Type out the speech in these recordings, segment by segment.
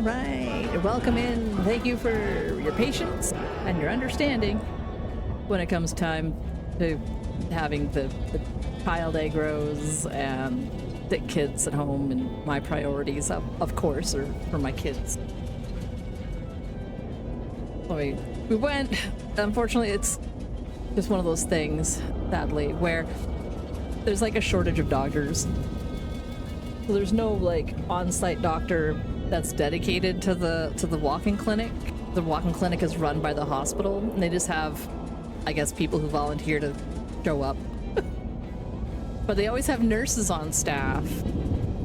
right. Welcome in. Thank you for your patience and your understanding when it comes time to having the child aggros and sick kids at home, and my priorities, of course, are for my kids. So we went. Unfortunately, it's just one of those things, sadly, where there's like a shortage of doctors. So there's no like on-site doctor that's dedicated to the walk-in clinic. The walk-in clinic is run by the hospital, and they just have, I guess, people who volunteer to show up. But they always have nurses on staff,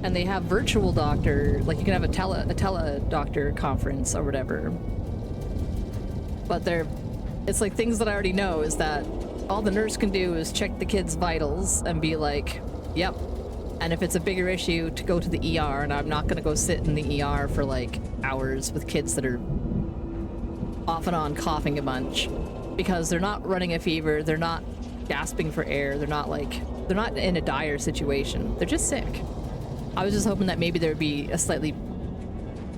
and they have virtual doctor, like you can have a tele doctor conference or whatever. But it's like things that I already know is that all the nurse can do is check the kid's vitals and be like, yep. And if it's a bigger issue, to go to the ER, and I'm not going to go sit in the ER for like hours with kids that are off and on coughing a bunch, because they're not running a fever, they're not gasping for air, they're not in a dire situation, they're just sick. I was just hoping that maybe there would be a slightly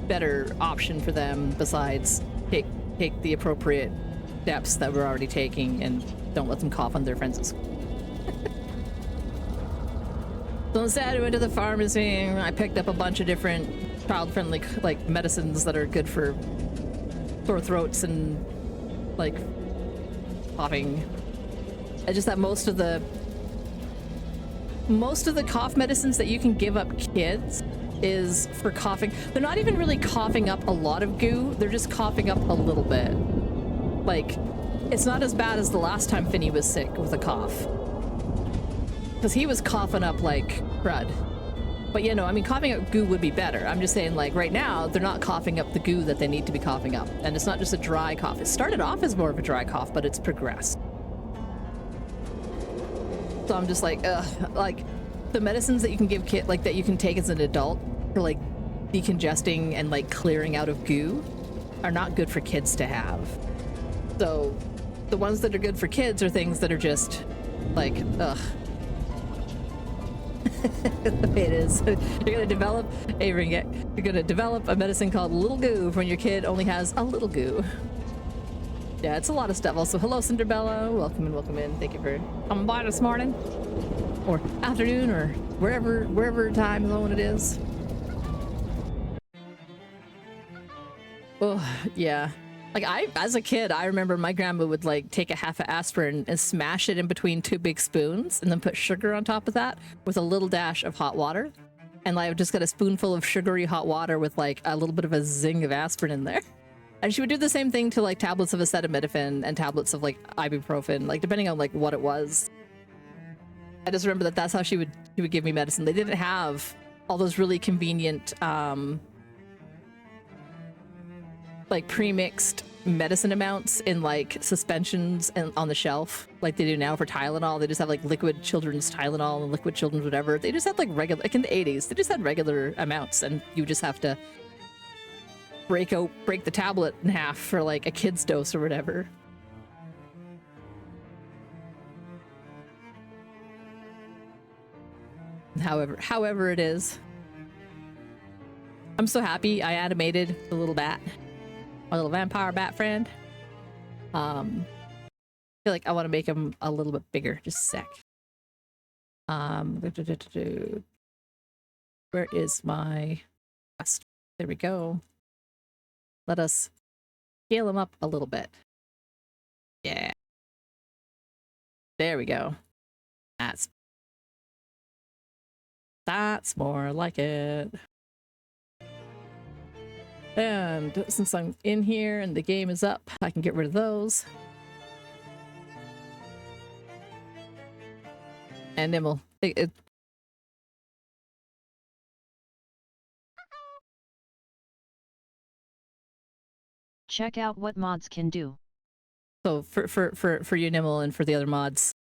better option for them besides take the appropriate steps that we're already taking and don't let them cough on their friends at school. So instead, I went to the pharmacy. I picked up a bunch of different child-friendly like medicines that are good for sore throats and like coughing. I just that most of the cough medicines that you can give up kids is for coughing. They're not even really coughing up a lot of goo. They're just coughing up a little bit. Like, it's not as bad as the last time Finny was sick with a cough. Because he was coughing up like crud. But you know, I mean, coughing up goo would be better. I'm just saying, like, right now, they're not coughing up the goo that they need to be coughing up. And it's not just a dry cough. It started off as more of a dry cough, but it's progressed. So I'm just like, ugh. Like, the medicines that you can give kid, like, that you can take as an adult for, like, decongesting and, like, clearing out of goo are not good for kids to have. So the ones that are good for kids are things that are just, like, ugh. The way it is. You're gonna develop a medicine called Little Goo when your kid only has a little goo. Yeah, it's a lot of stuff. Also, hello Cinderbella, welcome in. Thank you for coming by this morning, or afternoon, or wherever time zone it is. Oh yeah. Like, as a kid, I remember my grandma would, like, take a half of aspirin and smash it in between 2 big spoons and then put sugar on top of that with a little dash of hot water. And I would just get a spoonful of sugary hot water with, like, a little bit of a zing of aspirin in there. And she would do the same thing to, like, tablets of acetaminophen and tablets of, like, ibuprofen, like, depending on, like, what it was. I just remember that's how she would give me medicine. They didn't have all those really convenient, like pre-mixed medicine amounts in like suspensions and on the shelf like they do now for Tylenol. They just have like liquid children's Tylenol and liquid children's whatever. They just had like regular, like in the 80s, they just had regular amounts, and you just have to break the tablet in half for like a kid's dose or whatever. However it is. I'm so happy I animated the little bat. My little vampire bat friend. I feel like I want to make him a little bit bigger. Just a sec. Where is my quest? There we go. Let us scale him up a little bit. Yeah. There we go. That's more like it. And since I'm in here and the game is up, I can get rid of those. And Nimble. Check out what mods can do. So for you, Nimble, and for the other mods,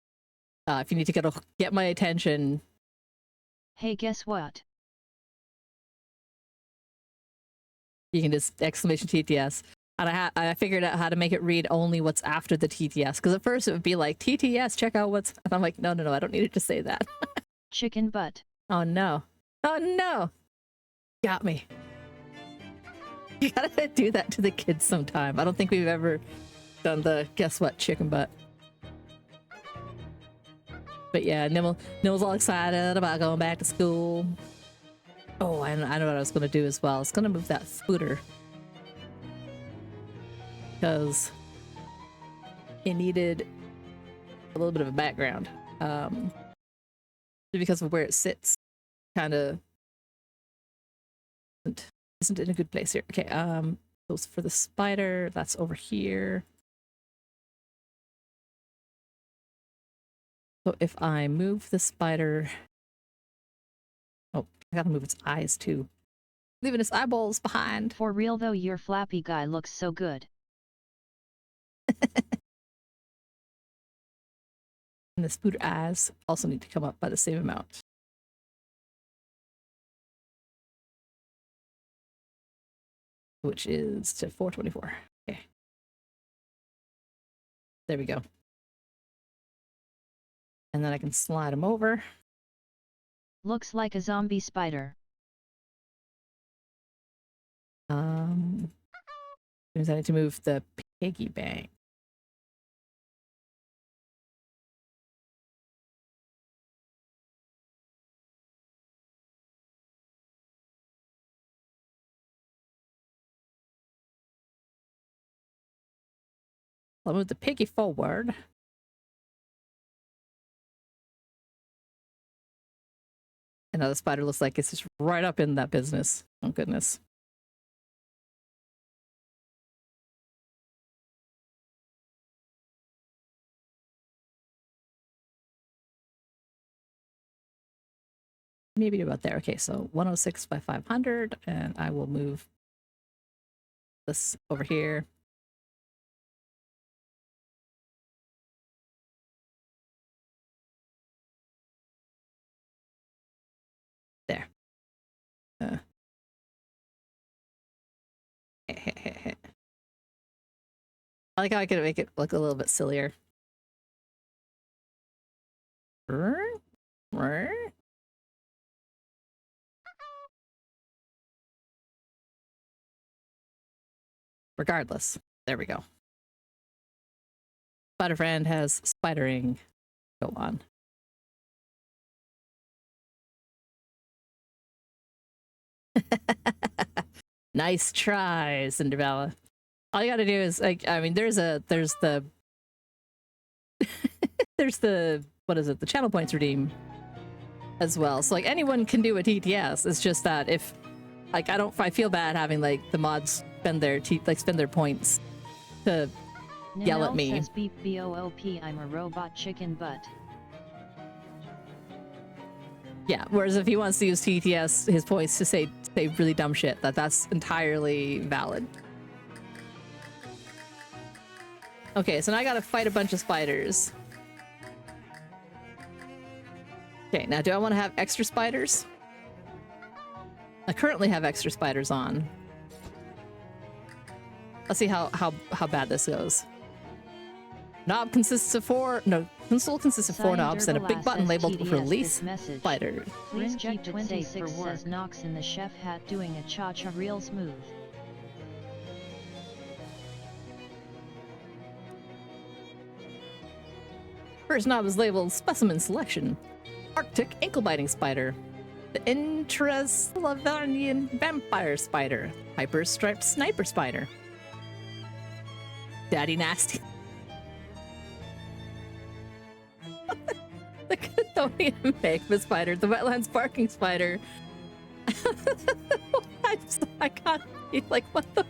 if you need to get my attention. Hey, guess what? You can just exclamation TTS. And I figured out how to make it read only what's after the TTS. Because at first it would be like, TTS, check out what's... And I'm like, no, I don't need it to say that. Chicken butt. Oh, no. Oh, no. Got me. You gotta do that to the kids sometime. I don't think we've ever done the guess what chicken butt. But yeah, Nimble's all excited about going back to school. Oh, I know what I was gonna do as well. I was gonna move that scooter because it needed a little bit of a background. Because of where it sits, kind of isn't in a good place here. Okay, so for the spider, that's over here. So if I move the spider, oh, I gotta move its eyes too, leaving its eyeballs behind. For real though, your flappy guy looks so good. And the spooter eyes also need to come up by the same amount. Which is to 424. Okay. There we go. And then I can slide them over. Looks like a zombie spider. Means I need to move the piggy bank. I'll move the piggy forward. And now the spider looks like it's just right up in that business. Oh, goodness. Maybe about there. Okay, so 106 by 500, and I will move this over here. There. I like how I could make it look a little bit sillier. Regardless, there we go. Spider friend has spidering. Go on. Nice try, Cinderella. All you gotta do is like, I mean, there's the there's the, what is it, the channel points redeem as well. So like anyone can do a TTS. It's just that if like I feel bad having like the mods spend their points to yell at me. Says beep boop, I'm a robot chicken butt. Yeah, whereas if he wants to use TTS, his points to say really dumb shit, that's entirely valid. Okay, so now I gotta fight a bunch of spiders. Okay, now do I want to have extra spiders? I currently have extra spiders on. Let's see how bad this goes. Knob consists of console consists of 4 knobs and a big button labeled release spider. Please keep 26 says Knox in the chef hat doing a cha-cha real smooth. First knob is labeled specimen selection. Arctic ankle-biting spider. The Intraslavanian vampire spider. Hyper-striped sniper spider. Daddy nasty. The Chthonian magma spider. The wetlands barking spider. I can't be like, what the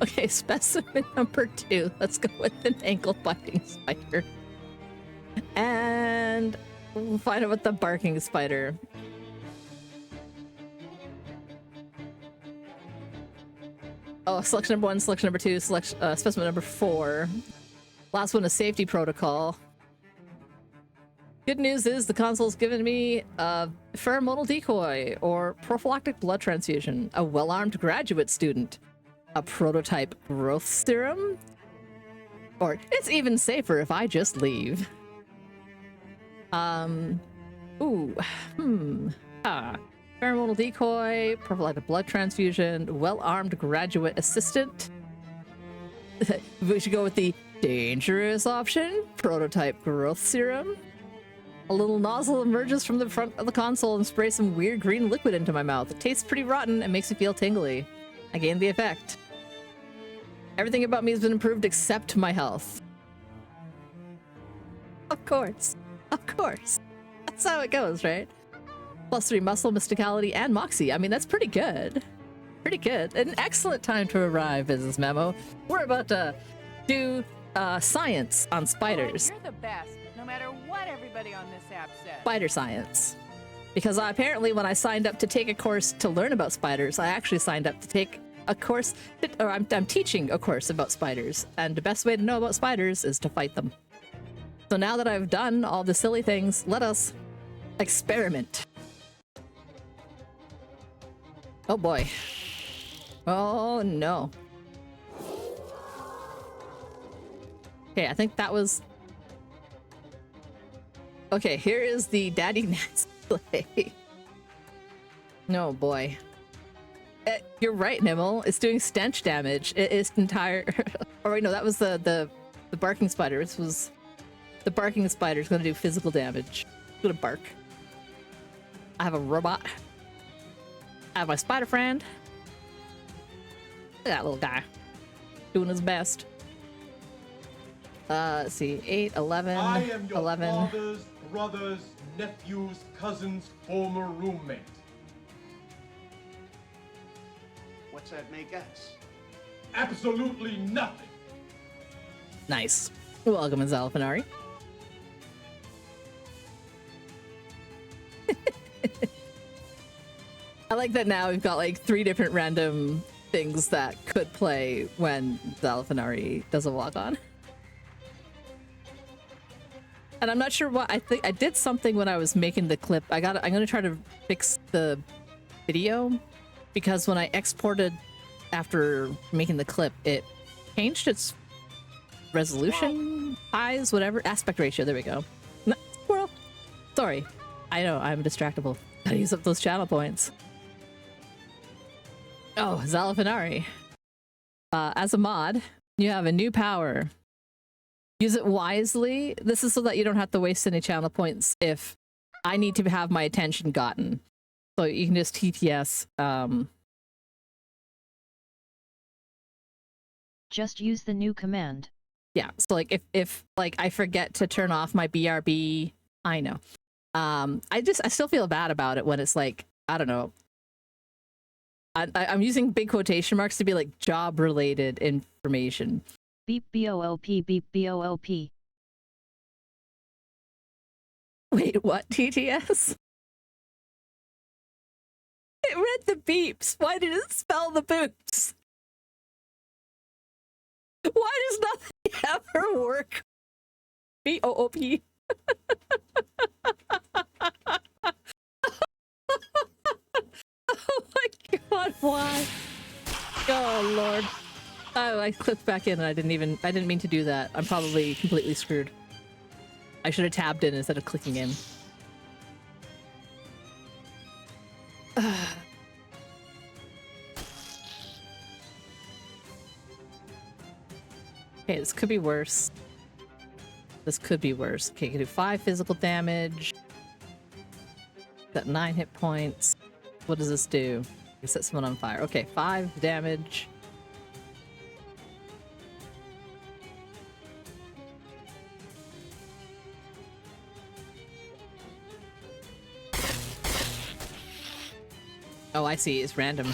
Okay, specimen number 2. Let's go with an ankle-biting spider. And we'll find out what the barking spider. Oh, selection number 1, selection number 2, specimen number 4. Last one is safety protocol. Good news is the console's given me a pheromonal decoy or prophylactic blood transfusion, a well-armed graduate student, a prototype growth serum, or it's even safer if I just leave. Pheromonal decoy, prophylactic blood transfusion, well-armed graduate assistant. We should go with the dangerous option, prototype growth serum. A little nozzle emerges from the front of the console and sprays some weird green liquid into my mouth. It tastes pretty rotten and makes me feel tingly. I gained the effect. Everything about me has been improved except my health. Of course. Of course. That's how it goes, right? +3 muscle, mysticality, and moxie. I mean, that's pretty good. Pretty good. An excellent time to arrive, Business Memo. We're about to do science on spiders. Oh, you're the best, no matter what everybody on this app says. Spider science. Because apparently when I signed up to take a course to learn about spiders, I actually signed up to take a course, or I'm teaching a course about spiders. And the best way to know about spiders is to fight them. So now that I've done all the silly things, let us experiment. Oh boy. Oh no. Okay, I think that was... Okay, here is the Daddy Nats play. No boy. You're right, Nimble. It's doing stench damage. It is entire... Oh wait, no, that was the barking spider. This was... The barking spider is gonna do physical damage. It's gonna bark. I have a robot. I have my spider friend. Look at that little guy. Doing his best. Let's see. 8, 11, I am your 11. father's, brother's, nephew's, cousin's former roommate. What's that make us? Absolutely nothing. Nice. Welcome, Zalfanari. I like that now we've got like 3 different random things that could play when Zalfanari does a walk on. And I'm not sure what I think. I did something when I was making the clip. I'm gonna try to fix the video because when I exported after making the clip, it changed its resolution, size, whatever, aspect ratio. There we go. No, squirrel. Sorry, I know I'm distractible. Gotta use up those channel points. Oh, Zalafanari. As a mod, you have a new power. Use it wisely. This is so that you don't have to waste any channel points if I need to have my attention gotten. So you can just TTS. Just use the new command. Yeah, so like if like I forget to turn off my BRB, I know. I still feel bad about it when it's like, I don't know. I'm using big quotation marks to be like job related information. Beep BOLP, beep BOLP. Wait, what? TTS? It read the beeps. Why did it spell the boops? Why does nothing ever work? BOOP. Oh my god, why? Oh lord. Oh, I clicked back in and I didn't mean to do that. I'm probably completely screwed. I should have tabbed in instead of clicking in. Okay, this could be worse. This could be worse. Okay, you can do 5 physical damage. Got 9 hit points. What does this do? You set someone on fire. Okay, 5 damage. Oh, I see. It's random.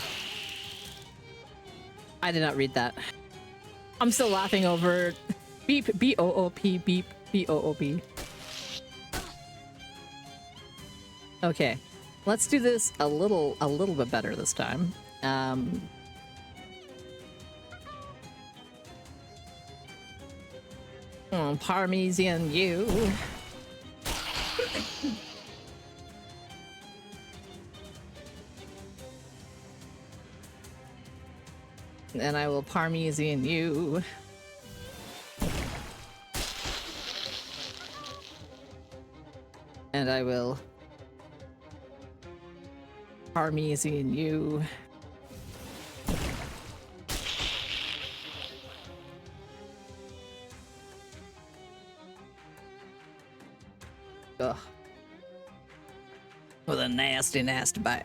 I did not read that. I'm still laughing over beep B-O-O-P beep B-O-O-P. Okay. Let's do this a little bit better this time. Parmesan you. And I will Parmesan you. And I will Parmesan you. Ugh. With a nasty, nasty bite.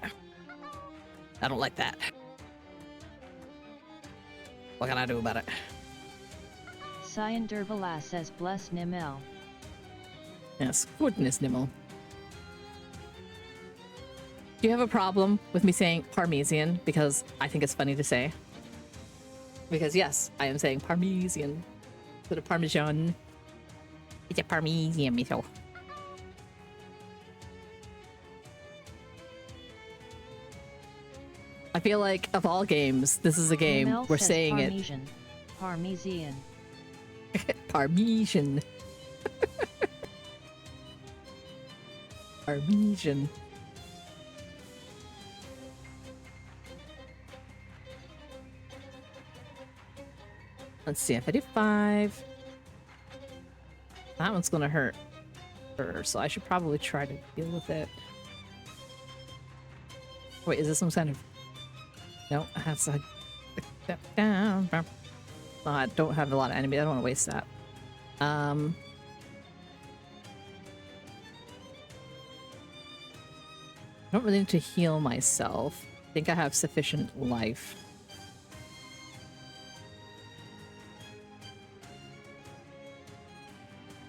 I don't like that. What can I do about it? Cyan Dervala says bless Nimel. Yes, goodness Nimmel. Do you have a problem with me saying Parmesan? Because I think it's funny to say. Because yes, I am saying Parmesan. Instead of Parmesan. It's a Parmesan miso. I feel like of all games, this is a game Nimel we're says saying Parmesan. Parmesan. it. Parmesan. Parmesan. Let's see, if I do 5, that one's gonna hurt her, so I should probably try to deal with it. Wait, is this some kind of... No, that's a... Step down. I don't have a lot of enemies, I don't want to waste that. I don't really need to heal myself. I think I have sufficient life.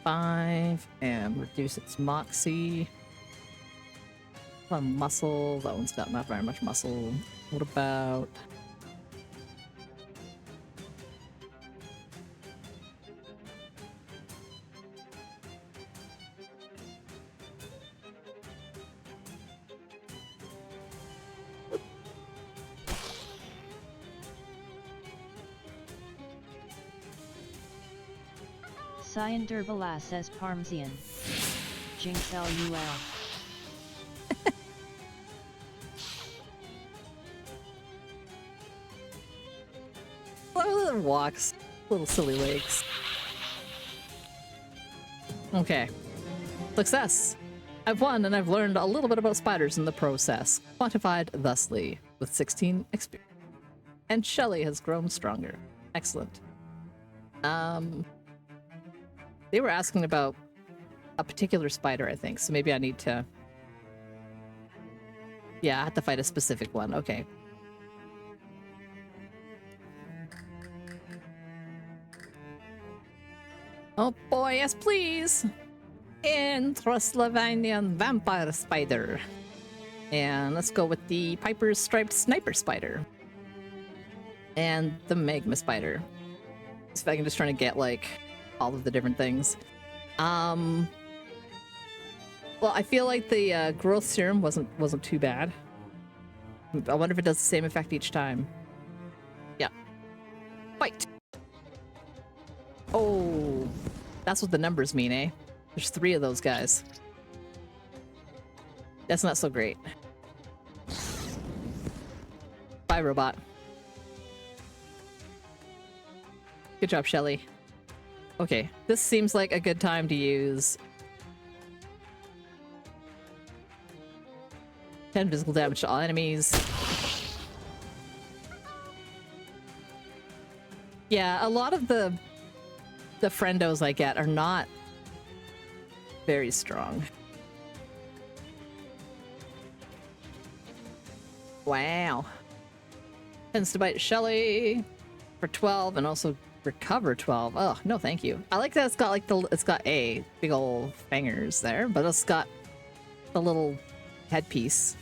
Five, and reduce its moxie. Muscle. That one's got not very much muscle. What about... Cyan Dervala says Parmesan. Jinx LUL. Little walks. Little silly legs. Okay. Success! I've won and I've learned a little bit about spiders in the process. Quantified thusly, with 16 experience. And Shelly has grown stronger. Excellent. They were asking about a particular spider, I think, so maybe I need to... Yeah, I have to fight a specific one. Okay. Oh boy, yes please! Intraslavanian vampire spider. And let's go with the Piper's striped sniper spider. And the magma spider. See if I can just try to get, like, all of the different things. Well, I feel like the growth serum wasn't too bad. I wonder if it does the same effect each time. Yeah. Fight! Oh, that's what the numbers mean, eh? There's 3 of those guys. That's not so great. Bye, robot. Good job, Shelly. Okay, this seems like a good time to use 10 physical damage to all enemies. Yeah, a lot of the friendos I get are not very strong. Wow. Tends to bite Shelly for 12 and also recover 12. Oh, no thank you. I like that it's got like it's got a big old fingers there, but it's got the little headpiece.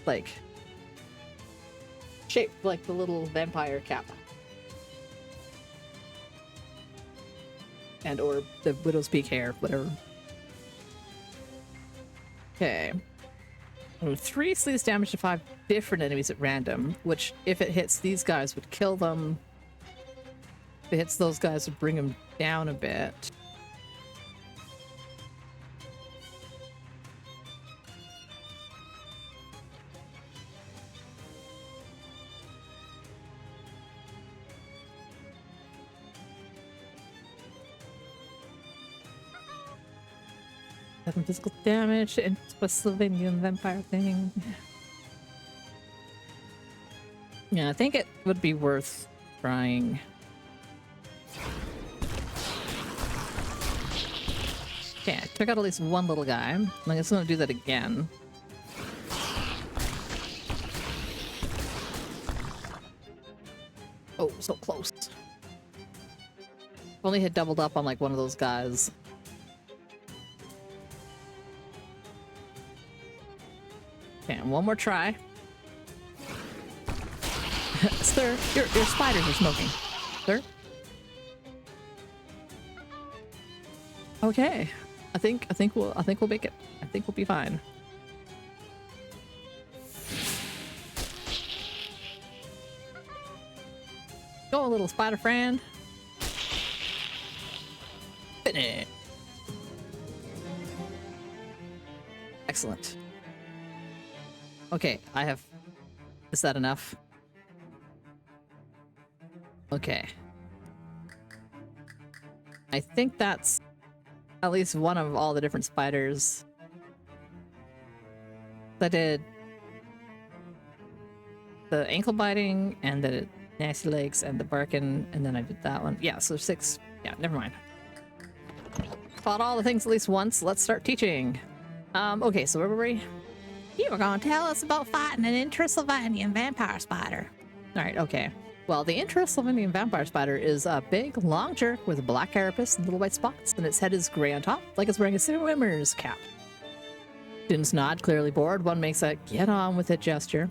Like shaped like the little vampire cap. And or the widow's peak hair, whatever. Okay. 3 sleaze damage to 5 different enemies at random, which if it hits these guys would kill them. If it hits those guys would bring them down a bit. Physical damage into a Slovenian vampire thing. Yeah, I think it would be worth trying. Okay, I took out at least one little guy. I'm just gonna do that again. Oh, so close. Only had doubled up on like one of those guys. Okay, and one more try. Sir, your spiders are smoking. Sir? Okay. I think we'll make it. I think we'll be fine. Go, little spider friend. Finish. Excellent. Okay, I have... Is that enough? Okay. I think that's at least one of all the different spiders. I did the ankle biting and the nasty legs and the barking, and then I did that one. Yeah, so 6. Yeah, never mind. Fought all the things at least once. Let's start teaching. Okay, so where were we? You were gonna tell us about fighting an Intrasylvanian vampire spider. Alright, okay. Well, the Intrasylvanian vampire spider is a big, long jerk with a black carapace and little white spots, and its head is gray on top, like it's wearing a swimmer's cap. Students nod, clearly bored. One makes a get on with it gesture.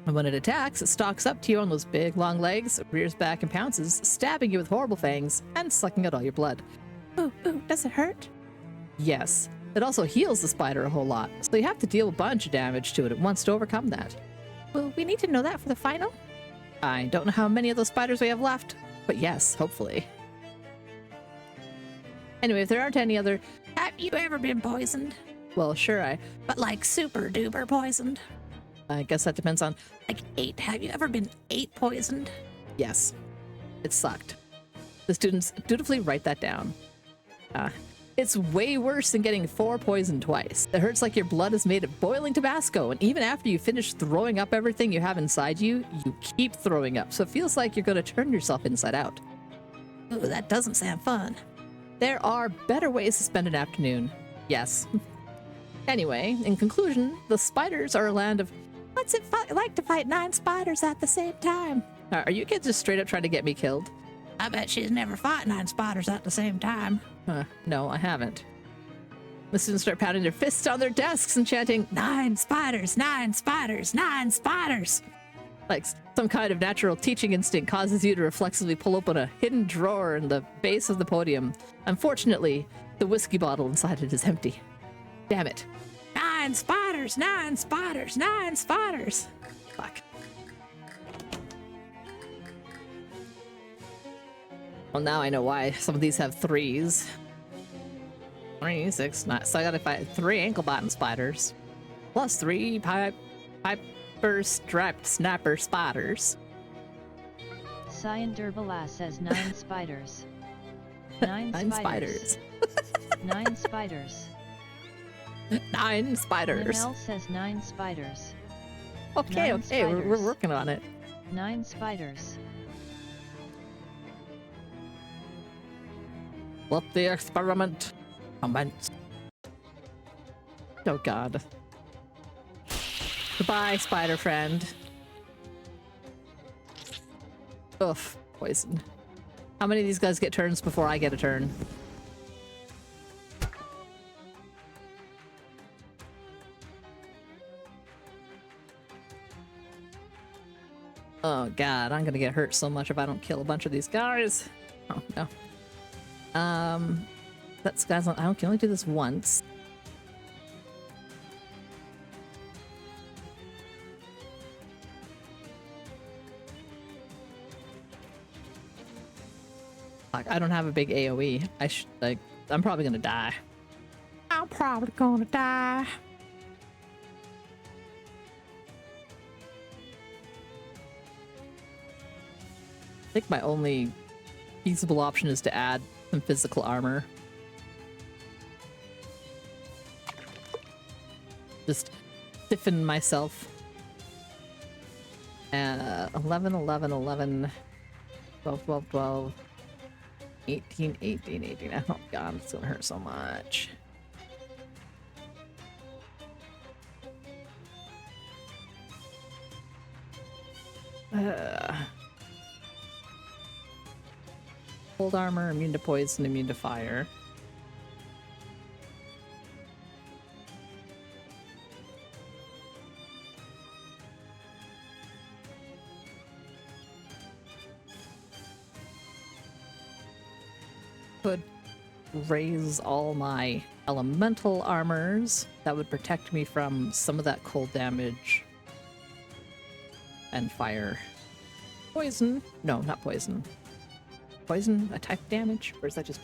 And when it attacks, it stalks up to you on those big, long legs, rears back and pounces, stabbing you with horrible fangs and sucking out all your blood. Ooh, ooh, does it hurt? Yes. It also heals the spider a whole lot, so you have to deal a bunch of damage to it at once to overcome that. Will we need to know that for the final? I don't know how many of those spiders we have left, but yes, hopefully. Anyway, if there aren't any other... Have you ever been poisoned? Well, sure, But like super duper poisoned? I guess that depends on... Like 8. Have you ever been 8 poisoned? Yes. It sucked. The students dutifully write that down. It's way worse than getting 4 poisoned twice. It hurts like your blood is made of boiling Tabasco, and even after you finish throwing up everything you have inside you, you keep throwing up, so it feels like you're going to turn yourself inside out. Ooh, that doesn't sound fun. There are better ways to spend an afternoon. Yes. Anyway, in conclusion, the spiders are a land of... What's it like to fight 9 spiders at the same time? Are you kids just straight up trying to get me killed? I bet she's never fought 9 spiders at the same time. No, I haven't. The students start pounding their fists on their desks and chanting, 9 spiders, 9 spiders, 9 spiders! Like some kind of natural teaching instinct causes you to reflexively pull open a hidden drawer in the base of the podium. Unfortunately, the whiskey bottle inside it is empty. Damn it. 9 spiders, 9 spiders, 9 spiders! Fuck. Well, now I know why some of these have 3s. 3, 6, 9. So I gotta fight 3 ankle-bottom spiders. Plus 3 piper striped snapper spiders. Cyan Durbala says 9 spiders. 9 spiders. 9 spiders. 9 spiders. Mel says 9 spiders. Okay, 9 okay, we're spiders. working on it. 9 spiders. Let the experiment commence. Oh god. Goodbye, spider friend. Oof, poison. How many of these guys get turns before I get a turn? Oh god, I'm gonna get hurt so much if I don't kill a bunch of these guys. Oh no. That's guys. I can only do this once. Fuck, I don't have a big AoE. I'm probably gonna die. I'm probably gonna die. I think my only feasible option is to add some physical armor. Just stiffen myself. 11, 11, 11, 12, 12, 12, 18, 18, 18. Oh god, it's gonna hurt so much. Cold armor, immune to poison, immune to fire. Could raise all my elemental armors. That would protect me from some of that cold damage and fire. Poison? No, not poison. Poison attack damage? Or is that just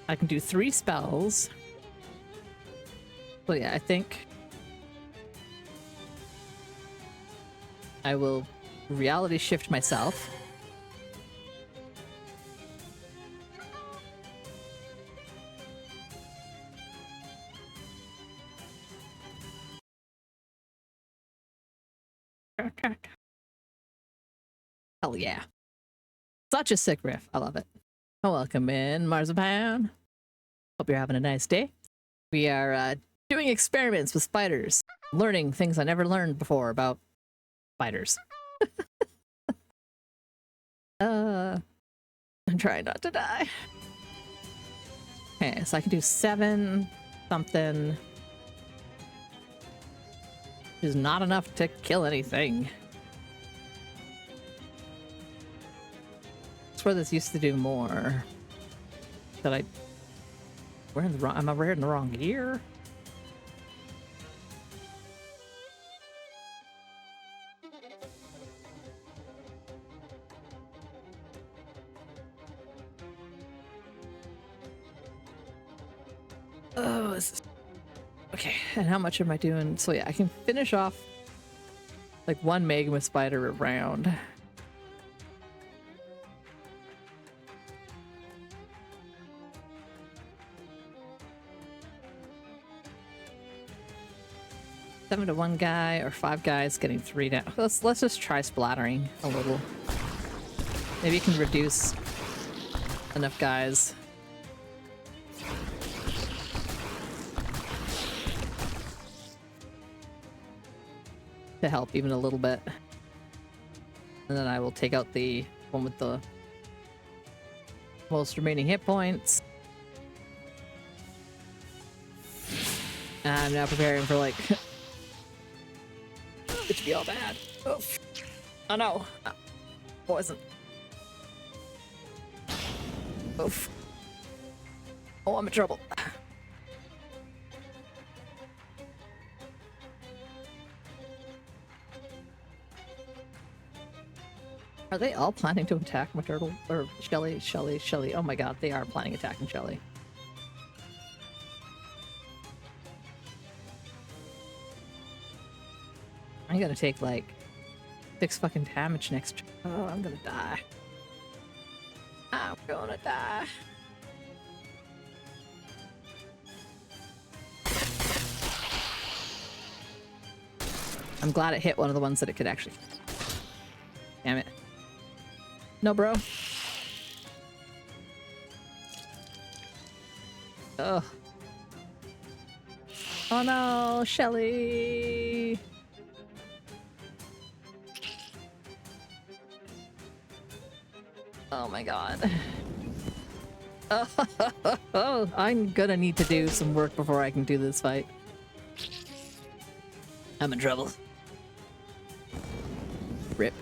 I can do 3 spells. So yeah, I think I will reality shift myself. Hell yeah. Such a sick riff. I love it. Welcome in, Marzipan. Hope you're having a nice day. We are doing experiments with spiders. Learning things I never learned before about spiders. I'm trying not to die. Okay, so I can do 7 something. Which is not enough to kill anything. I swear this used to do more. That I... We're in the wrong... Am I wearing the wrong gear? Oh, this is... Okay, and how much am I doing? So yeah, I can finish off like 1 Magma Spider a round. Seven to 1 guy or 5 guys getting 3 down. Let's just try splattering a little. Maybe you can reduce enough guys. To help even a little bit. And then I will take out the one with the most remaining hit points. And I'm now preparing for like it to be all bad. Oof. Oh no. Poison. Oof. Oh, I'm in trouble. Are they all planning to attack my turtle? Or Shelly? Oh my god, they are planning attacking Shelly. I'm gonna take like 6 fucking damage next. Oh, I'm gonna die. I'm gonna die. I'm glad it hit one of the ones that it could actually. Damn it. No, bro. Ugh. Oh no, Shelly. Oh my god. Oh, I'm gonna need to do some work before I can do this fight. I'm in trouble. Rip.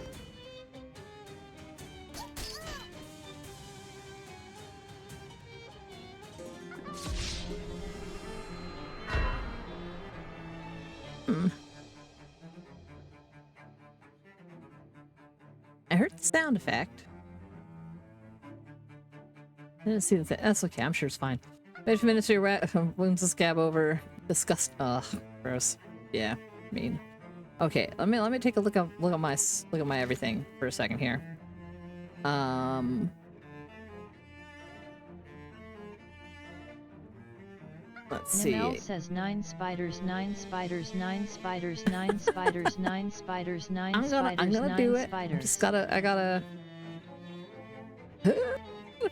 I heard the sound effect. I didn't see the thing. That's okay, I'm sure it's fine. Wait a few minutes to your wounds the scab over. Disgust. Ugh, gross. Yeah, mean. Okay, let me take a look at my everything for a second here. Let's see. Nimel says 9 spiders, 9 spiders, 9 spiders, 9 spiders, 9 spiders, 9 I'm spiders, gonna 9 do it. spiders. Just I gotta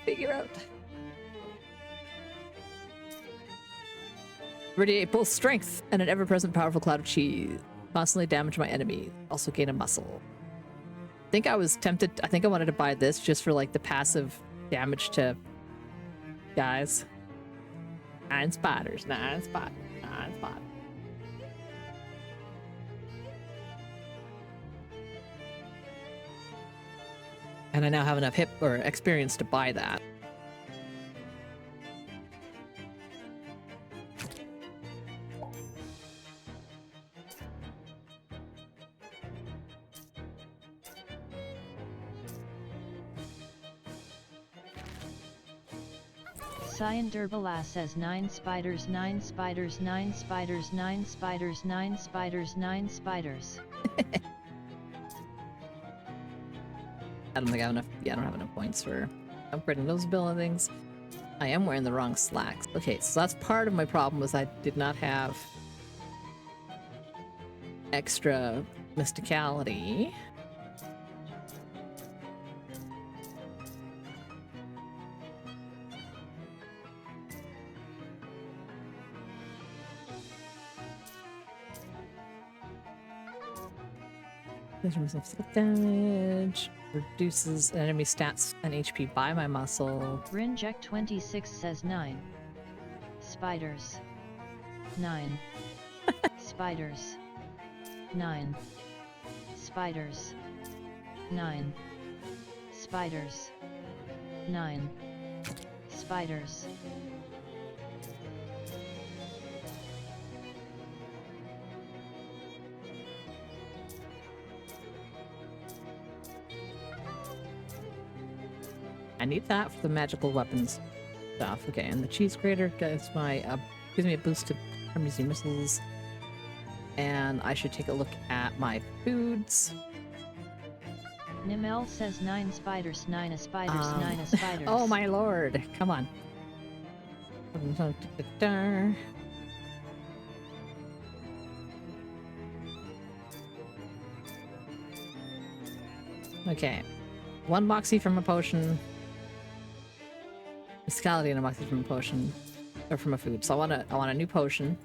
figure out. Radiate both strength and an ever-present powerful cloud of cheese. Constantly damage my enemy. Also gain a muscle. I think I was tempted. I think I wanted to buy this just for like the passive damage to guys. 9 spiders, 9 spiders, 9 spiders. And I now have enough hip or experience to buy that. Cyan Durbala says 9 spiders, 9 spiders, 9 spiders, 9 spiders, 9 spiders, 9 spiders. I don't think I have enough. Yeah, I don't have enough points for upgrading those abilities. I am wearing the wrong slacks. Okay, so that's part of my problem was I did not have extra mysticality. Measures damage, reduces enemy stats and HP by my muscle. Rinject26 says 9 spiders, 9 spiders, 9 spiders, 9 spiders, 9 spiders. I need that for the magical weapons stuff. Okay, and the cheese grater gives me a boost to from using missiles. And I should take a look at my foods. Nimel says 9 spiders, 9 spiders, 9 spiders. Oh my lord! Come on. Okay, 1 moxie from a potion. Mysticality and a moxie from a potion, or from a food. So I want a new potion,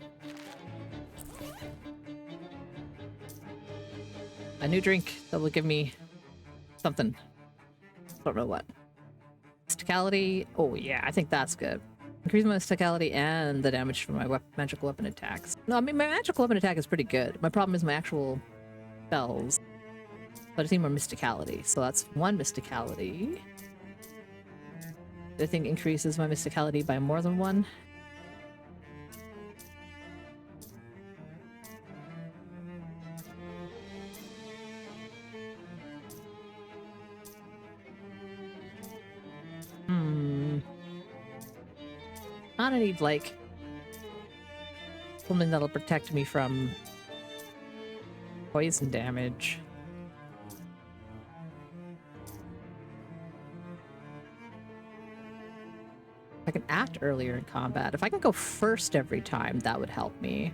a new drink that will give me something. Don't know what. Mysticality. Oh yeah, I think that's good. Increase my mysticality and the damage from my magical weapon attacks. No, I mean my magical weapon attack is pretty good. My problem is my actual spells. But I need more mysticality, so that's 1 mysticality. I think increases my mysticality by more than 1. I need like something that'll protect me from poison damage. I can act earlier in combat. If I can go first every time, that would help me.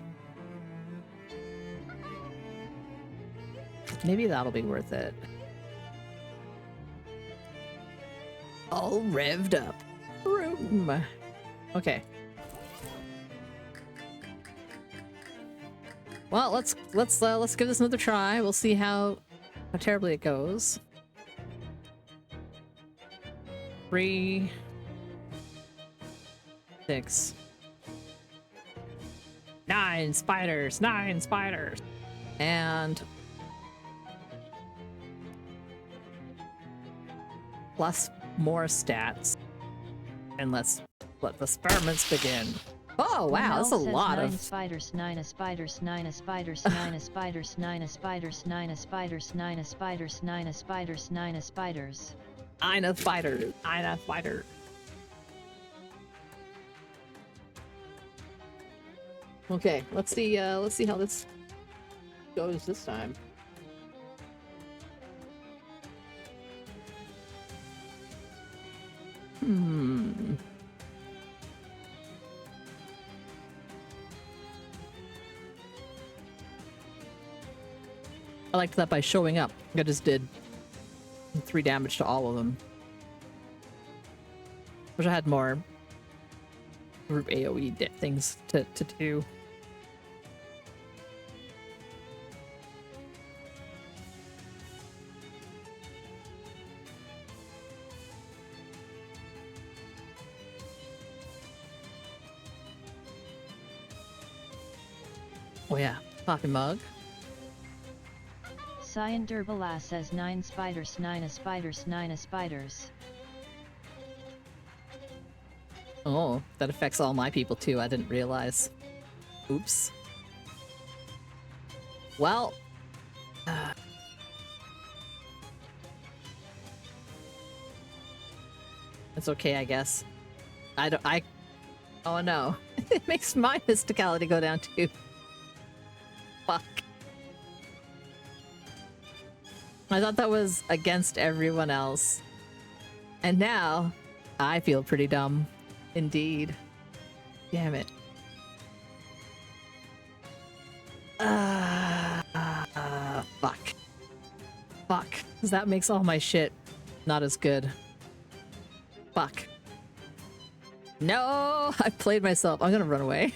Maybe that'll be worth it. All revved up. Room. Okay. Well, let's give this another try. We'll see how terribly it goes. 3, 6, 9 spiders, 9 spiders, and plus more stats. And let's let the experiments begin. Oh wow, that's a lot 9 of spiders, 9 spiders, 9 spiders, 9 spiders, 9 spiders, 9 spiders, 9 spiders, 9 spiders, 9 spiders. 9 spiders, 9 spiders. Okay, let's see how this goes this time? Hmm. I liked that by showing up. I just did 3 damage to all of them. Wish I had more group AoE things to do. Oh yeah, coffee mug. Cyan Durbala says 9 spiders, 9 a spiders, 9 a spiders. Oh, that affects all my people too. I didn't realize. Oops. Well. It's okay, I guess. Oh no. It makes my mysticality go down too. Fuck. I thought that was against everyone else. And now, I feel pretty dumb. Indeed. Damn it. Fuck. Fuck. Because that makes all my shit not as good. Fuck. No! I played myself. I'm gonna run away.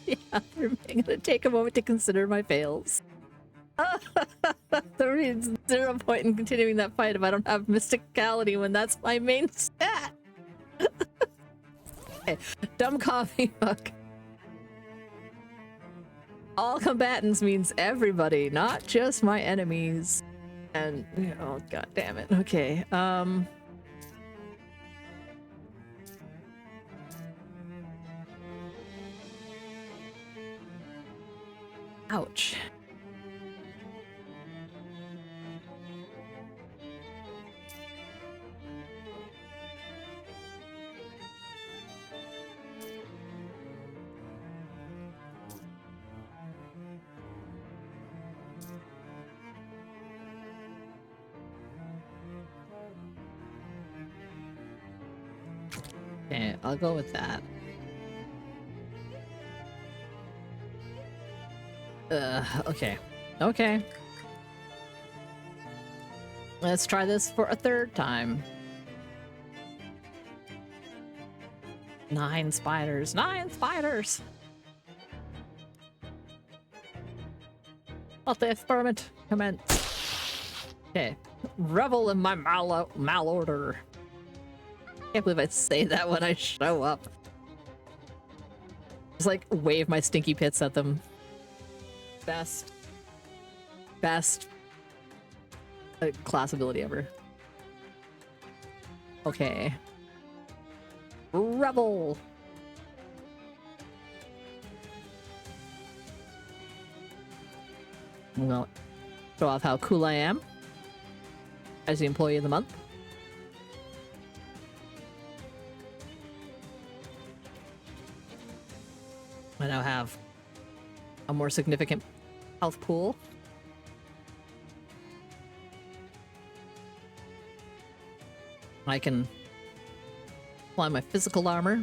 Yeah, I'm gonna take a moment to consider my fails. There is 0 point in continuing that fight if I don't have mysticality when that's my main stat. Okay. Dumb coffee mug. All combatants means everybody, not just my enemies. And oh god damn it. Okay. Ouch. Okay, I'll go with that. Okay. Okay. Let's try this for a 3rd time. 9 spiders. 9 spiders! Let the experiment commence. Okay. Revel in my malorder. Can't believe I say that when I show up. Just like wave my stinky pits at them. Best class ability ever. Okay. Rebel. Well, show off how cool I am as the employee of the month. I now have a more significant health pool. I can apply my physical armor,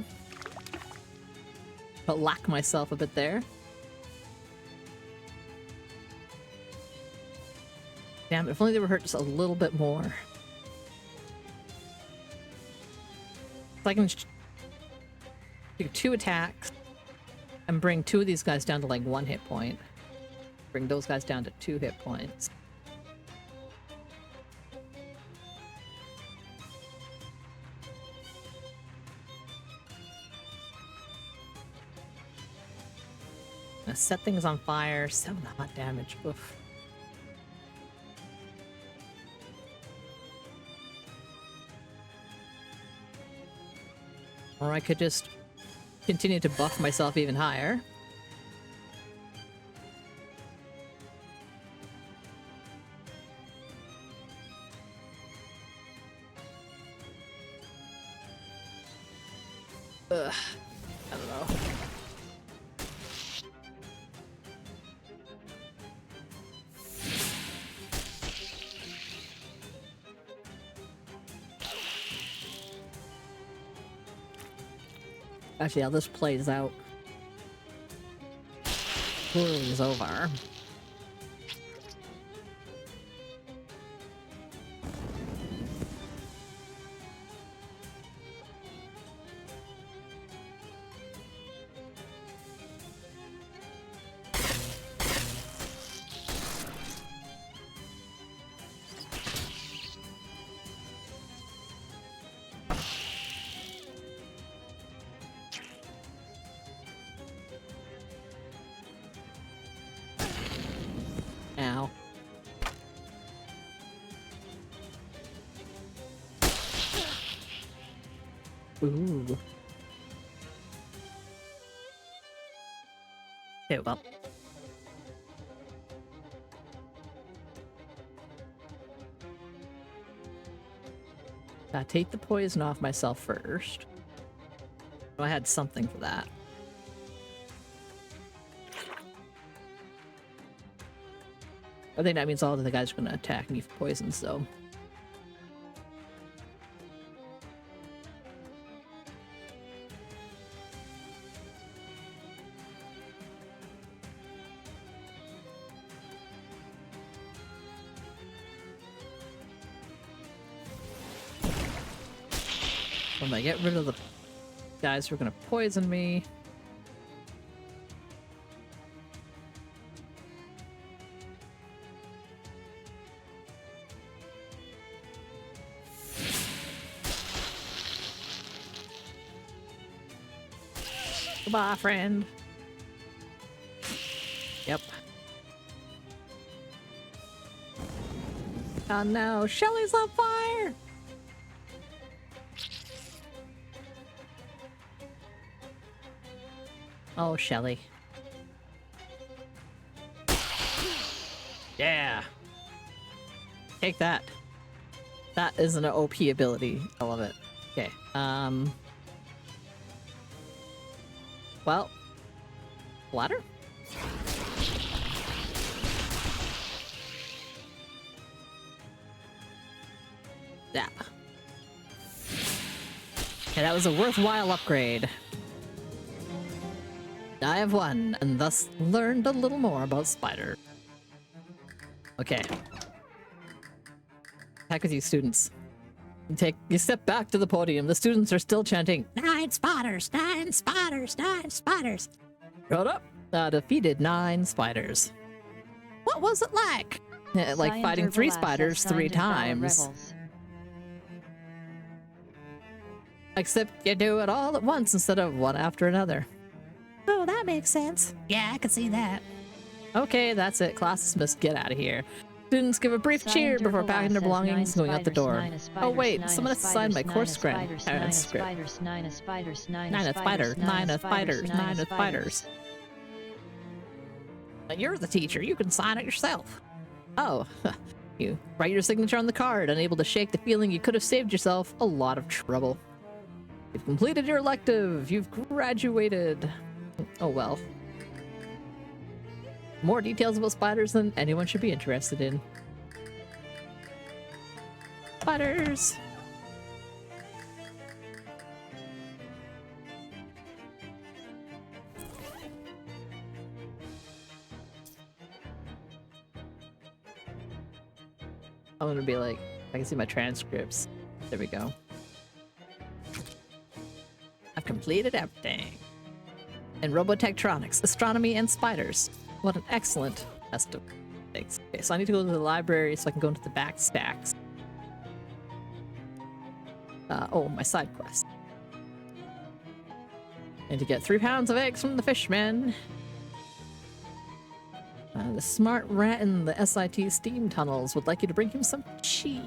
but lack myself a bit there. Damn it, if only they were hurt just a little bit more. If I can do 2 attacks and bring 2 of these guys down to like 1 hit point. Bring those guys down to 2 hit points. Gonna set things on fire. 7 hot damage. Oof. Or I could just continue to buff myself even higher. Ugh. Actually, how this plays out. Is over. Ow. Ooh. Okay, well. Gotta take the poison off myself first. I had something for that. I think that means all of the guys are gonna attack me for poison, so. I'm gonna get rid of the guys who are gonna poison me. Goodbye, friend. Yep. Oh no, Shelly's on fire! Oh, Shelly. Yeah. Take that. That is an OP ability. I love it. Okay. Well. Ladder? Yeah. Okay, that was a worthwhile upgrade. I have won, and thus learned a little more about Spider. Okay. Heck with you, students. You step back to the podium. The students are still chanting, 9 spiders, 9 spiders, 9 spiders. Shut up. Defeated 9 spiders. What was it like? Like Cyan fighting 3 Durbalas spiders has 3 signed in Battle times. Rebels. Except you do it all at once instead of one after another. Oh, that makes sense. Yeah, I can see that. Okay, that's it. Class dismissed. Get out of here. Students give a brief Cyan cheer before Durbalas packing their says belongings and going out the spiders, door. 9 Oh spiders, wait, 9 someone has to sign my spiders, course 9 script. spiders, Script. 9 spiders, 9 spiders, 9 9 spiders, 9 spiders, 9 spiders. You're the teacher. You can sign it yourself. Oh, you write your signature on the card, unable to shake the feeling you could have saved yourself a lot of trouble. You've completed your elective. You've graduated. Oh well. More details about spiders than anyone should be interested in. Spiders! I'm gonna be like, I can see my transcripts. There we go. I've completed everything. In robotectronics, astronomy, and spiders. What an excellent test of things. Okay, so I need to go to the library so I can go into the back stacks. Oh, my side quest. And to get 3 pounds of eggs from the fishmen. The smart rat in the SIT steam tunnels would like you to bring him some cheese.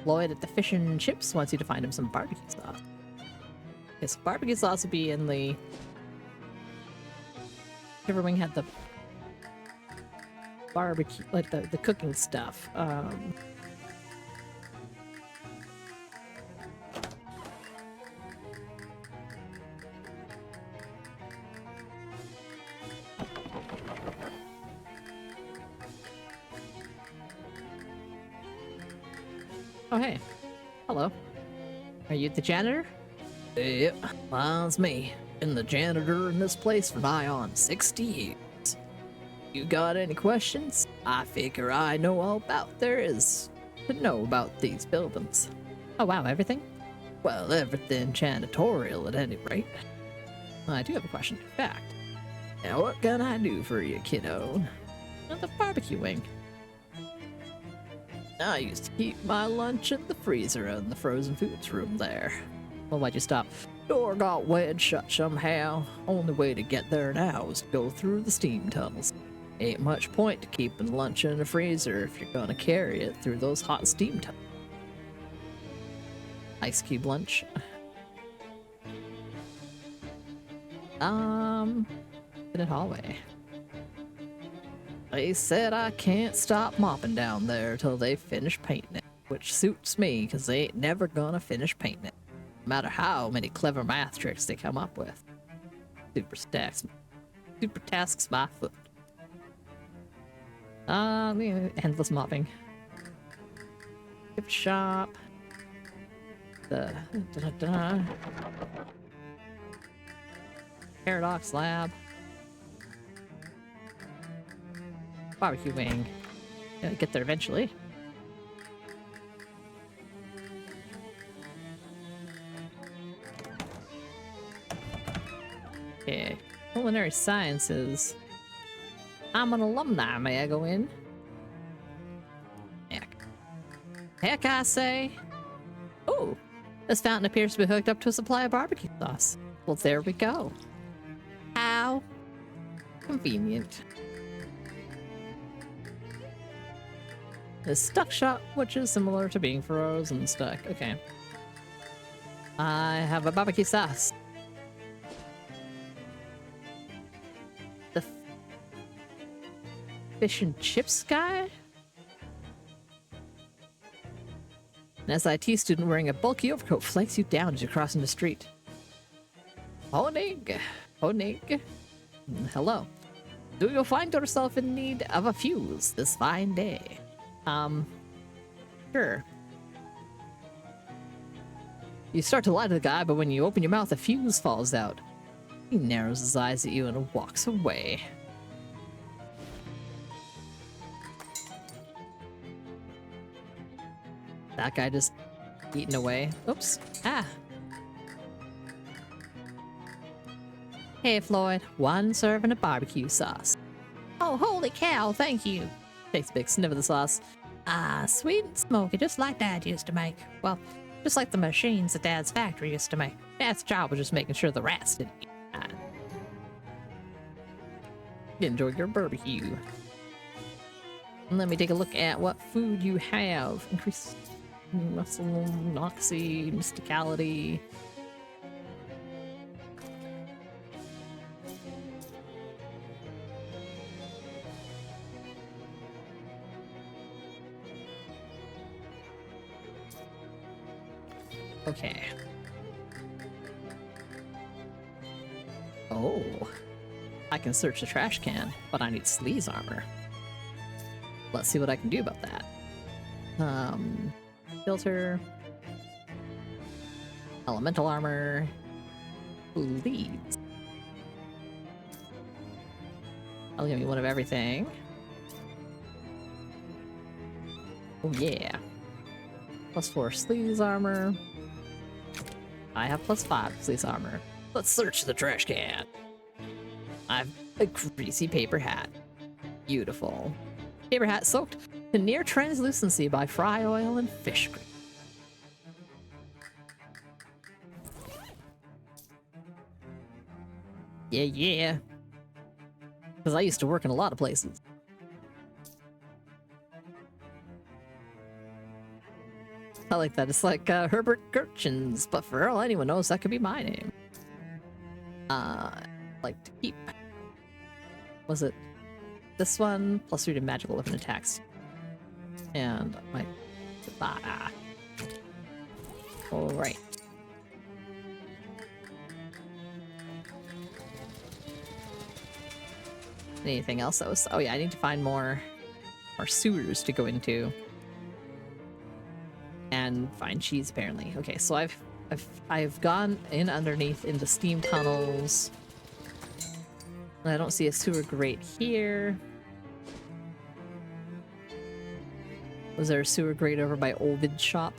Lloyd at the fish and chips wants you to find him some barbecue sauce. Yes, barbecue sauce would be in the... Everyone had the barbecue, like the cooking stuff. Oh, hey. Hello. Are you the janitor? Yep, mine's me. Been the janitor in this place for nigh on 60 years. You got any questions? I figure I know all about there is to know about these buildings. Oh wow, everything? Well, everything janitorial at any rate. I do have a question. In fact, now what can I do for you, kiddo? The barbecue wing. I used to keep my lunch in the freezer in the frozen foods room there. Well, why'd you stop? Door got wedged shut somehow. Only way to get there now is to go through the steam tunnels. Ain't much point to keeping lunch in the freezer if you're gonna carry it through those hot steam tunnels. Ice cube lunch. In hallway. They said I can't stop mopping down there till they finish painting it, which suits me because they ain't never gonna finish painting it, no matter how many clever math tricks they come up with. Super tasks my foot. Endless mopping. Gift shop. Paradox lab. Barbecue wing. Gotta get there eventually. Okay. Culinary sciences. I'm an alumni. May I go in? Heck, I say. Oh, this fountain appears to be hooked up to a supply of barbecue sauce. Well, there we go. How convenient. This stuck shot, which is similar to being frozen stuck. Okay. I have a barbecue sauce. The fish and chips guy? An SIT student wearing a bulky overcoat flanks you down as you're crossing the street. Honig. Hello. Do you find yourself in need of a fuse this fine day? Sure. You start to lie to the guy, but when you open your mouth, a fuse falls out. He narrows his eyes at you and walks away. That guy just eating away. Oops. Ah. Hey, Floyd. One serving of barbecue sauce. Oh, holy cow, thank you. Takes a big sniff of the sauce. Ah, sweet and smoky, just like Dad used to make. Well, just like the machines that Dad's factory used to make. Dad's job was just making sure the rats didn't eat it. Enjoy your barbecue. Let me take a look at what food you have. Increase muscle, noxy, mysticality. Okay. Oh. I can search the trash can, but I need sleaze armor. Let's see what I can do about that. Filter. Elemental armor. Leads. I'll give me one of everything. Oh yeah. +4 sleaze armor. I have +5 sleaze armor. Let's search the trash can. I've a greasy paper hat. Beautiful. Paper hat soaked to near translucency by fry oil and fish grease. Yeah. Because I used to work in a lot of places. I like that. It's like Herbert Gertchens, but for all anyone knows, that could be my name. Like to keep. Was it this one? +3 to magical weapon attacks. And my goodbye. Alright. Anything else that was... Oh yeah, I need to find more sewers to go into. And find cheese, apparently. Okay, so I've I've gone in underneath into steam tunnels. I don't see a sewer grate here. Was there a sewer grate over by Ovid's shop?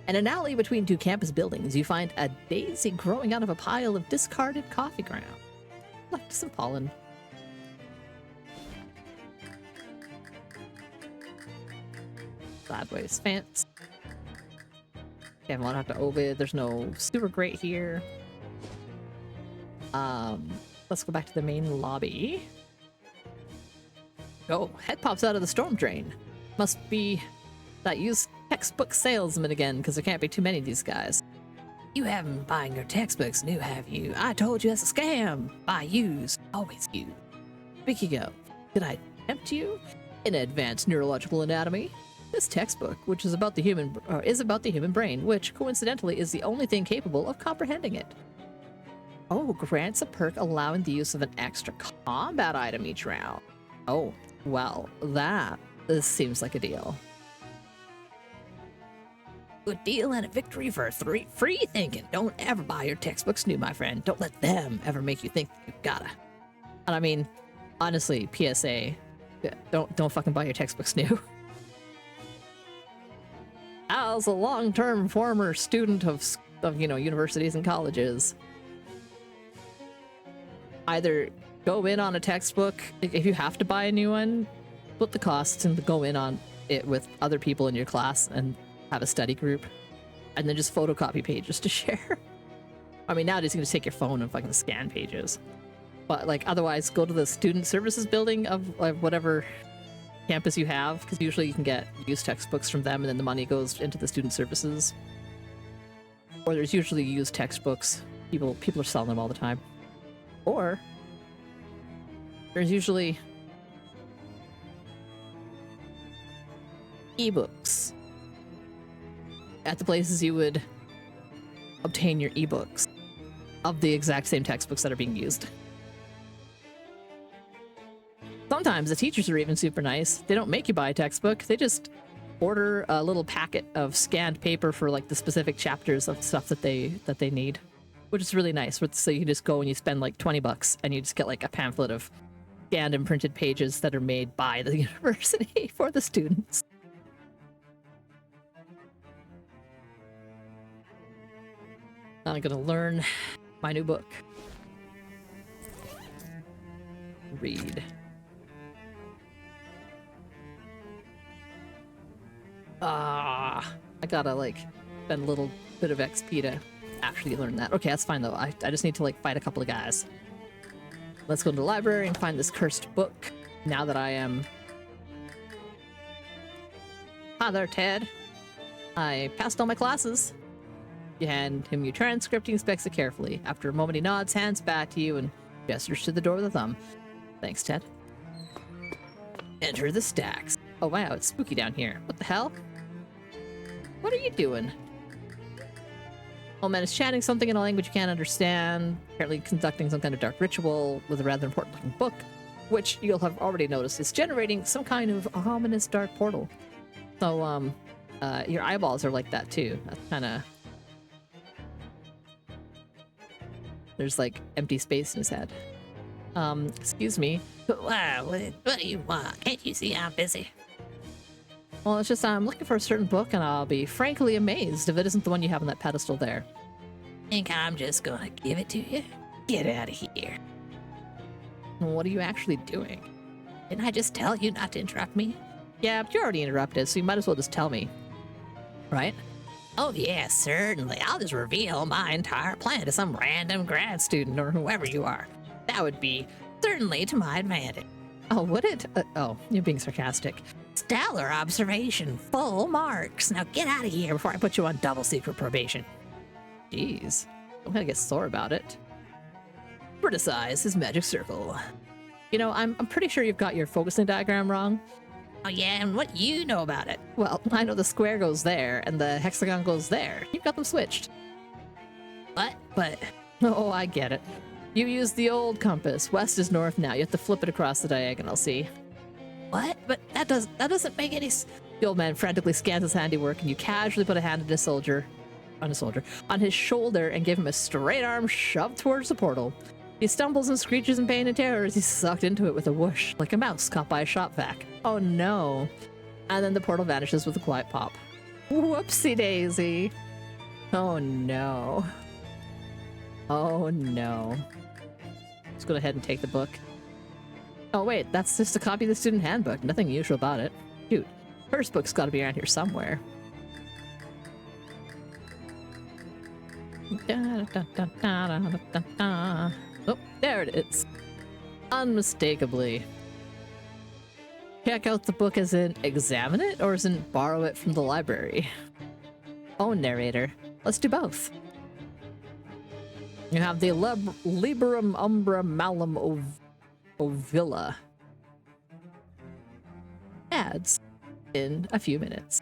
In an alley between two campus buildings, you find a daisy growing out of a pile of discarded coffee ground. Like some pollen. Sideways fence. Okay, I'm gonna have to Ovid. There's no sewer grate here. Let's go back to the main lobby. Oh, head pops out of the storm drain. Must be that used textbook salesman again, because there can't be too many of these guys. You haven't been buying your textbooks new, have you? I told you that's a scam. Buy used. Always used. Speaking of, did I tempt you? In Advanced Neurological Anatomy, this textbook, which is about the human brain, which coincidentally is the only thing capable of comprehending it. Oh, grants a perk allowing the use of an extra combat item each round. Oh, well, this seems like a deal. Good deal and a victory for free thinking. Don't ever buy your textbooks new, my friend. Don't let them ever make you think you gotta. And I mean, honestly, PSA, don't fucking buy your textbooks new. As a long-term former student of universities and colleges, either go in on a textbook, if you have to buy a new one, split the costs and go in on it with other people in your class and have a study group, and then just photocopy pages to share. I mean, nowadays you can just take your phone and fucking scan pages. But like, otherwise, go to the student services building of whatever campus you have, because usually you can get used textbooks from them, and then the money goes into the student services. Or there's usually used textbooks. People are selling them all the time. Or there's usually ebooks at the places you would obtain your ebooks of the exact same textbooks that are being used. Sometimes the teachers are even super nice. They don't make you buy a textbook. They just order a little packet of scanned paper for like the specific chapters of stuff that they need, which is really nice. So you just go and you spend like $20 and you just get like a pamphlet of scanned and printed pages that are made by the university for the students. I'm gonna learn my new book. Read. I gotta like spend a little bit of XP to actually learn that. Okay, that's fine though. I just need to like fight a couple of guys. Let's go to the library and find this cursed book. Now that I am... Hi there, Ted. I passed all my classes. You hand him your transcript, he inspects it carefully. After a moment, he nods, hands back to you, and gestures to the door with a thumb. Thanks, Ted. Enter the stacks. Oh wow, it's spooky down here. What the hell? What are you doing? Old man is chanting something in a language you can't understand, apparently conducting some kind of dark ritual with a rather important looking book, which you'll have already noticed is generating some kind of ominous dark portal. So, your eyeballs are like that too. That's kind of... There's like empty space in his head. Excuse me. Wow, what do you want? Can't you see I'm busy? Well, it's just I'm looking for a certain book, and I'll be frankly amazed if it isn't the one you have on that pedestal there. Think I'm just gonna give it to you? Get out of here. What are you actually doing? Didn't I just tell you not to interrupt me? Yeah, but you're already interrupted, so you might as well just tell me. Right? Oh yeah, certainly. I'll just reveal my entire plan to some random grad student or whoever you are. That would be certainly to my advantage. Oh, would it? Oh, you're being sarcastic. Stellar observation, full marks. Now get out of here before I put you on double secret probation. Jeez, I'm gonna get sore about it. Criticize his magic circle. You know, I'm pretty sure you've got your focusing diagram wrong. Oh yeah, and what you know about it? Well, I know the square goes there and the hexagon goes there. You've got them switched. What? But... Oh, I get it. You use the old compass. West is north now. You have to flip it across the diagonal, see? What? But that doesn't make any The old man frantically scans his handiwork, and you casually put a hand on his soldier. on his shoulder and give him a straight arm shove towards the portal. He stumbles and screeches in pain and terror as he's sucked into it with a whoosh, like a mouse caught by a shop vac. Oh no. And then the portal vanishes with a quiet pop. Whoopsie daisy. Oh no. Oh no. Let's go ahead and take the book. Oh wait, that's just a copy of the student handbook. Nothing unusual about it. Dude, first book's gotta be around here somewhere. Oh, there it is. Unmistakably. Check out the book as in examine it, or as in borrow it from the library? Oh, narrator. Let's do both. You have the Liberum Umbra Malum Ovilla. Ads in a few minutes.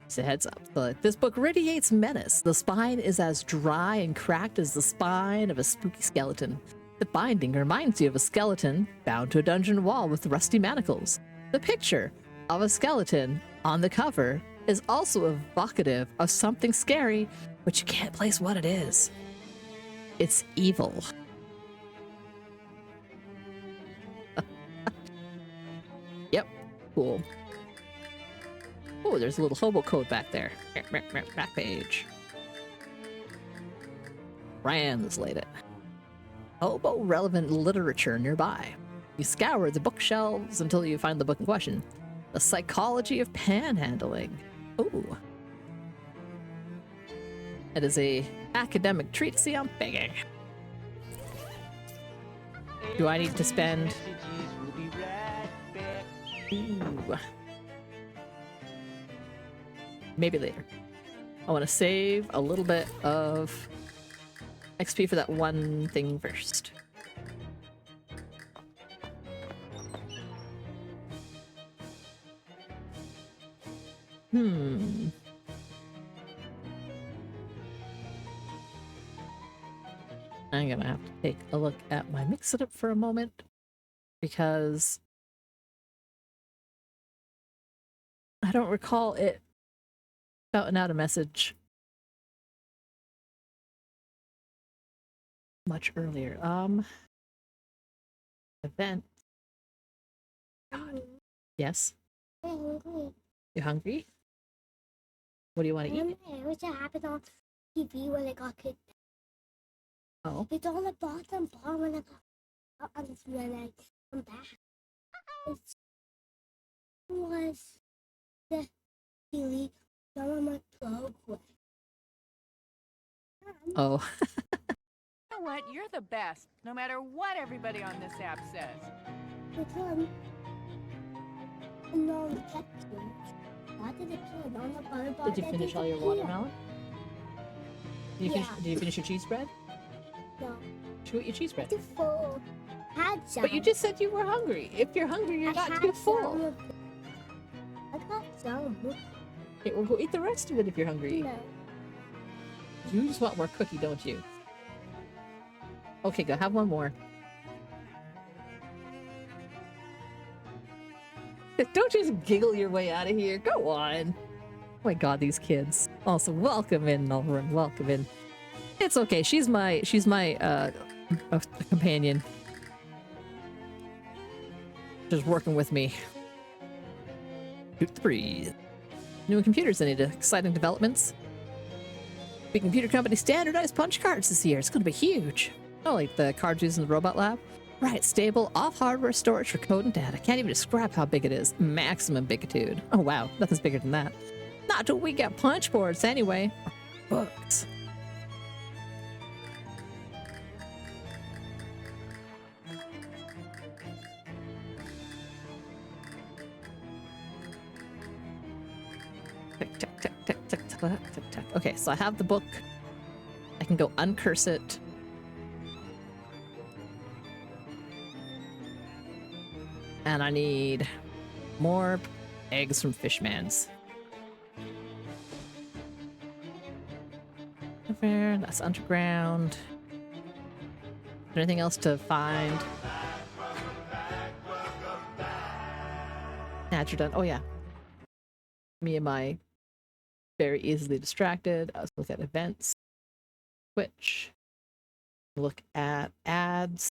So heads up. This book radiates menace. The spine is as dry and cracked as the spine of a spooky skeleton. The binding reminds you of a skeleton bound to a dungeon wall with rusty manacles. The picture of a skeleton on the cover is also evocative of something scary, but you can't place what it is. It's evil. Yep, cool. Oh, there's a little hobo code back there. Back page. Translated. Hobo relevant literature nearby. You scour the bookshelves until you find the book in question. The Psychology of Panhandling. Ooh. It is a academic treatise on begging. Do I need to spend... Ooh. Maybe later. I want to save a little bit of XP for that one thing first. I'm gonna have to take a look at my mix it up for a moment because I don't recall it shouting out a message much earlier. Event. God. Yes. I'm hungry. You hungry? What do you want to eat? Which happened on TV when I got kicked. Oh. It's on the bottom bar when I got when I come back. It was the TV on my progress. Oh. You know what? You're the best, no matter what everybody on this app says. It's on. No, that's it. Why did it put on the bar? Did you finish all your watermelon? Did you finish your cheese bread? No. Should eat your cheese bread. Too full. Had some. But you just said you were hungry. If you're hungry, you're not too full. I got some. Okay, well, go eat the rest of it if you're hungry. No. You just want more cookie, don't you? Okay, go have one more. Don't just giggle your way out of here. Go on. Oh my god, these kids. Also, welcome in, Nulren. Welcome in. It's okay. She's my companion. Just working with me. Shoot the breeze. New computers in it. Exciting developments. Big computer company standardized punch cards this year. It's going to be huge. Oh, like the cards used in the robot lab? Right, stable, off-hardware storage for code and data. Can't even describe how big it is. Maximum bigitude. Oh wow, nothing's bigger than that. Not till we get punch boards anyway. Books. Tick, tick, tick, tick, tick, tick, tick, tick. Okay, so I have the book. I can go uncurse it. And I need more eggs from Fishman's. There, that's underground. Is there anything else to find? Nah, you're done. Oh yeah. Me and my very easily distracted. Let's look at events, Twitch, look at ads,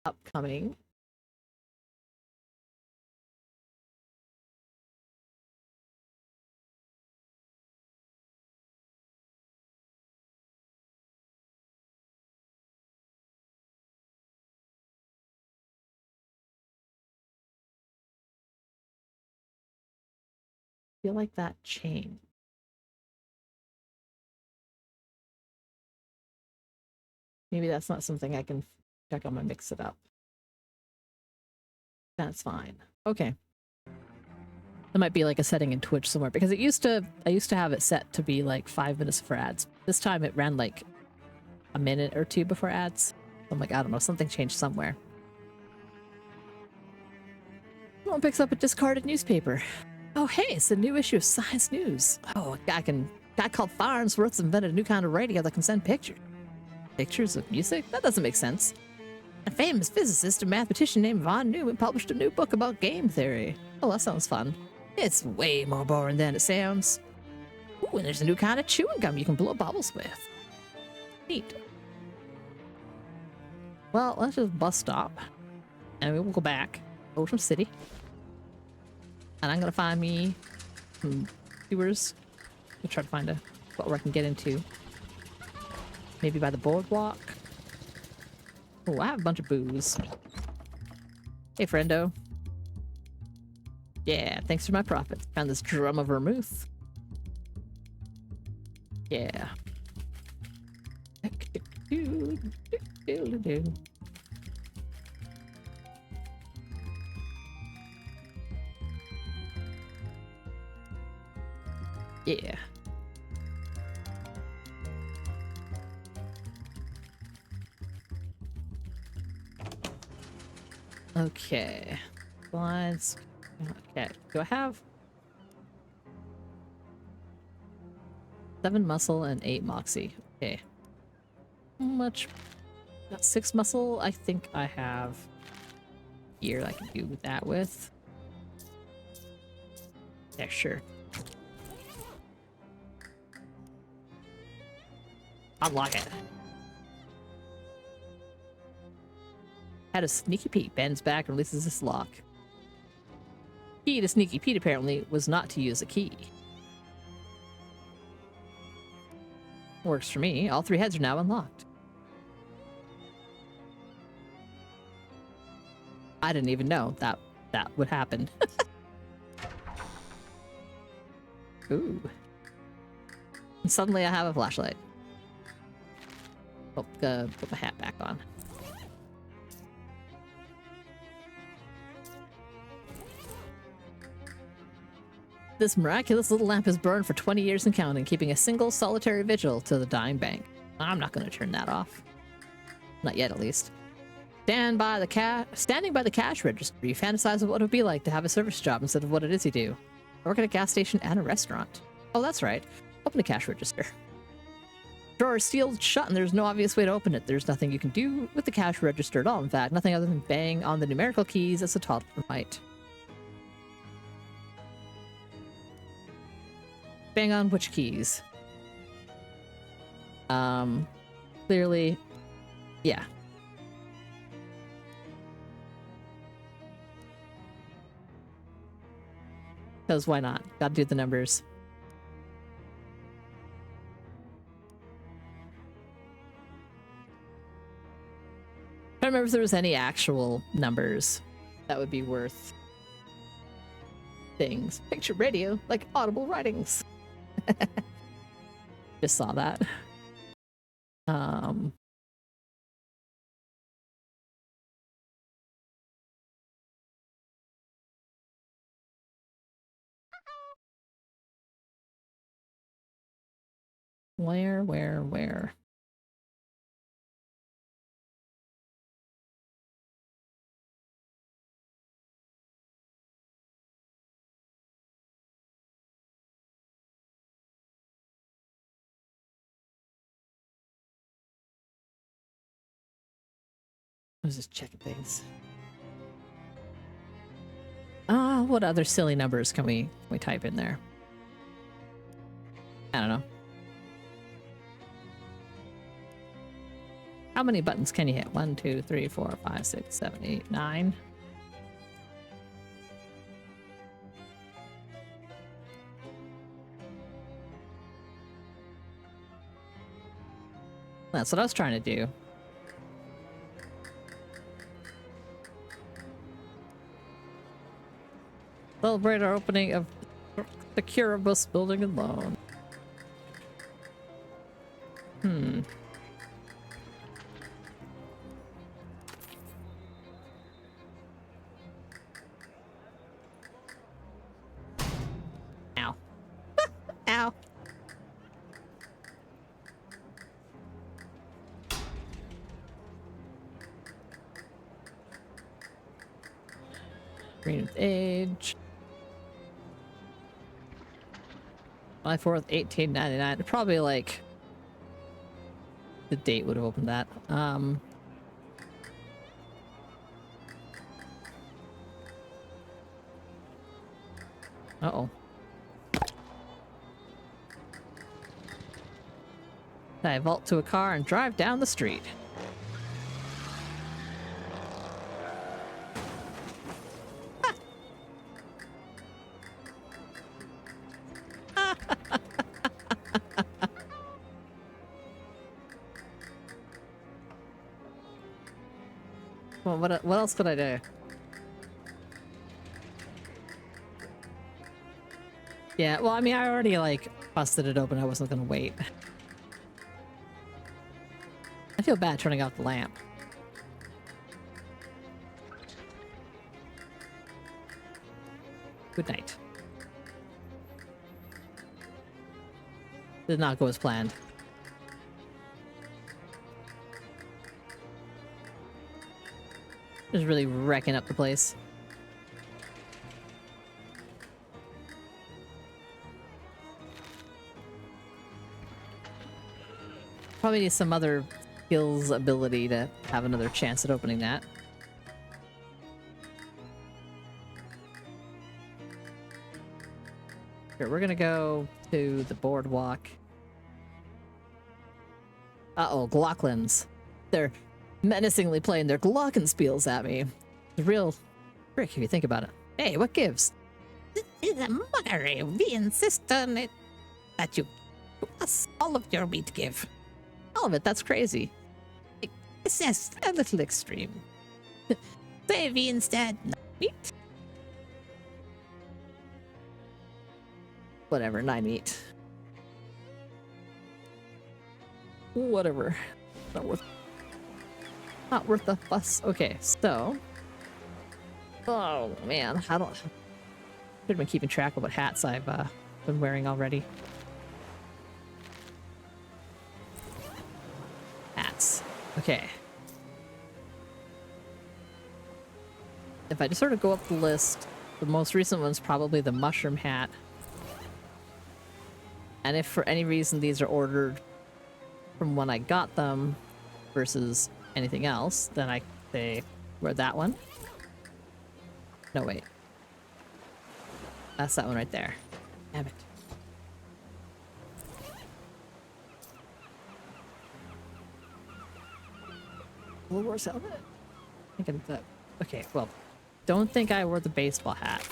upcoming. I feel like that changed. Maybe that's not something I can check on my mix it up. That's fine. Okay. There might be like a setting in Twitch somewhere because I used to have it set to be like 5 minutes for ads. This time it ran like a minute or two before ads. I'm like, I don't know, something changed somewhere. Someone picks up a discarded newspaper. Oh, hey, it's a new issue of Science News. Oh, a guy called Farnsworth's invented a new kind of radio that can send pictures. Pictures of music? That doesn't make sense. A famous physicist and mathematician named Von Neumann published a new book about game theory. Oh, that sounds fun. It's way more boring than it sounds. Ooh, and there's a new kind of chewing gum you can blow bubbles with. Neat. Well, let's just bus stop. And we will go back. Ocean City. And I'm gonna find me some viewers. I'll try to find a spot where I can get into. Maybe by the boardwalk. Oh, I have a bunch of booze. Hey, friendo. Yeah, thanks for my profits. Found this drum of vermouth. Yeah. Yeah. Okay. Slides. Okay. Do I have 7 muscle and 8 moxie? Okay. How much? Got 6 muscle. I think I have gear I can do that with. Yeah, sure. Unlock it. Had a sneaky peek. Bends back and releases this lock. Key to Sneaky Pete apparently was not to use a key. Works for me. All 3 heads are now unlocked. I didn't even know that would happen. Ooh. And suddenly I have a flashlight. Oh, put my hat back on. This miraculous little lamp has burned for 20 years and counting, keeping a single solitary vigil to the dying bank. I'm not going to turn that off. Not yet, at least. Standing by the cash register, you fantasize of what it would be like to have a service job instead of what it is you do. I work at a gas station and a restaurant. Oh, that's right. Open the cash register. Drawer is sealed shut and there's no obvious way to open it. There's nothing you can do with the cash register at all. In fact, nothing other than bang on the numerical keys as a toddler might. Bang on which keys? Clearly, yeah. Because why not? Gotta do the numbers. I don't remember if there was any actual numbers that would be worth things. Picture radio, like audible writings. Just saw that. Where? I was just checking things. what other silly numbers can we type in there? I don't know. How many buttons can you hit? 1, 2, 3, 4, 5, 6, 7, 8, 9. That's what I was trying to do. Celebrate our opening of the Curibus building and loan. Ow. Ow. Green with age. July 4th, 1899. Probably like the date would have opened that. Uh-oh. I vault to a car and drive down the street. Well, what else could I do? Yeah, well, I mean, I already, like, busted it open. I wasn't gonna wait. I feel bad turning off the lamp. Good night. Did not go as planned. Just really wrecking up the place. Probably need some other skills ability to have another chance at opening that. Here, we're gonna go to the boardwalk. Uh-oh, Glocklins. They're menacingly playing their glockenspiels at me. It's a real trick if you think about it. Hey, what gives? This is a mockery. We insist on it that you give us all of your meat give. All of it, that's crazy. It's just a little extreme. Say we instead not meat. Whatever, 9 meat. Whatever. Not worth the fuss. Okay, so. Oh man, I don't. Should have been keeping track of what hats I've been wearing already. Hats. Okay. If I just sort of go up the list, the most recent one's probably the mushroom hat. And if for any reason these are ordered from when I got them versus anything else, then I say wear that one. No, wait. That's that one right there. Damn it. Woolworth's helmet? Thinking that. Okay, well, don't think I wore the baseball hat.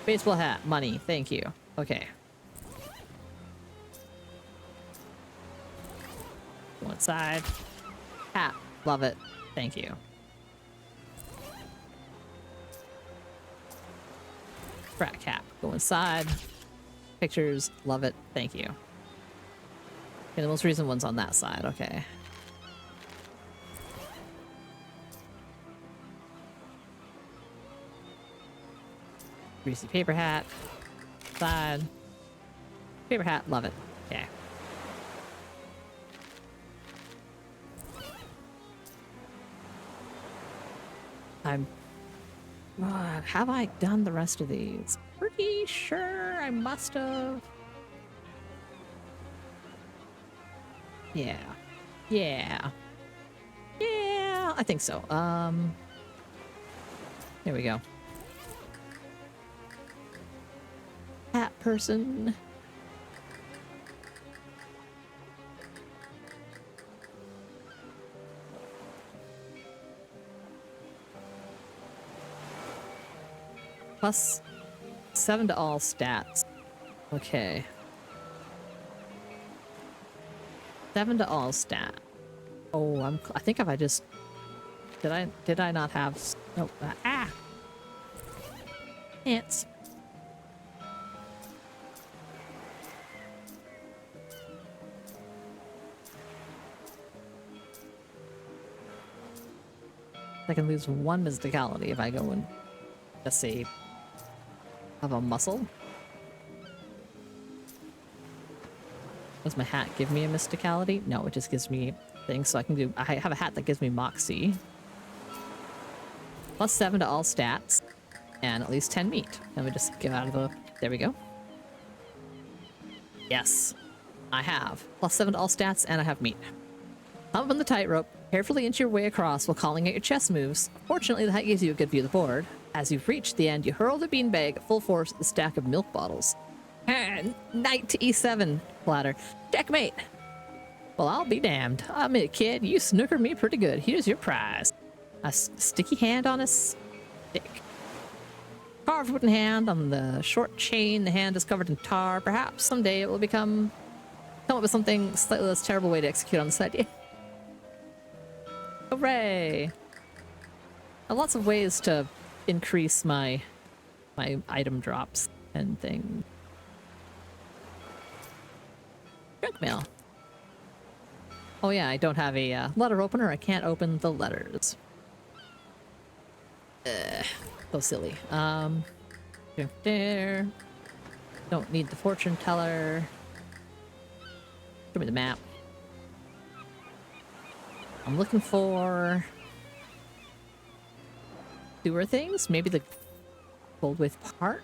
Baseball hat, money, thank you. Okay. One side. Hat, love it, thank you. Frat cap, go inside. Pictures, love it, thank you. Okay, the most recent one's on that side, okay. Greasy paper hat. Side. Paper hat, love it. Okay. Have I done the rest of these? Pretty sure I must have. Yeah. Yeah. Yeah, I think so. Here we go. person. Plus 7 to all stats. Okay. 7 to all stat. Oh, I think if I just did I not have no ants. I can lose 1 mysticality if I go and just say have a muscle. Does my hat give me a mysticality? No, it just gives me things. So I can do. I have a hat that gives me moxie. Plus 7 to all stats, and at least 10 meat. Let me just get out of the. There we go. Yes, I have plus 7 to all stats, and I have meat. Hop on the tightrope, carefully inch your way across while calling out your chess moves. Fortunately, the height gives you a good view of the board. As you've reached the end, you hurl the beanbag at full force at the stack of milk bottles. Knight to e7, platter. Checkmate! Well, I'll be damned. Admit, kid, you snookered me pretty good. Here's your prize. A sticky hand on a stick. Carved wooden hand on the short chain. The hand is covered in tar. Perhaps someday it will come up with something slightly less terrible way to execute on this idea. Hooray! I have lots of ways to increase my item drops and things. Junk mail. Oh yeah, I don't have a letter opener. I can't open the letters. So silly. There. Don't need the fortune teller. Show me the map. I'm looking for sewer things. Maybe the Goldwith Park.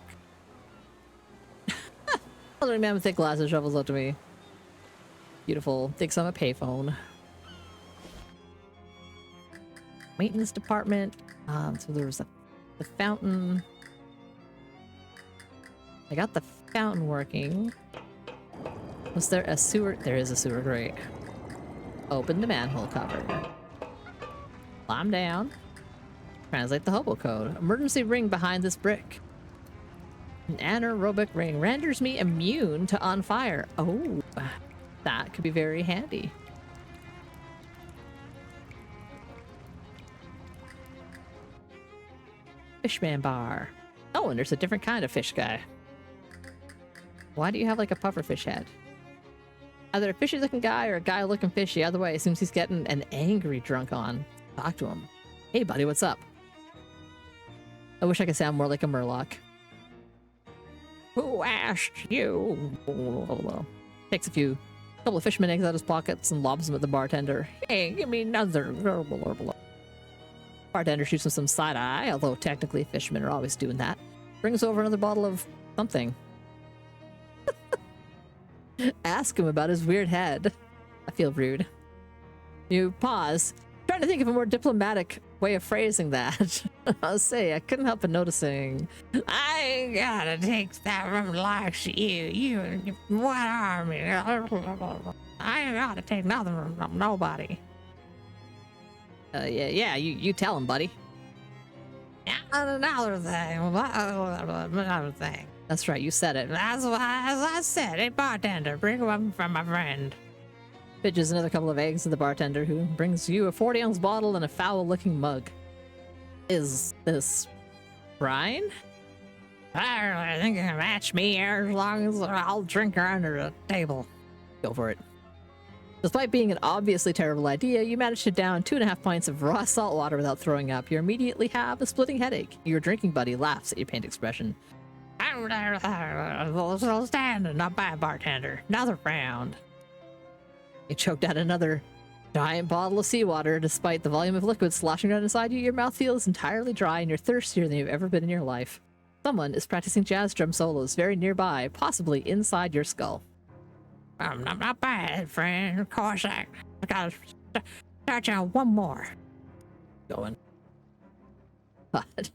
Elderly man with thick glasses shovels up to me. Beautiful. Thinks I'm a payphone. Maintenance department. So there was the fountain. I got the fountain working. Was there a sewer? There is a sewer, great. Open the manhole cover. Climb down. Translate the hobo code. Emergency ring behind this brick. An anaerobic ring renders me immune to on fire. Oh, that could be very handy. Fishman bar. Oh, and there's a different kind of fish guy. Why do you have like a pufferfish head? Either a fishy looking guy or a guy looking fishy. Either way, it seems he's getting an angry drunk on. Talk to him. Hey buddy, what's up? I wish I could sound more like a Murloc. Who asked you? Takes a couple of fisherman eggs out of his pockets and lobs them at the bartender. Hey, give me another. Bartender shoots him some side eye, although technically fishermen are always doing that. Brings over another bottle of something. Ask him about his weird head. I feel rude. You pause, trying to think of a more diplomatic way of phrasing that. I'll say, I couldn't help but noticing. I gotta take that from like you what army? I gotta take nothing from nobody. Yeah, you tell him, buddy. Another thing. That's right, you said it. As I said, a bartender, bring one from my friend. Pitches another couple of eggs to the bartender, who brings you a 40-ounce bottle and a foul-looking mug. Is this Brian? I think you can match me here as long as I'll drink her under the table. Go for it. Despite being an obviously terrible idea, you manage to down 2.5 pints of raw salt water without throwing up. You immediately have a splitting headache. Your drinking buddy laughs at your pained expression. Stand, not bad, bartender. Another round. You choked out another giant bottle of seawater. Despite the volume of liquid sloshing around inside you, your mouth feels entirely dry and you're thirstier than you've ever been in your life. Someone is practicing jazz drum solos very nearby, possibly inside your skull. Not bad, friend. Of course, I gotta start out one more. Going. God.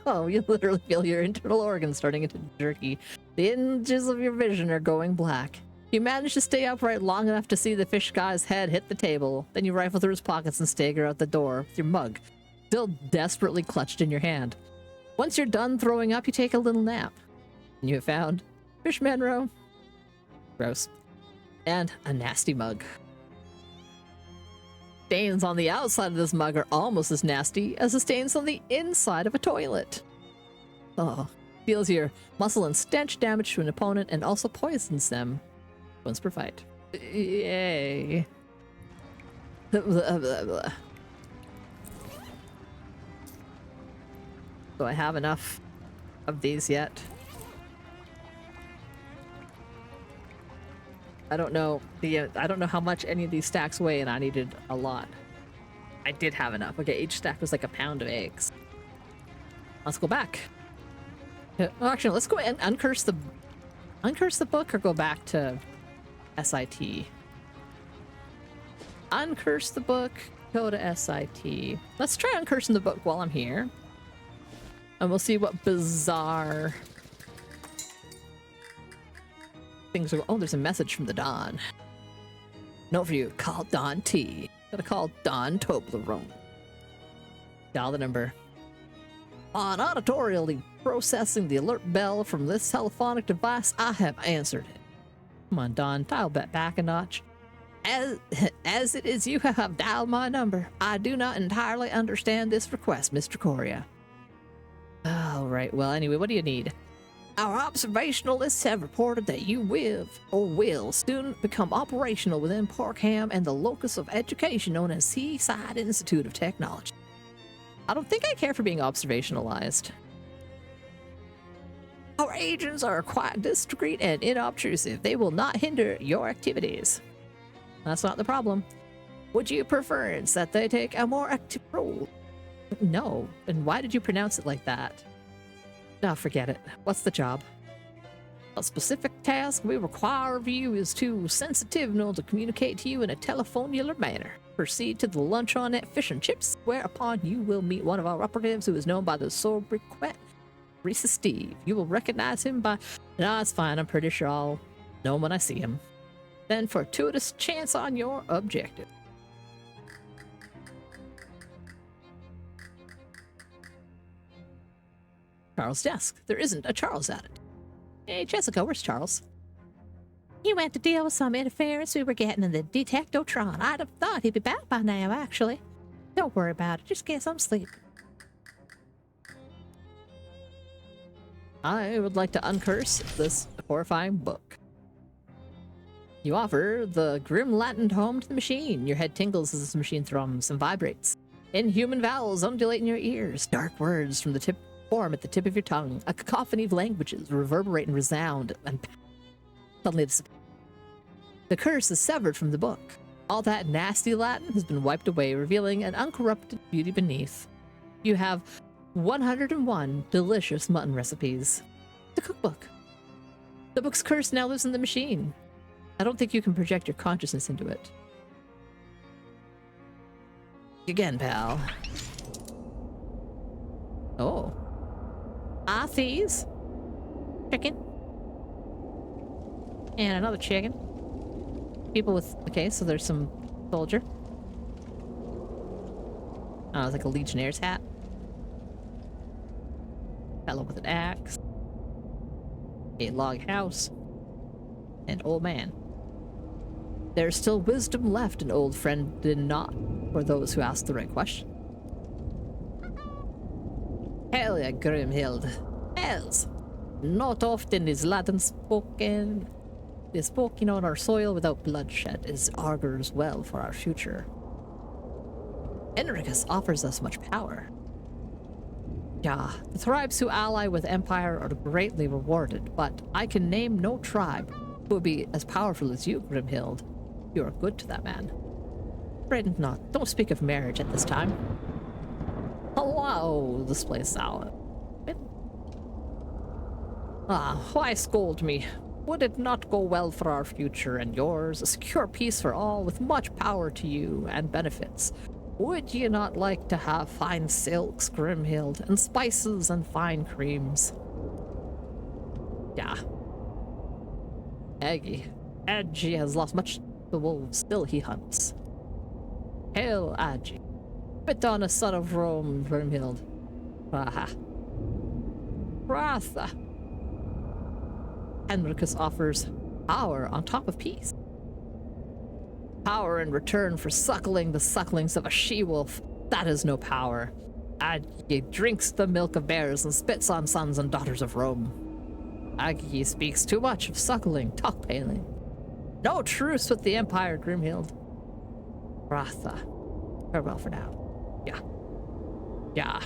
Oh, you literally feel your internal organs starting into jerky. The hinges of your vision are going black. You manage to stay upright long enough to see the fish guy's head hit the table. Then you rifle through his pockets and stagger out the door with your mug still desperately clutched in your hand. Once you're done throwing up, you take a little nap. And you have found Fishman Row. Gross. And a nasty mug. Stains on the outside of this mug are almost as nasty as the stains on the inside of a toilet. Oh, deals your muscle and stench damage to an opponent and also poisons them once per fight. Yay. Blah, blah, blah. Do I have enough of these yet? I don't know. I don't know how much any of these stacks weigh, and I needed a lot. I did have enough. Okay, each stack was like a pound of eggs. Let's go back. Actually, let's go and uncurse the book, or go back to SIT. Uncurse the book. Go to SIT. Let's try uncursing the book while I'm here, and we'll see what bizarre things are. Oh, there's a message from the Don. Note for you. Call Don T. Gotta call Don Toblerone. Dial the number. On auditorially processing the alert bell from this telephonic device, I have answered it. Come on, Don. Dial back a notch. As it is you have dialed my number, I do not entirely understand this request, Mr. Coria. Alright, well, anyway, what do you need? Our observationalists have reported that you will soon become operational within Parkham and the locus of education known as Seaside Institute of Technology. I don't think I care for being observationalized. Our agents are quite discreet and inobtrusive. They will not hinder your activities. That's not the problem. Would you prefer that they take a more active role? No. And why did you pronounce it like that? No, forget it. What's the job? A specific task we require of you is too sensitive to communicate to you in a telephonular manner. Proceed to the luncheonette fish and chips, whereupon you will meet one of our operatives who is known by the sobriquet Reese's Steve. You will recognize him by... No, it's fine. I'm pretty sure I'll know him when I see him. Then fortuitous chance on your objective. Charles' desk. There isn't a Charles at it. Hey, Jessica, where's Charles? He went to deal with some interference we were getting in the Detectotron. I'd have thought he'd be back by now, actually. Don't worry about it. Just get some sleep. I would like to uncurse this horrifying book. You offer the grim Latin tome to the machine. Your head tingles as this machine thrums and vibrates. Inhuman vowels undulate in your ears. Dark words from the tip form at the tip of your tongue. A cacophony of languages reverberate and resound, and suddenly the curse is severed from the book. All that nasty Latin has been wiped away, revealing an uncorrupted beauty beneath. You have 101 delicious mutton recipes. The cookbook. The book's curse now lives in the machine. I don't think you can project your consciousness into it. Again, pal. Oh. Thieves. Chicken. And another chicken. People with... Okay, so there's some soldier. Oh, it's like a Legionnaire's hat. Fellow with an axe. A log house. And old man. There's still wisdom left, an old friend did not, for those who ask the right question. Hell yeah, Grimhild. Hells! Not often is Latin is spoken on our soil without bloodshed, as augurs well for our future. Enricus offers us much power. Yeah, the tribes who ally with Empire are greatly rewarded, but I can name no tribe who would be as powerful as you, Grimhild. You are good to that man. Frightened not. Don't speak of marriage at this time. Hello, this place out. Why scold me? Would it not go well for our future and yours? A secure peace for all, with much power to you and benefits. Would you not like to have fine silks, Grimhild, and spices and fine creams? Yeah. Agi has lost much the wolves, still he hunts. Hail, Agi. Spit on a son of Rome, Grimhild. Raha. Ratha. Henricus offers power on top of peace. Power in return for suckling the sucklings of a she-wolf. That is no power. Agi drinks the milk of bears and spits on sons and daughters of Rome. Agi speaks too much of suckling, talk-paling. No truce with the Empire, Grimhild. Ratha. Farewell for now. Yeah. Yeah.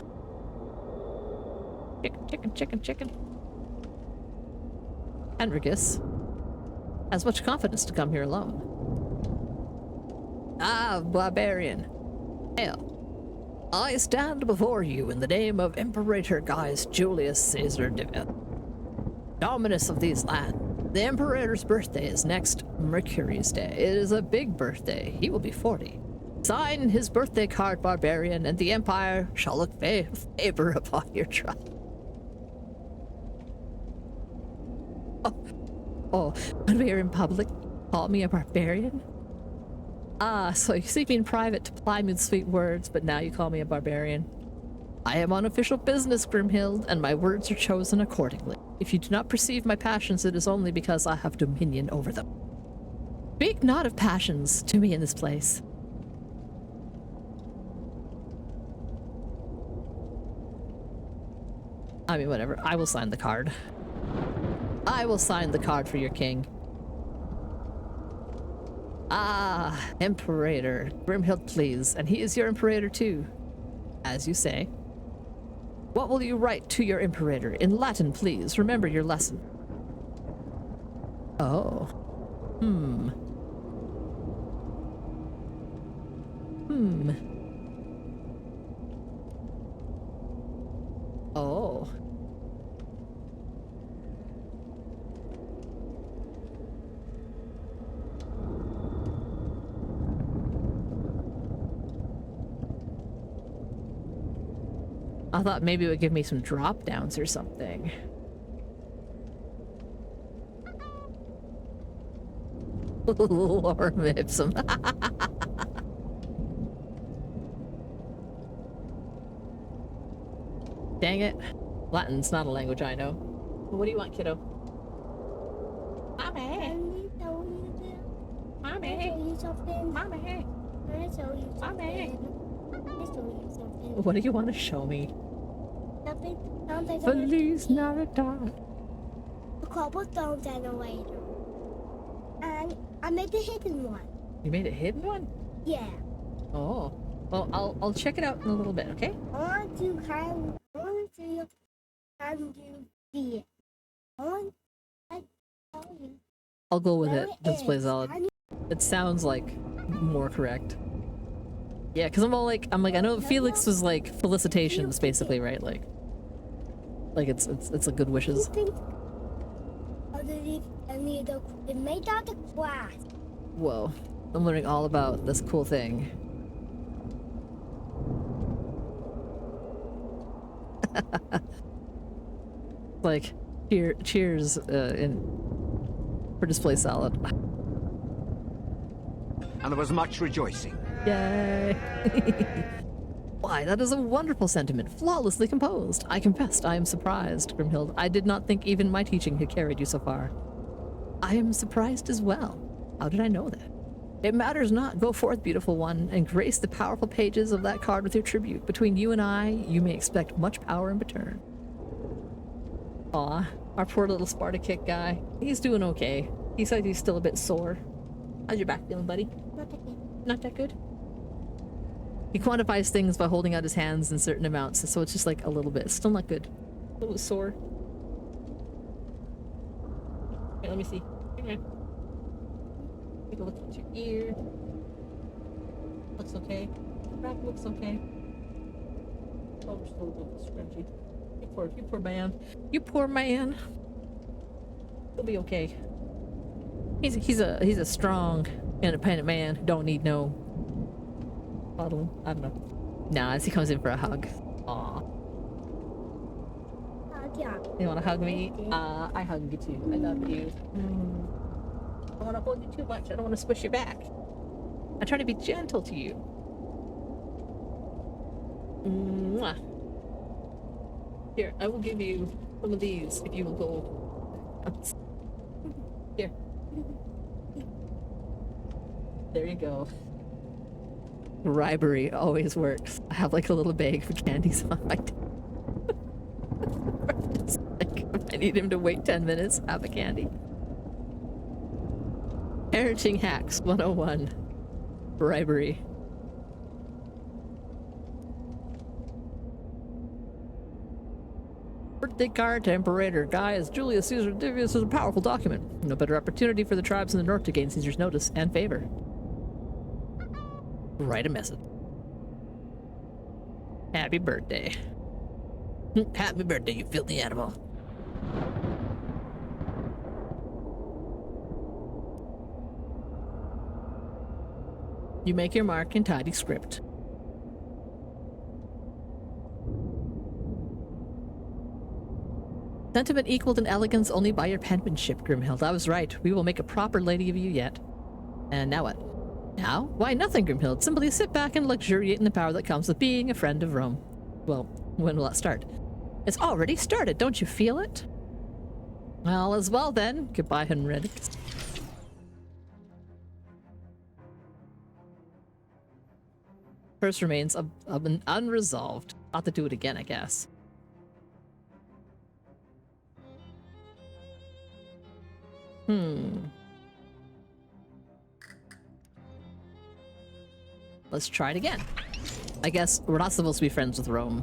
Chicken. Henricus has much confidence to come here alone. Ah, barbarian. Hail. I stand before you in the name of Imperator Gaius Julius Caesar Divil, Dominus of these lands. The Imperator's birthday is next Mercury's Day. It is a big birthday. He will be 40. Sign his birthday card, barbarian, and the Empire shall look favor upon your trust. Oh, when we are in public, call me a barbarian? Ah, so you see me in private to ply me with sweet words, but now you call me a barbarian. I am on official business, Grimhild, and my words are chosen accordingly. If you do not perceive my passions, it is only because I have dominion over them. Speak not of passions to me in this place. I mean, whatever. I will sign the card. I will sign the card for your king. Ah, Imperator. Grimhild, please. And he is your Imperator too. As you say. What will you write to your Imperator? In Latin, please. Remember your lesson. Oh. Oh. I thought maybe it would give me some drop downs or something. Lorem ipsum. Dang it. Latin's not a language I know. What do you want, kiddo? Mommy. Can you show you this? Mommy. Can I show you something? Mommy. Can I show you something? Can I show you something? What do you want to show me? Something sounds like Feliz Navidad. a cobblestone generator. And I made the hidden one. You made a hidden one? Yeah. Oh. Well, I'll check it out in a little bit, okay? I want to see if can you see it. I want to tell you. I'll go with where it. it Display is. solid. Can you- It sounds like more correct. Yeah, because I'm like, I know Felix was like felicitations, basically, right? Like it's a good wishes. You think underneath any of the it made out of glass. Whoa, I'm learning all about this cool thing. Like, cheers for display salad. And there was much rejoicing. Yay! Why, that is a wonderful sentiment, flawlessly composed. I confessed, I am surprised, Grimhild. I did not think even my teaching had carried you so far. I am surprised as well. How did I know that? It matters not. Go forth, beautiful one, and grace the powerful pages of that card with your tribute. Between you and I, you may expect much power in return. Aw, our poor little Sparta kick guy. He's doing okay. He said he's still a bit sore. How's your back feeling, buddy? Not again. Not that good? He quantifies things by holding out his hands in certain amounts, so it's just like a little bit. Still not good. A little sore. Okay, let me see. Come here. Take a look at your ear. Looks okay. Back looks okay. Oh, we're still a little scrunchy. You poor man. You poor man. He'll be okay. He's a strong, independent man who don't need no cuddling. I don't know. Nah, as he comes in for a hug. Aw. Yeah. You wanna hug me? I hug you too. I love you. don't want to hold you too much. I don't want to squish you back. I'm trying to be gentle to you. Mwah. Here, I will give you some of these if you will go. Here. There you go. Bribery always works. I have like a little bag of candies on my desk. Like, if I need him to wait 10 minutes, have a candy. Parenting hacks 101. Bribery. Birthday card to Imperator Gaius Julius Caesar Divius is a powerful document. No better opportunity for the tribes in the north to gain Caesar's notice and favor. Write a message. Happy birthday. Happy birthday, you filthy animal. You make your mark in tidy script. Sentiment equaled in elegance only by your penmanship, Grimhild. I was right. We will make a proper lady of you yet. And now what? Now? Why, nothing, Grimhild. Simply sit back and luxuriate in the power that comes with being a friend of Rome. Well, when will that start? It's already started. Don't you feel it? Well, as well then. Goodbye, Henricus. First remains unresolved. I'll have to do it again, I guess. Let's try it again. I guess we're not supposed to be friends with Rome.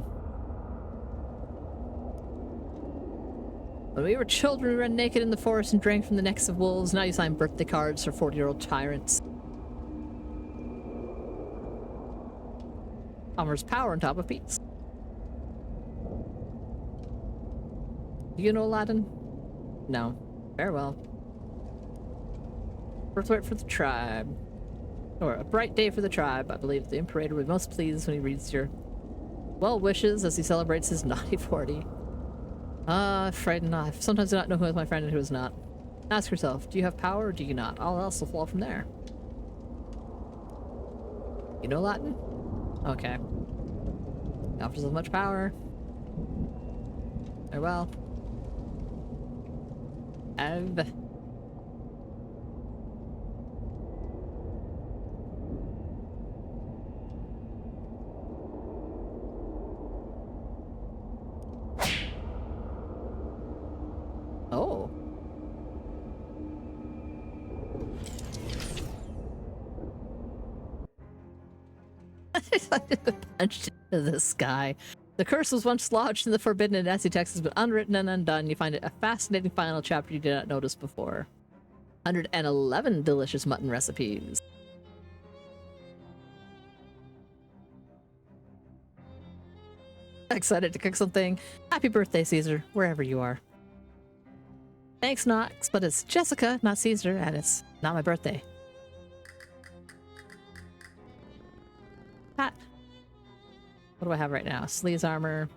When we were children, we ran naked in the forest and drank from the necks of wolves. Now you sign birthday cards for 40-year-old tyrants. Palmer's power on top of peace. Do you know Latin? No. Farewell. Birthright for the tribe. Or a bright day for the tribe. I believe the Imperator will be most pleased when he reads your well wishes as he celebrates his naughty 40. Frightened. I sometimes do not know who is my friend and who is not. Ask yourself, do you have power or do you not? All else will flow from there. You know Latin? Okay. He offers as much power. Farewell. Oh. Punched into the sky. The curse was once lodged in the forbidden and nasty text has been unwritten and undone. You find it a fascinating final chapter you did not notice before. 111 delicious mutton recipes. Excited to cook something? Happy birthday, Caesar, wherever you are. Thanks, Knox, but it's Jessica, not Caesar, and it's not my birthday. Pat. What do I have right now? Sleeves armor.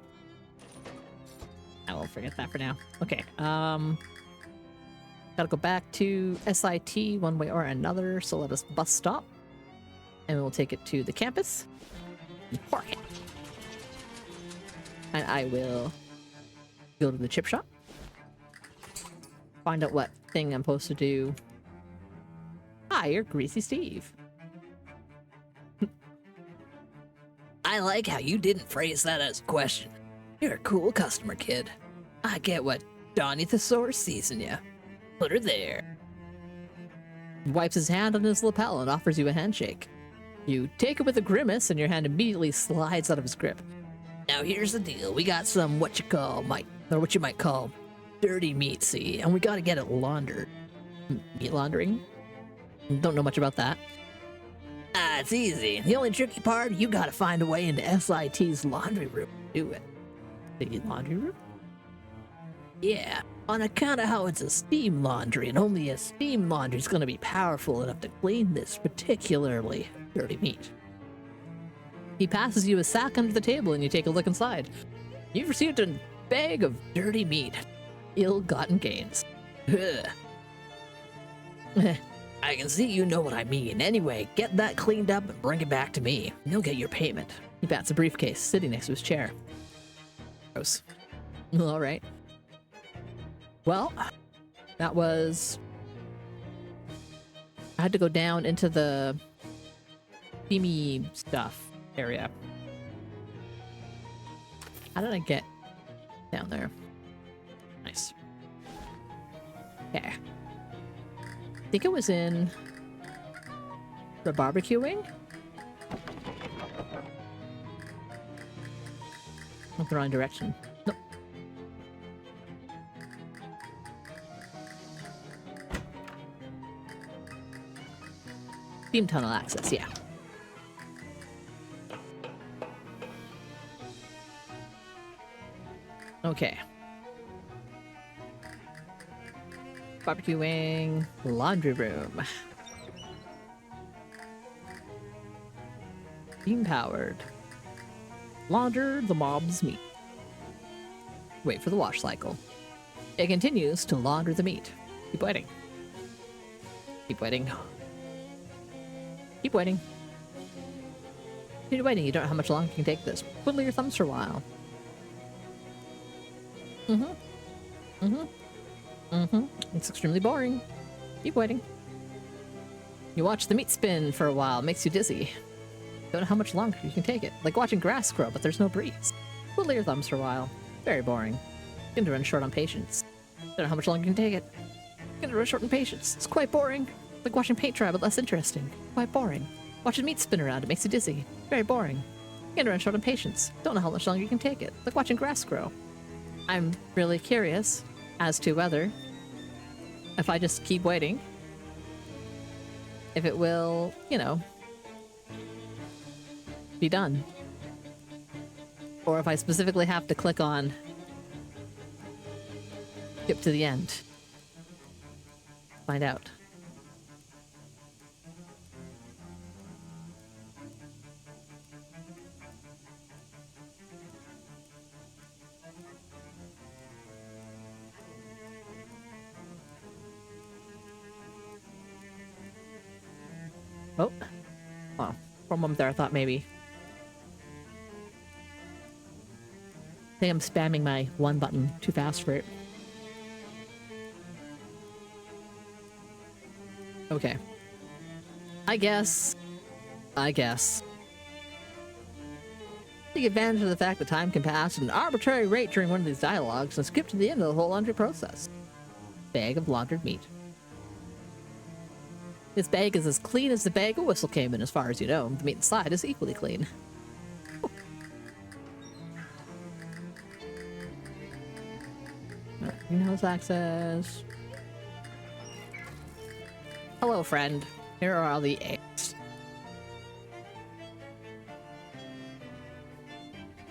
I will forget that for now. Okay, gotta go back to SIT one way or another, so let us bus stop. And we'll take it to the campus. Park it. And I will go to the chip shop. Find out what thing I'm supposed to do. Hi, you're Greasy Steve. I like how you didn't phrase that as a question. You're a cool customer, kid. I get what Donny Thesaurus sees in you. Put her there. He wipes his hand on his lapel and offers you a handshake. You take it with a grimace and your hand immediately slides out of his grip. Now here's the deal. We got some what you might call dirty meat, see, and we gotta get it laundered. Meat laundering? Don't know much about that. Ah, it's easy. The only tricky part, you gotta find a way into SIT's laundry room to do it. The laundry room? Yeah, on account of how it's a steam laundry, and only a steam laundry is gonna be powerful enough to clean this particularly dirty meat. He passes you a sack under the table and you take a look inside. You've received a bag of dirty meat. Ill-gotten gains. Ugh. I can see you know what I mean. Anyway, get that cleaned up and bring it back to me. And you'll get your payment. He bats a briefcase sitting next to his chair. Gross. All right. Well, that was... I had to go down into the steamy stuff area. How did I get down there? Nice. Okay. I think it was in the barbecuing. Went the wrong direction. Nope. Steam tunnel access, yeah. Okay. Barbecuing, laundry room. Steam powered. Launder the mob's meat. Wait for the wash cycle. It continues to launder the meat. Keep waiting. Keep waiting. Keep waiting. Keep waiting. You don't know how much longer you can take this. Twiddle your thumbs for a while. It's extremely boring. Keep waiting. You watch the meat spin for a while. It makes you dizzy. Don't know how much longer you can take it. Like watching grass grow, but there's no breeze. Twiddle your thumbs for a while. Very boring. Begin to run short on patience. Don't know how much longer you can take it. Begin to run short on patience. It's quite boring. Like watching paint dry, but less interesting. Quite boring. Watching meat spin around. It makes you dizzy. Very boring. Begin to run short on patience. Don't know how much longer you can take it. Like watching grass grow. I'm really curious as to whether, if I just keep waiting, if it will, you know, be done. Or if I specifically have to click on skip to the end. Find out. Oh. Oh. For a moment there, I thought maybe. I think I'm spamming my one button too fast for it. Okay. I guess. Take advantage of the fact that time can pass at an arbitrary rate during one of these dialogues and skip to the end of the whole laundry process. Bag of laundered meat. This bag is as clean as the bag a whistle came in, as far as you know. The meat inside is equally clean. Greenhouse access. Hello, friend. Here are all the eggs.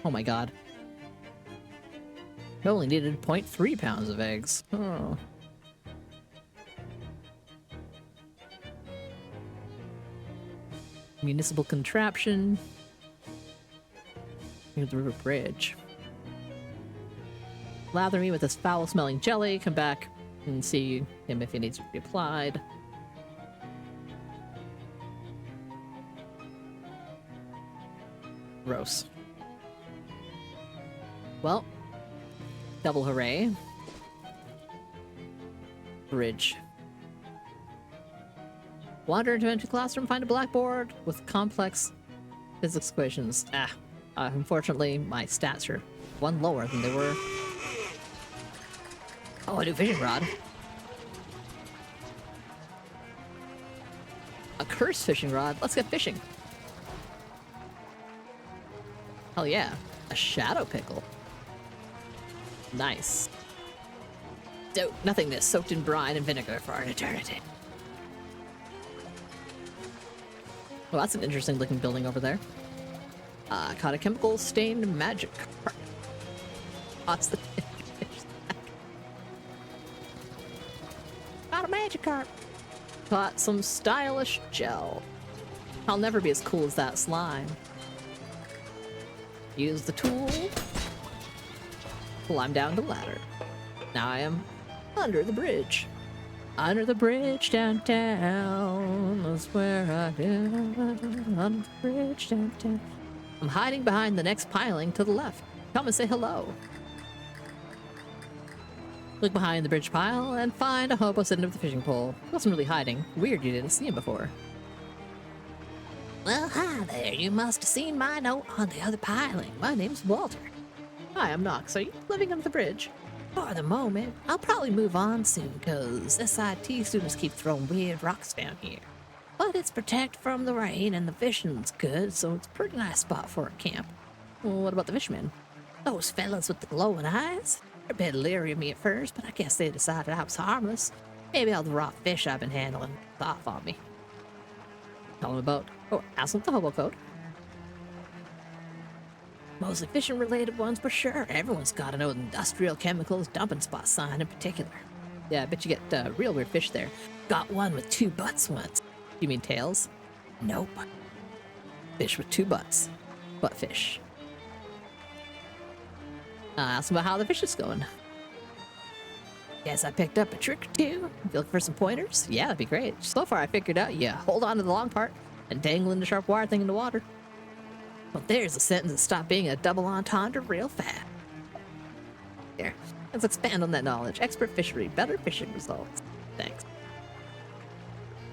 Oh my god. I only needed 0.3 pounds of eggs. Oh. Municipal contraption. Here's the river bridge. Lather me with this foul-smelling jelly. Come back and see him if he needs to be applied. Gross. Well, double hooray. Bridge. Wander into a classroom, find a blackboard with complex physics equations. Unfortunately, my stats are one lower than they were. Oh, a new fishing rod. A cursed fishing rod. Let's get fishing. Hell yeah. A shadow pickle. Nice. Dope. Nothingness soaked in brine and vinegar for an eternity. Well, that's an interesting looking building over there. Caught a chemical stained magic carp. What's the Caught a magic carp. Caught some stylish gel. I'll never be as cool as that slime. Use the tool. Climb down the ladder. Now I am under the bridge. Under the bridge downtown, that's where I live. Under the bridge downtown. I'm hiding behind the next piling to the left. Come and say hello. Look behind the bridge pile and find a hobo sitting with the fishing pole. He wasn't really hiding. Weird you didn't see him before. Well, hi there. You must have seen my note on the other piling. My name's Walter. Hi, I'm Knox. Are you living under the bridge? For the moment. I'll probably move on soon, because SIT students keep throwing weird rocks down here. But it's protected from the rain and the fishing's good, so it's a pretty nice spot for a camp. Well, what about the fishermen? Those fellas with the glowing eyes? They're a bit leery of me at first, but I guess they decided I was harmless. Maybe all the raw fish I've been handling off on me. Tell them about... Oh, ask them the hobo code. Mostly fishing-related ones, but sure, everyone's got to know the industrial chemicals dumping spot sign in particular. Yeah, I bet you get real weird fish there. Got one with 2 butts once. You mean tails? Nope. Fish with 2 butts. Butt fish. Ask them about how the fish is going. Guess I picked up a trick or 2. You looking for some pointers? Yeah, that'd be great. So far I figured out you hold on to the long part and dangle in the sharp wire thing in the water. Well, there's a sentence that stopped being a double entendre real fast. There. Let's expand on that knowledge. Expert fishery. Better fishing results. Thanks.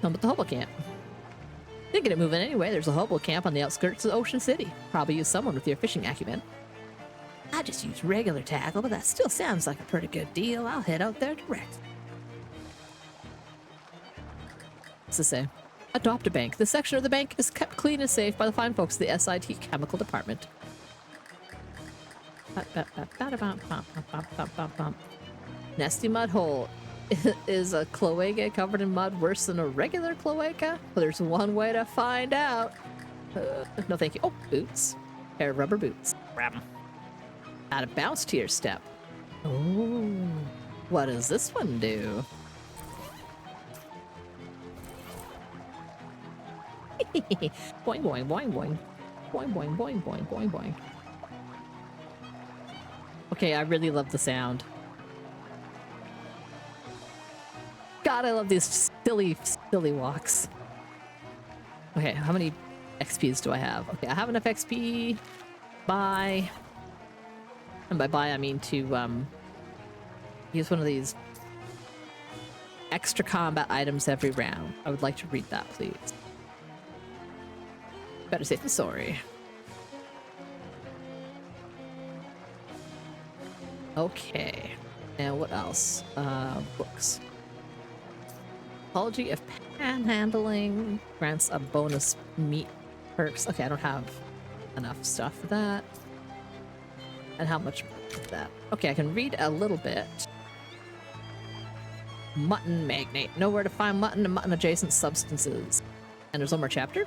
Come with the hobo camp. Thinking of moving anyway, there's a hobo camp on the outskirts of Ocean City. Probably use someone with your fishing acumen. I just use regular tackle, but that still sounds like a pretty good deal. I'll head out there direct. What's it say? Adopt a bank. This section of the bank is kept clean and safe by the fine folks of the SIT Chemical Department. Nasty mud hole. Is a cloaca covered in mud worse than a regular cloaca? Well, there's one way to find out. No thank you. Oh, boots. Pair of rubber boots. Grab 'em. Add a bounce to your step. Oh, what does this one do? Boing, boing, boing, boing. Boing, boing, boing, boing, boing, boing. Okay, I really love the sound. God, I love these silly, silly walks. Okay, how many XPs do I have? Okay, I have enough XP. Buy. And by buy, I mean to use one of these extra combat items every round. I would like to read that, please. Better safe than sorry. Okay. And what else? Books. Apology of panhandling grants a bonus meat perks. Okay, I don't have enough stuff for that. And how much of that? Okay, I can read a little bit. Mutton magnate. Know where to find mutton and mutton adjacent substances. And there's one more chapter?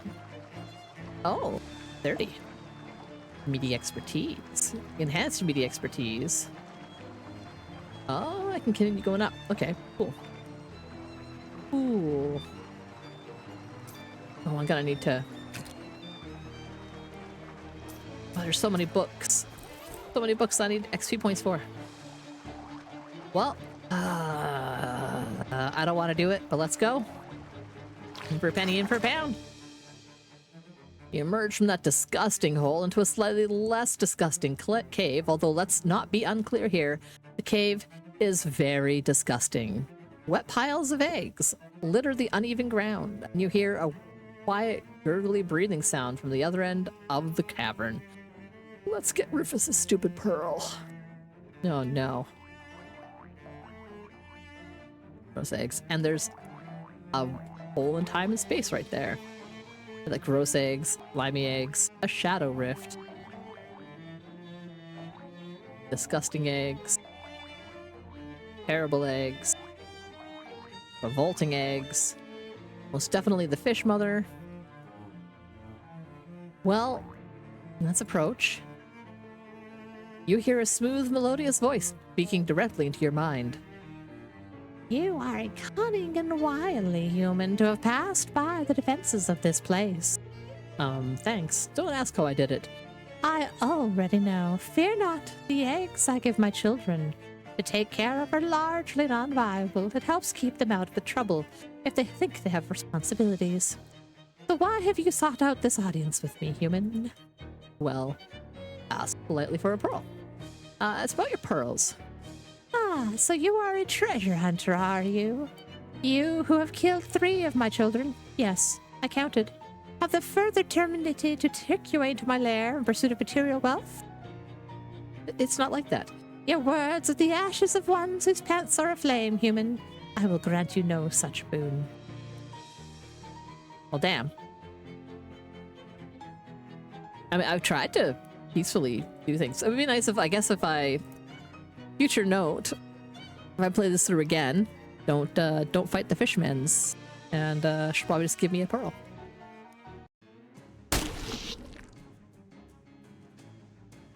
Oh, 30. Meaty expertise. Enhanced meaty expertise. Oh, I can continue going up. Okay, cool. Ooh. Oh, I'm gonna need to... Oh, there's so many books. So many books I need XP points for. Well, I don't want to do it, but let's go. In for a penny, in for a pound. You emerge from that disgusting hole into a slightly less disgusting cave, although let's not be unclear here. The cave is very disgusting. Wet piles of eggs litter the uneven ground, and you hear a quiet, gurgly breathing sound from the other end of the cavern. Let's get Rufus's stupid pearl. Oh no. Gross eggs. And there's a hole in time and space right there. Like gross eggs, slimy eggs, a shadow rift. Disgusting eggs. Terrible eggs. Revolting eggs. Most definitely the fish mother. Well, let's approach. You hear a smooth, melodious voice speaking directly into your mind. You are a cunning and wily human to have passed by the defenses of this place. Thanks. Don't ask how I did it. I already know. Fear not. The eggs I give my children To take care of are largely non-viable. It helps keep them out of the trouble if they think they have responsibilities. So why have you sought out this audience with me, human? Well, ask politely for a pearl. It's about your pearls. Ah, so you are a treasure hunter, are you? You who have killed 3 of my children. Yes, I counted. Have the further temerity to trick you into my lair in pursuit of material wealth? It's not like that. Your words are the ashes of ones whose pants are aflame, human. I will grant you no such boon. Well, damn. I mean, I've tried to peacefully do things. It would be nice if, I guess, if I... Future note, if I play this through again, don't fight the fishmans, and should probably just give me a pearl.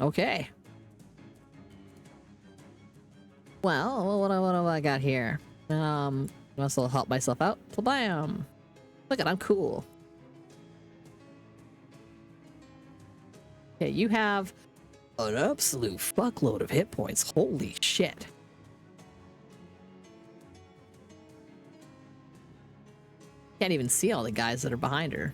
Okay. Well, what have I got here? Must help myself out. Blam! Look at, I'm cool. Okay, you have an absolute fuckload of hit points. Holy shit. Can't even see all the guys that are behind her.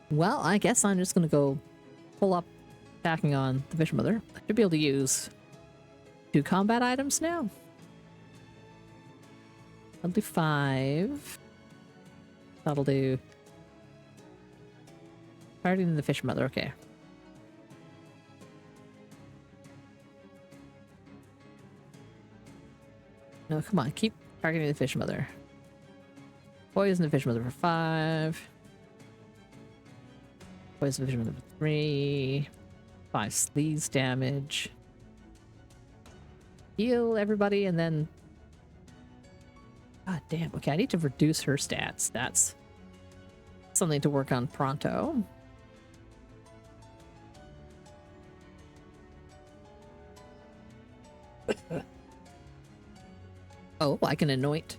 Well, I guess I'm just gonna go pull up attacking on the Fish Mother. I should be able to use 2 combat items now. I'll do 5. That'll do. Targeting the Fish Mother, okay. No, come on, keep targeting the Fish Mother. Poison the Fish Mother for 5. Poison the Fish Mother for 3. 5 sleaze damage. Heal everybody, and then... God damn, okay, I need to reduce her stats. That's something to work on pronto. Oh, I can anoint.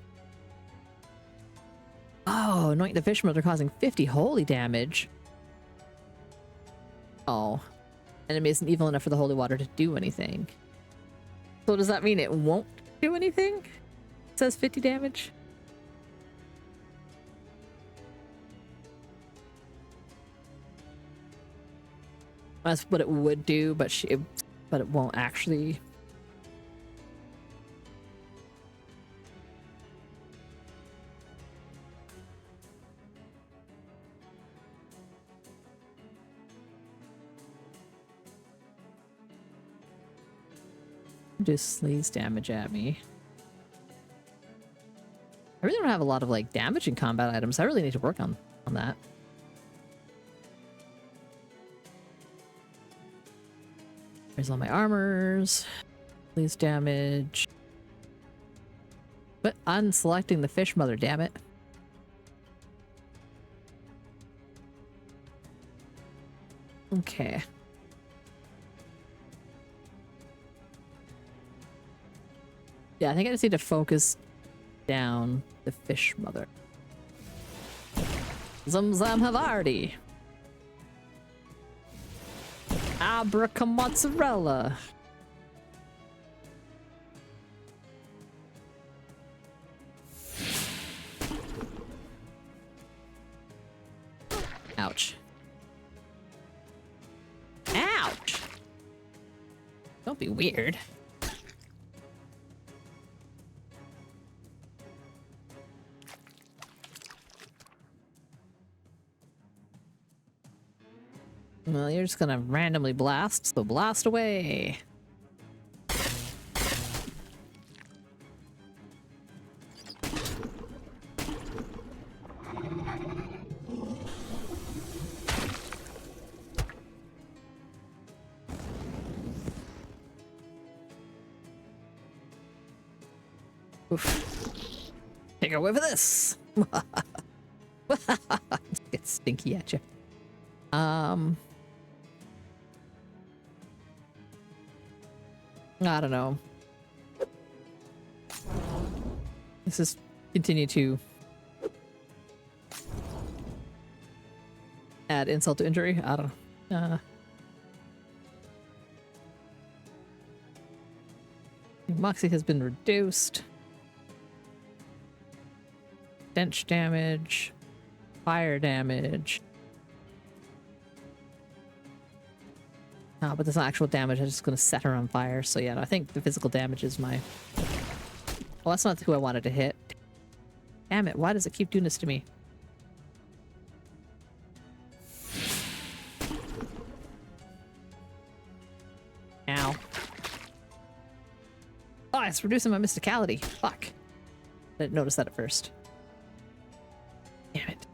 Oh, anoint the Fish Mother causing 50 holy damage. Oh. Enemy isn't evil enough for the holy water to do anything. So does that mean it won't do anything? It says 50 damage? That's what it would do, but it won't actually. Just sleaze damage at me. I really don't have a lot of like damage in combat items. I really need to work on that. There's all my armors. Sleaze damage. But unselecting the Fish Mother, damn it. Okay. Yeah, I think I just need to focus down the Fish Mother. Zam Havardi. Abracamozzarella. Ouch. Ouch! Don't be weird. Well, you're just gonna randomly blast, so blast away. Oof. Take a whiff of this. Get stinky at you. I don't know. Let's just continue to add insult to injury. I don't know. Moxie has been reduced. Stench damage. Fire damage. But there's not actual damage. I'm just going to set her on fire. So yeah, I think the physical damage is my... Well, that's not who I wanted to hit. Damn it, why does it keep doing this to me? Ow. Oh, it's reducing my mysticality. Fuck. I didn't notice that at first. Damn it.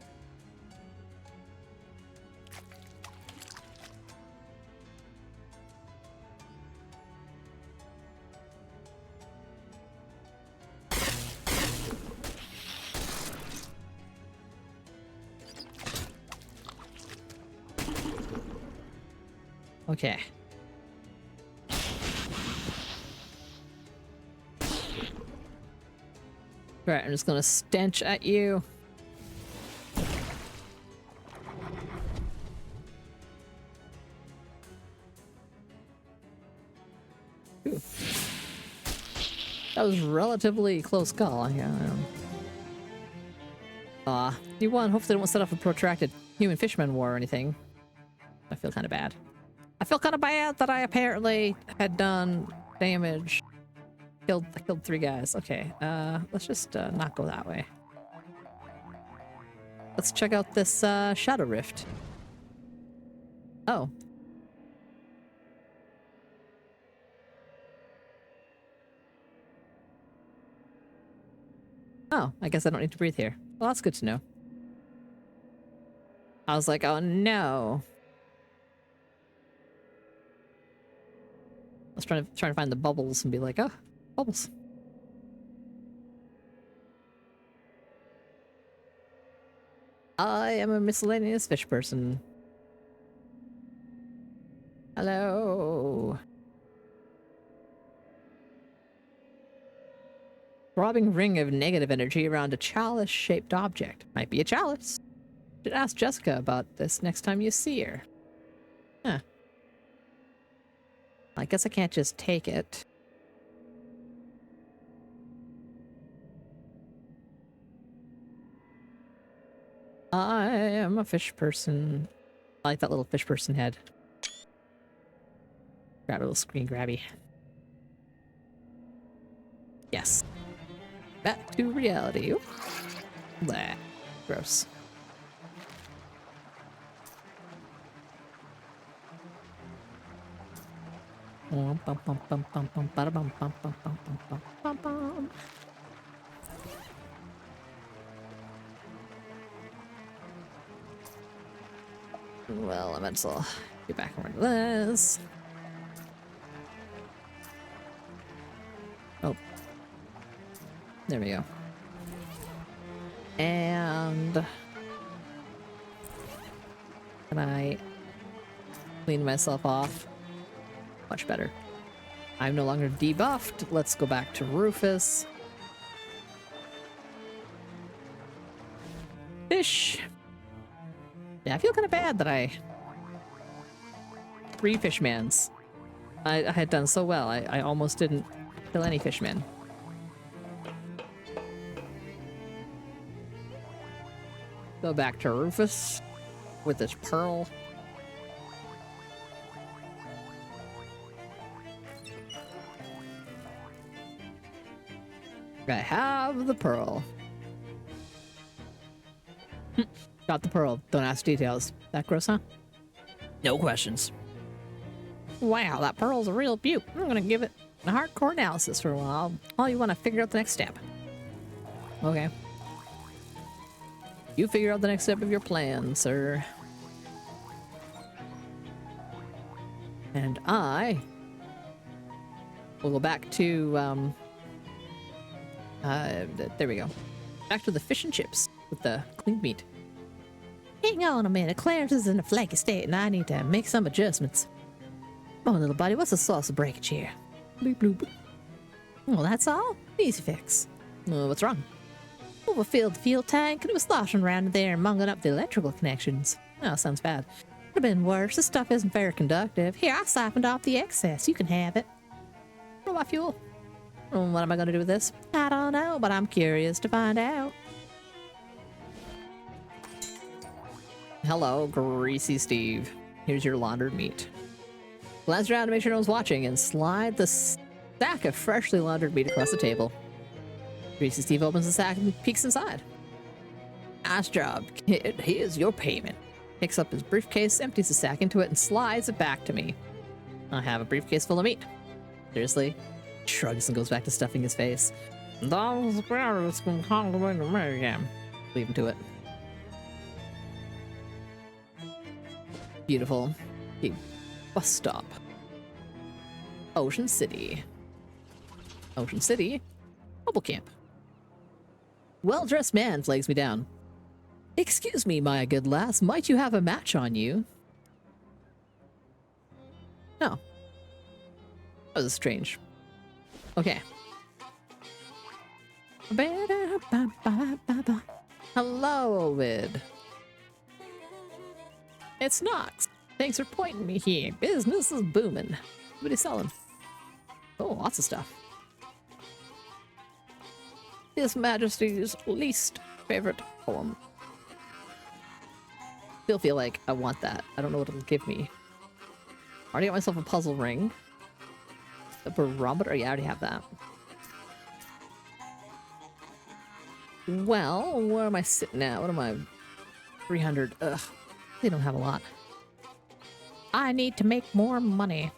Okay. Right, I'm just gonna stench at you. Ooh. That was relatively close call. You won. Hopefully they won't set off a protracted human-fishman war or anything. I feel kind of bad. I feel kind of bad that I apparently had done damage. I killed 3 guys. Okay, let's just not go that way. Let's check out this Shadow Rift. Oh. Oh, I guess I don't need to breathe here. Well, that's good to know. I was like, oh no. I was trying to find the bubbles and be like, oh, bubbles. I am a miscellaneous fish person. Hello. Throbbing ring of negative energy around a chalice-shaped object. Might be a chalice. Should ask Jessica about this next time you see her. Huh. I guess I can't just take it. I am a fish person. I like that little fish person head. Grab a little screen grabby. Yes. Back to reality. Ooh. Blah. Gross. Well, Elemental. Get back over to this. Oh. There we go. And... can I clean myself off? Much better. I'm no longer debuffed. Let's go back to Rufus. Fish. Yeah, I feel kind of bad that I... 3 fishmans. I had done so well. I almost didn't kill any fishmen. Go back to Rufus with this pearl. I have the pearl. Got the pearl. Don't ask details. That gross, huh? No questions. Wow, that pearl's a real beaut. I'm gonna give it a hardcore analysis for a while. All you want to figure out the next step. Okay. You figure out the next step of your plan, sir. And I will go back to, there we go. Back to the fish and chips with the cleaned meat. Hang on a minute. Clarence is in a flaky state and I need to make some adjustments. Come on, little buddy. What's the source of breakage here? Bloop, bloop. Well, that's all. Easy fix. What's wrong? Overfilled the fuel tank and it was sloshing around in there and munging up the electrical connections. Oh, sounds bad. Could have been worse. This stuff isn't very conductive. Here, I siphoned off the excess. You can have it. What about fuel? What am I gonna do with this? I don't know, but I'm curious to find out. Hello, Greasy Steve. Here's your laundered meat. Glance around to make sure no one's watching and slide the sack of freshly laundered meat across the table. Greasy Steve opens the sack and peeks inside. Nice job, kid. Here's your payment. Picks up his briefcase, empties the sack into it, and slides it back to me. I have a briefcase full of meat. Seriously? Shrugs and goes back to stuffing his face. Leave him to it. Beautiful. Okay. Bus stop. Ocean City. Ocean City. Mobile camp. Well-dressed man flags me down. Excuse me, my good lass, might you have a match on you? No. That was strange. Okay. Hello, Ovid. It's Nox. Thanks for pointing me here. Business is booming. What are you selling? Oh, lots of stuff. His Majesty's least favorite poem. Still feel like I want that. I don't know what it'll give me. Already got myself a puzzle ring. The barometer? Yeah, I already have that. Well, where am I sitting at? What am I? 300. Ugh. They don't have a lot. I need to make more money.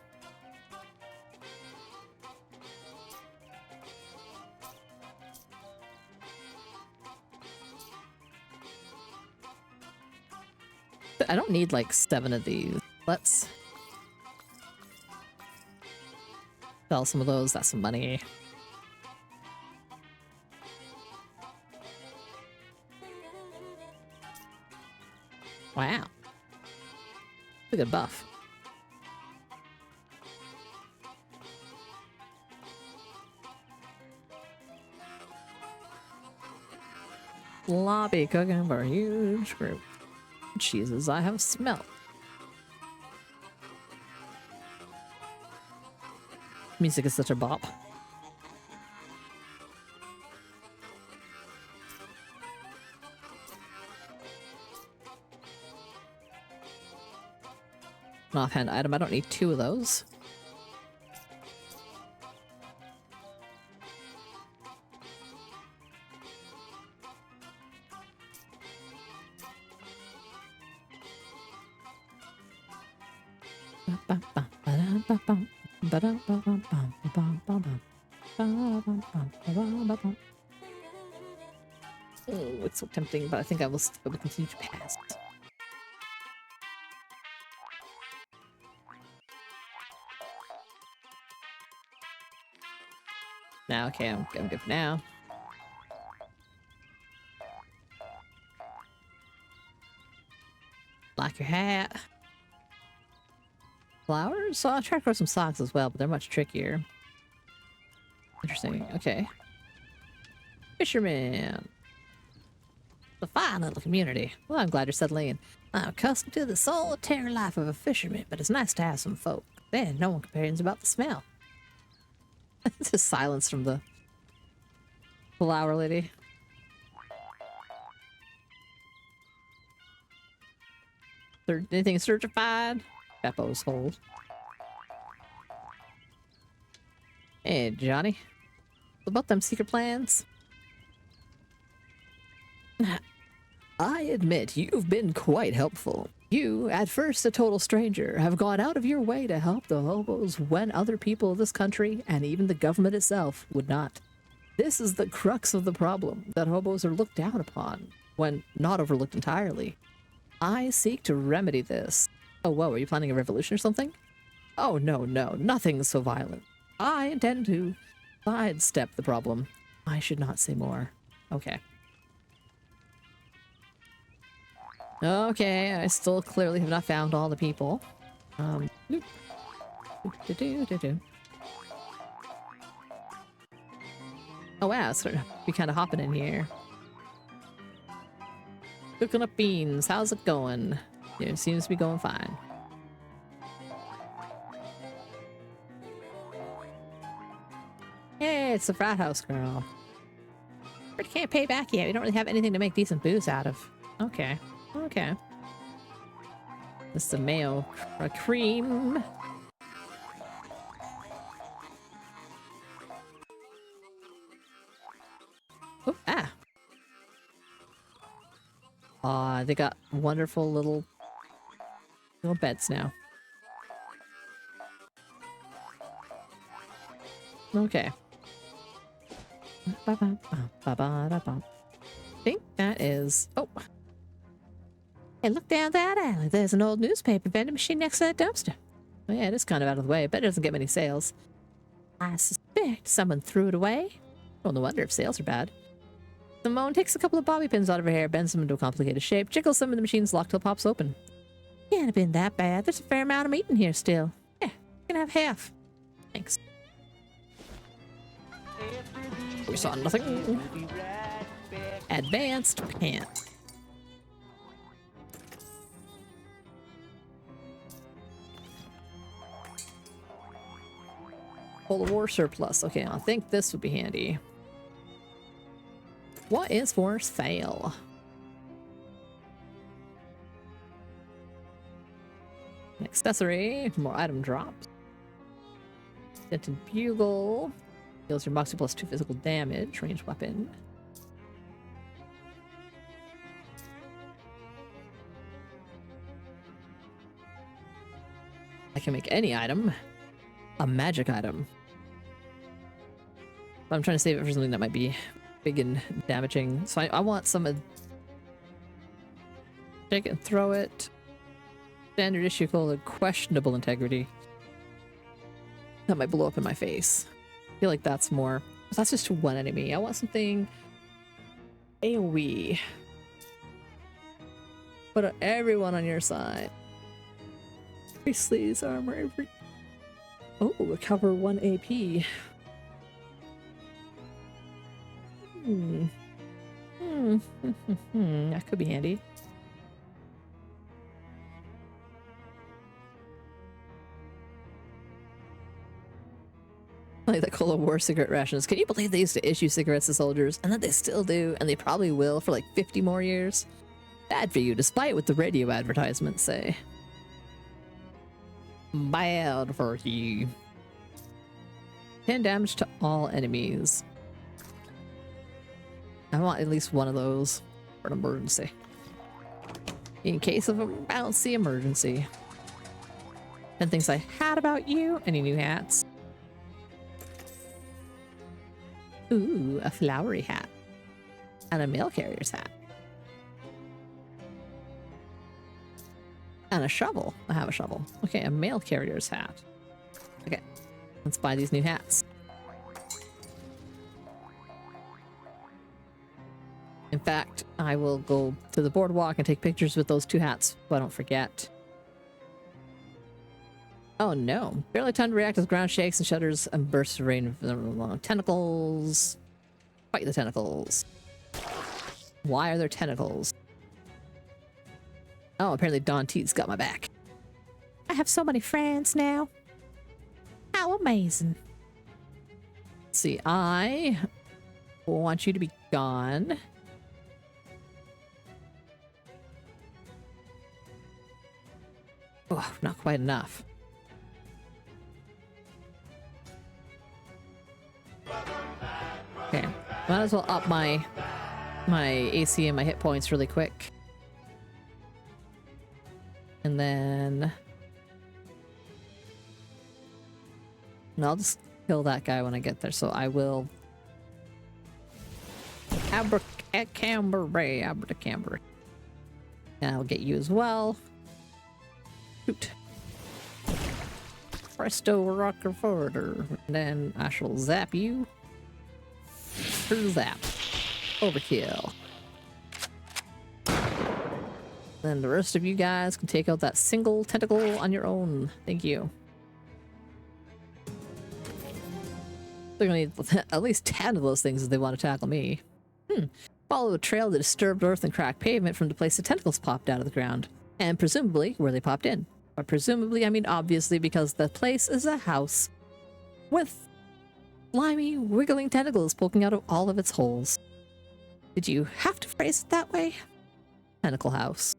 I don't need like 7 of these. Let's sell some of those. That's some money. Wow. Look at buff. Lobby cooking for a huge group. Jesus, I have smell. Music is such a bop. An offhand item, I don't need 2 of those. Oh, it's so tempting, but I think I will continue to pass. Now, okay, I'm good for now. Like your hat. Flowers? So I'll try to grow some socks as well, but they're much trickier. Interesting. Okay. Fisherman. A fine little community. Well, I'm glad you're settling in. I'm accustomed to the solitary life of a fisherman, but it's nice to have some folk. Then no one complains about the smell. It's just silence from the flower lady. Anything certified? Beppo's hole. Hey, Johnny. What about them secret plans? I admit, you've been quite helpful. You, at first a total stranger, have gone out of your way to help the hobos when other people of this country, and even the government itself, would not. This is the crux of the problem, that hobos are looked down upon, when not overlooked entirely. I seek to remedy this. Oh, whoa, are you planning a revolution or something? Oh, no, nothing so violent. I intend to sidestep the problem. I should not say more. Okay. Okay, I still clearly have not found all the people. Nope. Oh wow, it's gonna be kind of hopping in here. Cooking up beans, how's it going? Yeah, it seems to be going fine. Hey, Hey, it's the frat house girl. But can't pay back yet. We don't really have anything to make decent booze out of. Okay. Okay. This is the mayo cream. Oh, ah. Aw, they got wonderful little beds now. Okay. I think that is... Oh. Hey, look down that alley. There's an old newspaper vending machine next to that dumpster. Oh yeah, it is kind of out of the way, but it doesn't get many sales. I suspect someone threw it away. Well, no wonder if sales are bad. Simone takes a couple of bobby pins out of her hair, bends them into a complicated shape, jiggles them, and the machine's locked till it pops open. Can't have been that bad. There's a fair amount of meat in here still. Yeah, you can have half. Thanks. We saw nothing. Advanced pant. Polar War surplus. Okay, I think this would be handy. What is for sale? An accessory. More item drops. Dented bugle. Deals your moxie plus 2 physical damage. Ranged weapon. I can make any item a magic item. But I'm trying to save it for something that might be big and damaging. So I want some of... Take it and throw it. Standard issue called questionable integrity. That might blow up in my face. I feel like that's more... That's just to one enemy. I want something AoE. Put everyone on your side. Priestley's armor every... Oh, recover 1 AP. That could be handy. Like the Cold War cigarette rations. Can you believe they used to issue cigarettes to soldiers? And that they still do, and they probably will for like 50 more years? Bad for you, despite what the radio advertisements say. Bad for you. 10 damage to all enemies. I want at least one of those for an emergency. In case of a bouncy emergency. 10 things I had about you. Any new hats? Ooh, a flowery hat. And a mail carrier's hat. And a shovel. I have a shovel. Okay, a mail carrier's hat. Okay, let's buy these new hats. In fact, I will go to the boardwalk and take pictures with those 2 hats so I don't forget. Oh no. Barely time to react as ground shakes and shudders and bursts of rain of tentacles. Fight the tentacles. Why are there tentacles? Oh, apparently Don T's got my back. I have so many friends now. How amazing. Let's see, I want you to be gone. Oh, not quite enough. Okay, might as well up my AC and my hit points really quick. And then... And I'll just kill that guy when I get there, so I will... Abracamber. And I'll get you as well. Shoot. Presto rocker further. And then I shall zap you. Zap. Overkill. Then the rest of you guys can take out that single tentacle on your own. Thank you. They're gonna need at least 10 of those things if they want to tackle me. Follow a trail that disturbed earth and cracked pavement from the place the tentacles popped out of the ground. And presumably where they popped in. By presumably, I mean obviously, because the place is a house with slimy, wiggling tentacles poking out of all of its holes. Did you have to phrase it that way? Tentacle house.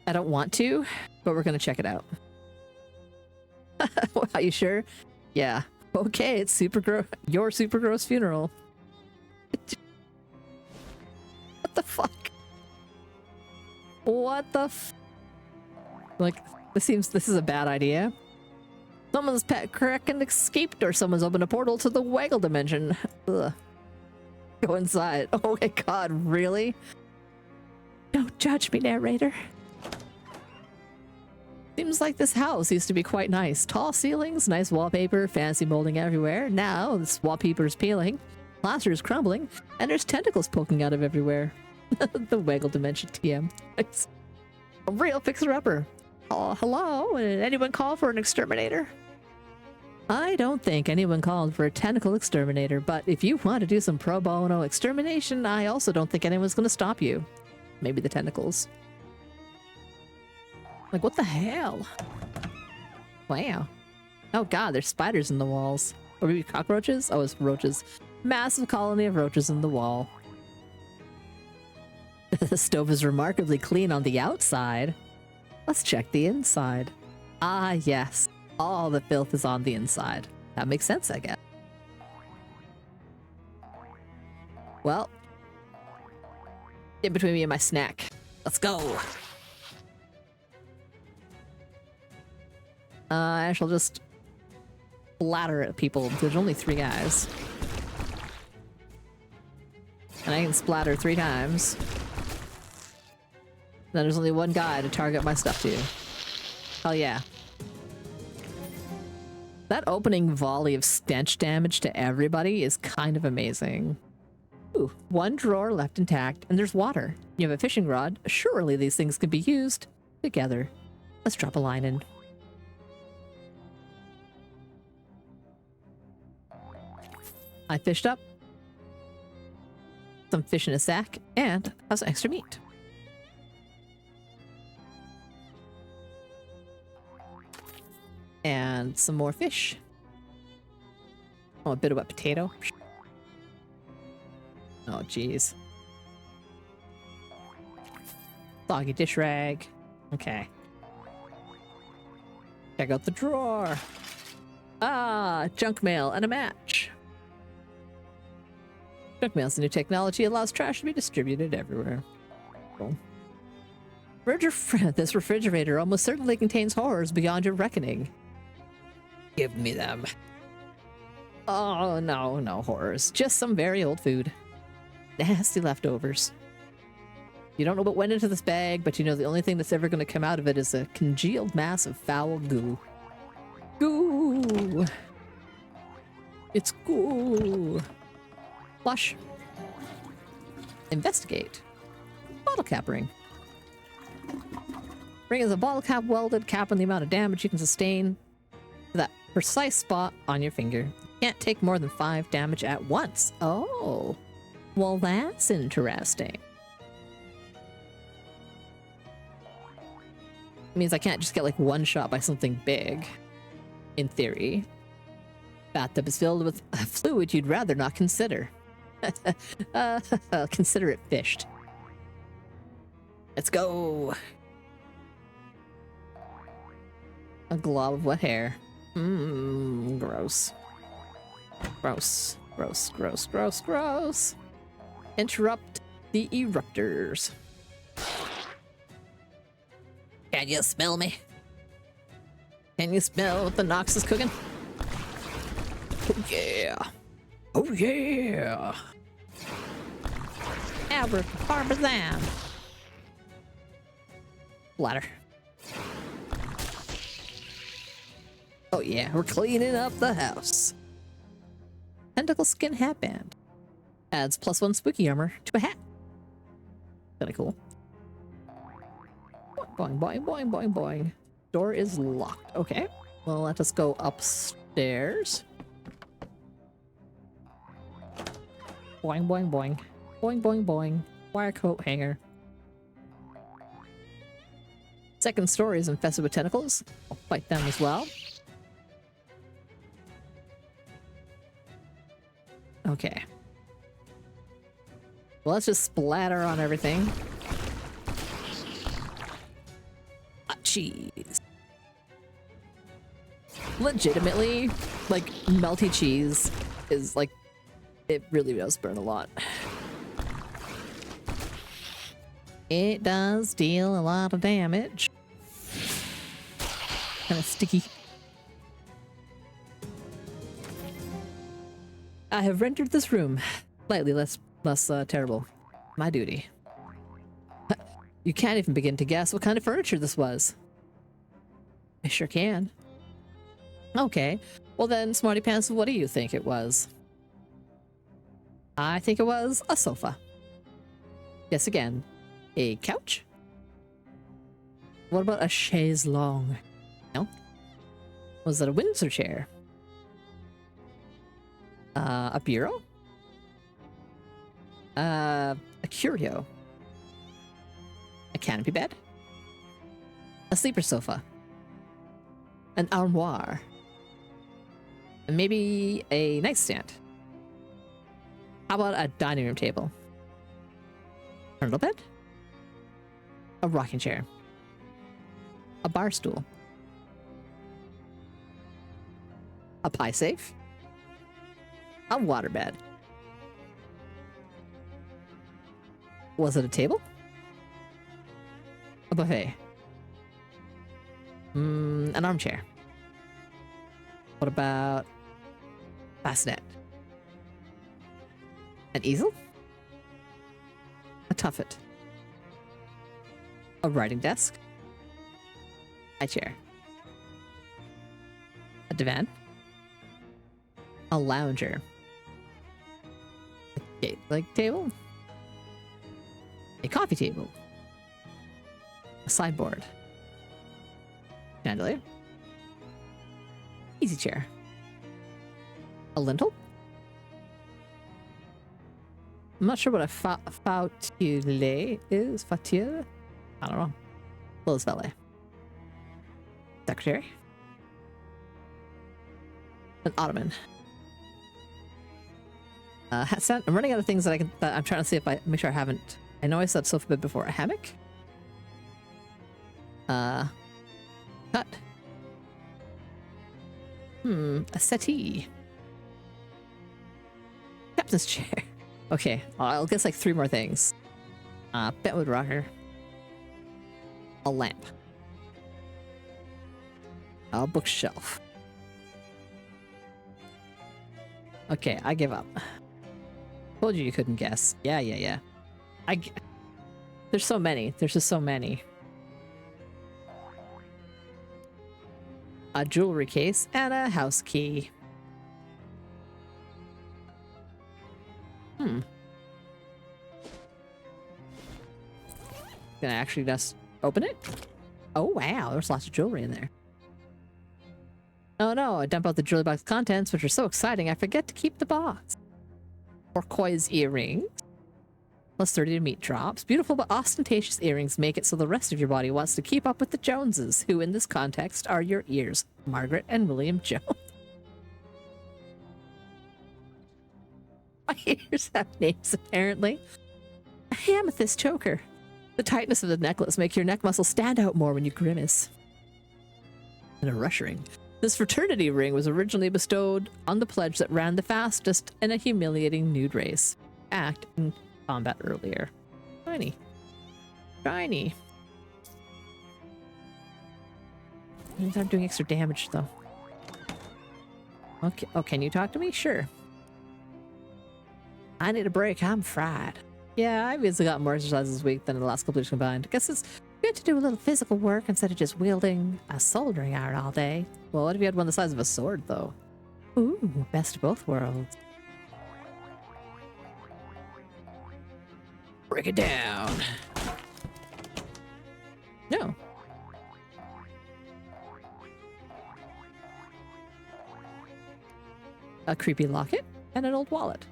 I don't want to, but we're gonna check it out. Are you sure? Yeah. Okay, it's super gross. Your super gross funeral. What the fuck? What the like, this is a bad idea. Someone's pet kraken escaped, or someone's opened a portal to the Waggle dimension. Ugh. Go inside. Oh my god, really? Don't judge me, narrator. Seems like this house used to be quite nice. Tall ceilings, nice wallpaper, fancy molding everywhere. Now this wallpaper's peeling, plaster is crumbling, and there's tentacles poking out of everywhere. The Waggle dimension TM. It's a real fixer-upper. Oh, hello? Did anyone call for an exterminator? I don't think anyone called for a tentacle exterminator, but if you want to do some pro bono extermination, I also don't think anyone's going to stop you. Maybe the tentacles. Like, what the hell? Wow. Oh god, there's spiders in the walls. Or maybe cockroaches? Oh, it's roaches. Massive colony of roaches in the wall. The stove is remarkably clean on the outside. Let's check the inside. Ah, yes. All the filth is on the inside. That makes sense, I guess. Well, get between me and my snack. Let's go. I shall just splatter at people. There's only 3 guys. And I can splatter 3 times. Then there's only 1 guy to target my stuff to. Hell yeah. That opening volley of stench damage to everybody is kind of amazing. Ooh, 1 drawer left intact, and there's water. You have a fishing rod. Surely these things can be used together. Let's drop a line in. I fished up some fish in a sack and have some extra meat. And some more fish. Oh, a bit of wet potato. Oh, jeez. Soggy dish rag. Okay. Check out the drawer. Ah, junk mail and a match. Junk mail's a new technology, allows trash to be distributed everywhere. Cool. This refrigerator almost certainly contains horrors beyond your reckoning. Give me them. Oh, no, no horrors. Just some very old food. Nasty leftovers. You don't know what went into this bag, but you know the only thing that's ever going to come out of it is a congealed mass of foul goo. Goo! It's goo! Flush. Investigate. Bottle cap ring. Ring is a bottle cap welded cap on the amount of damage you can sustain to that precise spot on your finger. You can't take more than 5 damage at once. Oh, well that's interesting. It means I can't just get like 1 shot by something big, in theory. Bathtub is filled with a fluid you'd rather not consider. Consider it fished. Let's go. A glob of wet hair. Gross. Gross. Gross, gross, gross, gross. Interrupt the eruptors. Can you smell me? Can you smell what the Nox is cooking? Oh yeah. Oh yeah. Albert Parmesan. Bladder. Oh yeah, we're cleaning up the house. Tentacle skin hatband. Adds +1 spooky armor to a hat. Kinda cool. Boing, boing, boing, boing, boing. Door is locked. Okay. Well, let us go upstairs. Boing, boing, boing. Boing, boing, boing. Wire coat hanger. Second story is infested with tentacles. I'll fight them as well. Okay. Well, let's just splatter on everything. Hot cheese. Legitimately, like, melty cheese is like, it really does burn a lot. It does deal a lot of damage. Kind of sticky. I have rendered this room slightly less terrible. My duty. You can't even begin to guess what kind of furniture this was. I sure can. Okay, well then, Smarty Pants, what do you think it was? I think it was a sofa. Guess again. A couch? What about a chaise longue? No? Was it a Windsor chair? A bureau? A curio? A canopy bed? A sleeper sofa? An armoire? And maybe a nightstand? How about a dining room table? Turtle bed? A rocking chair? A bar stool? A pie safe? A waterbed? Was it a table? A buffet? An armchair? What about bassinet? An easel? A tuffet? A writing desk? A chair? A divan? A lounger? A gate-like table? A coffee table? A sideboard? Chandelier? Easy chair? A lintel? I'm not sure what a fauteuil is. Fauteuil? I don't know. Clothes valet. Secretary? An ottoman. Hat stand. I'm running out of things that I'm trying to see if I make sure I haven't. I know I said sofa bed before. A hammock. Cut. A settee. Captain's chair. Okay, I'll guess like 3 more things. Bentwood rocker. A lamp. A bookshelf. Okay, I give up. Told you couldn't guess. Yeah. There's so many. There's just so many. A jewelry case and a house key. Can I actually just open it? Oh wow, there's lots of jewelry in there. Oh no, I dump out the jewelry box contents, which are so exciting I forget to keep the box. Turquoise earrings. Plus 30 to meat drops. Beautiful but ostentatious earrings make it so the rest of your body wants to keep up with the Joneses, who in this context are your ears, Margaret and William Jones. My ears have names, apparently. A amethyst choker. The tightness of the necklace makes your neck muscles stand out more when you grimace. And a rush ring. This fraternity ring was originally bestowed on the pledge that ran the fastest in a humiliating nude race. Act in combat earlier. Shiny. Shiny. Means I'm doing extra damage, though. Okay. Oh, can you talk to me? Sure. I need a break. I'm fried. Yeah, I've basically got more exercise this week than in the last couple weeks combined. I guess it's good to do a little physical work instead of just wielding a soldering iron all day. Well, what if you had one the size of a sword, though? Ooh, best of both worlds. Break it down. No. A creepy locket and an old wallet.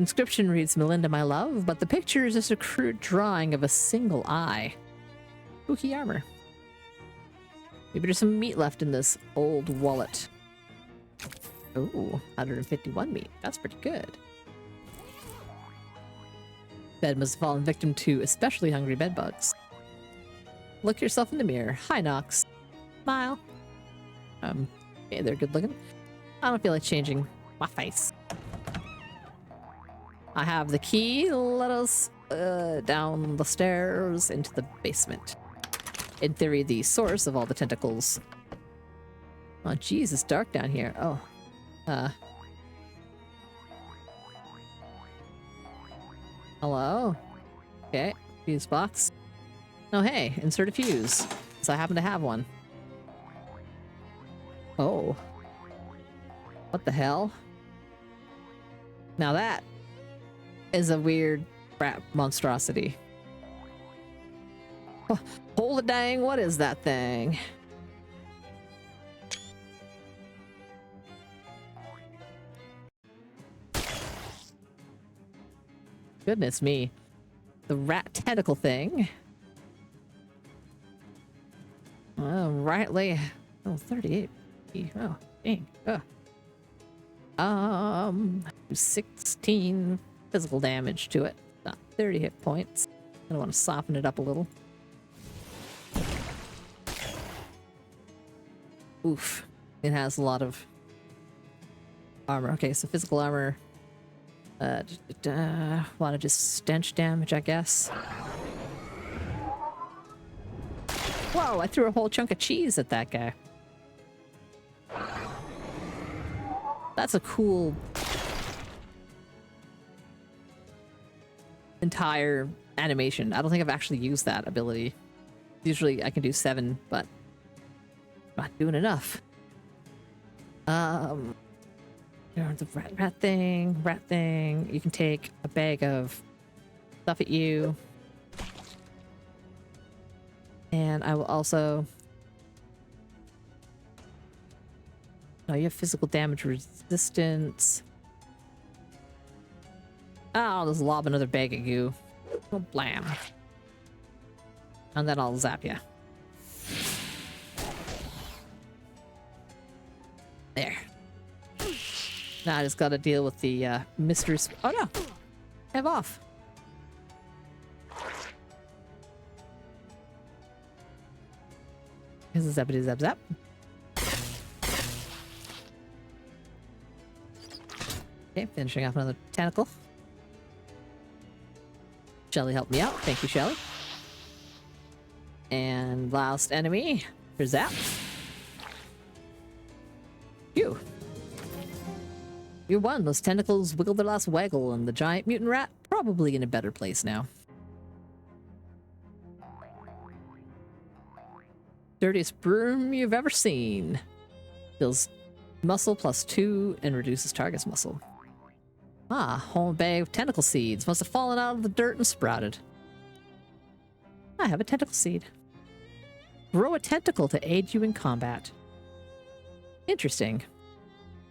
Inscription reads, Melinda, my love, but the picture is just a crude drawing of a single eye. Spooky armor. Maybe there's some meat left in this old wallet. Ooh, 151 meat. That's pretty good. Bed must have fallen victim to especially hungry bedbugs. Look yourself in the mirror. Hi, Nox. Smile. Okay, they're good looking. I don't feel like changing my face. I have the key. Let us down the stairs into the basement. In theory, the source of all the tentacles. Oh, jeez, it's dark down here. Oh. Hello? Okay, fuse box. Oh, hey, insert a fuse. So I happen to have one. Oh. What the hell? Now that is a weird rat monstrosity. Oh, hold it, dang, what is that thing? Goodness me. The rat tentacle thing. Rightly. Oh, 38. Oh, dang. 16 physical damage to it. Not 30 hit points. I want to soften it up a little. Oof. It has a lot of armor. Okay, so physical armor. A lot of just stench damage, I guess. Whoa, I threw a whole chunk of cheese at that guy. That's a cool entire animation. I don't think I've actually used that ability. Usually I can do 7, but not doing enough. The rat thing. You can take a bag of stuff at you. And I will also... Oh, you have physical damage resistance. I'll just lob another bag at you. Oh, blam. And then I'll zap you. There. Now I just gotta deal with the mystery. Oh no! Have off. Here's a zappity zap zap. Okay, finishing off another tentacle. Shelly helped me out. Thank you, Shelly. And last enemy for Zap. You. You won. Those tentacles wiggled their last waggle, and the giant mutant rat probably in a better place now. Dirtiest broom you've ever seen. Deals muscle +2 and reduces target's muscle. Ah, whole bag of tentacle seeds. Must have fallen out of the dirt and sprouted. I have a tentacle seed. Grow a tentacle to aid you in combat. Interesting.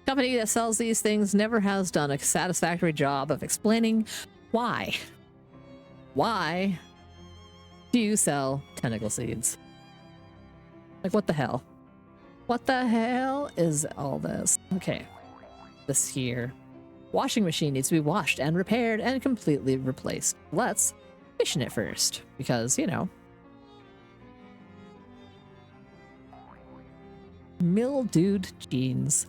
Company that sells these things never has done a satisfactory job of explaining why. Why do you sell tentacle seeds? Like, what the hell? What the hell is all this? Okay. This here. Washing machine needs to be washed and repaired and completely replaced. Let's fish in it first, because, you know. Mildewed jeans.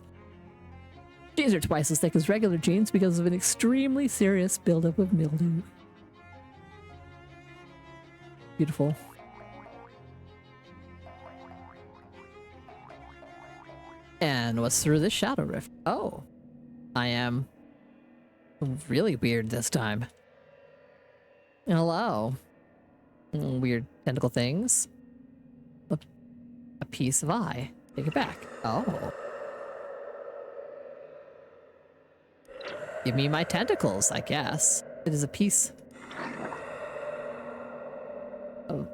Jeans are twice as thick as regular jeans because of an extremely serious buildup of mildew. Beautiful. And what's through this shadow rift? Oh, I am really weird this time. Hello. Weird tentacle things. A piece of eye. Take it back. Oh. Give me my tentacles, I guess. It is a piece of...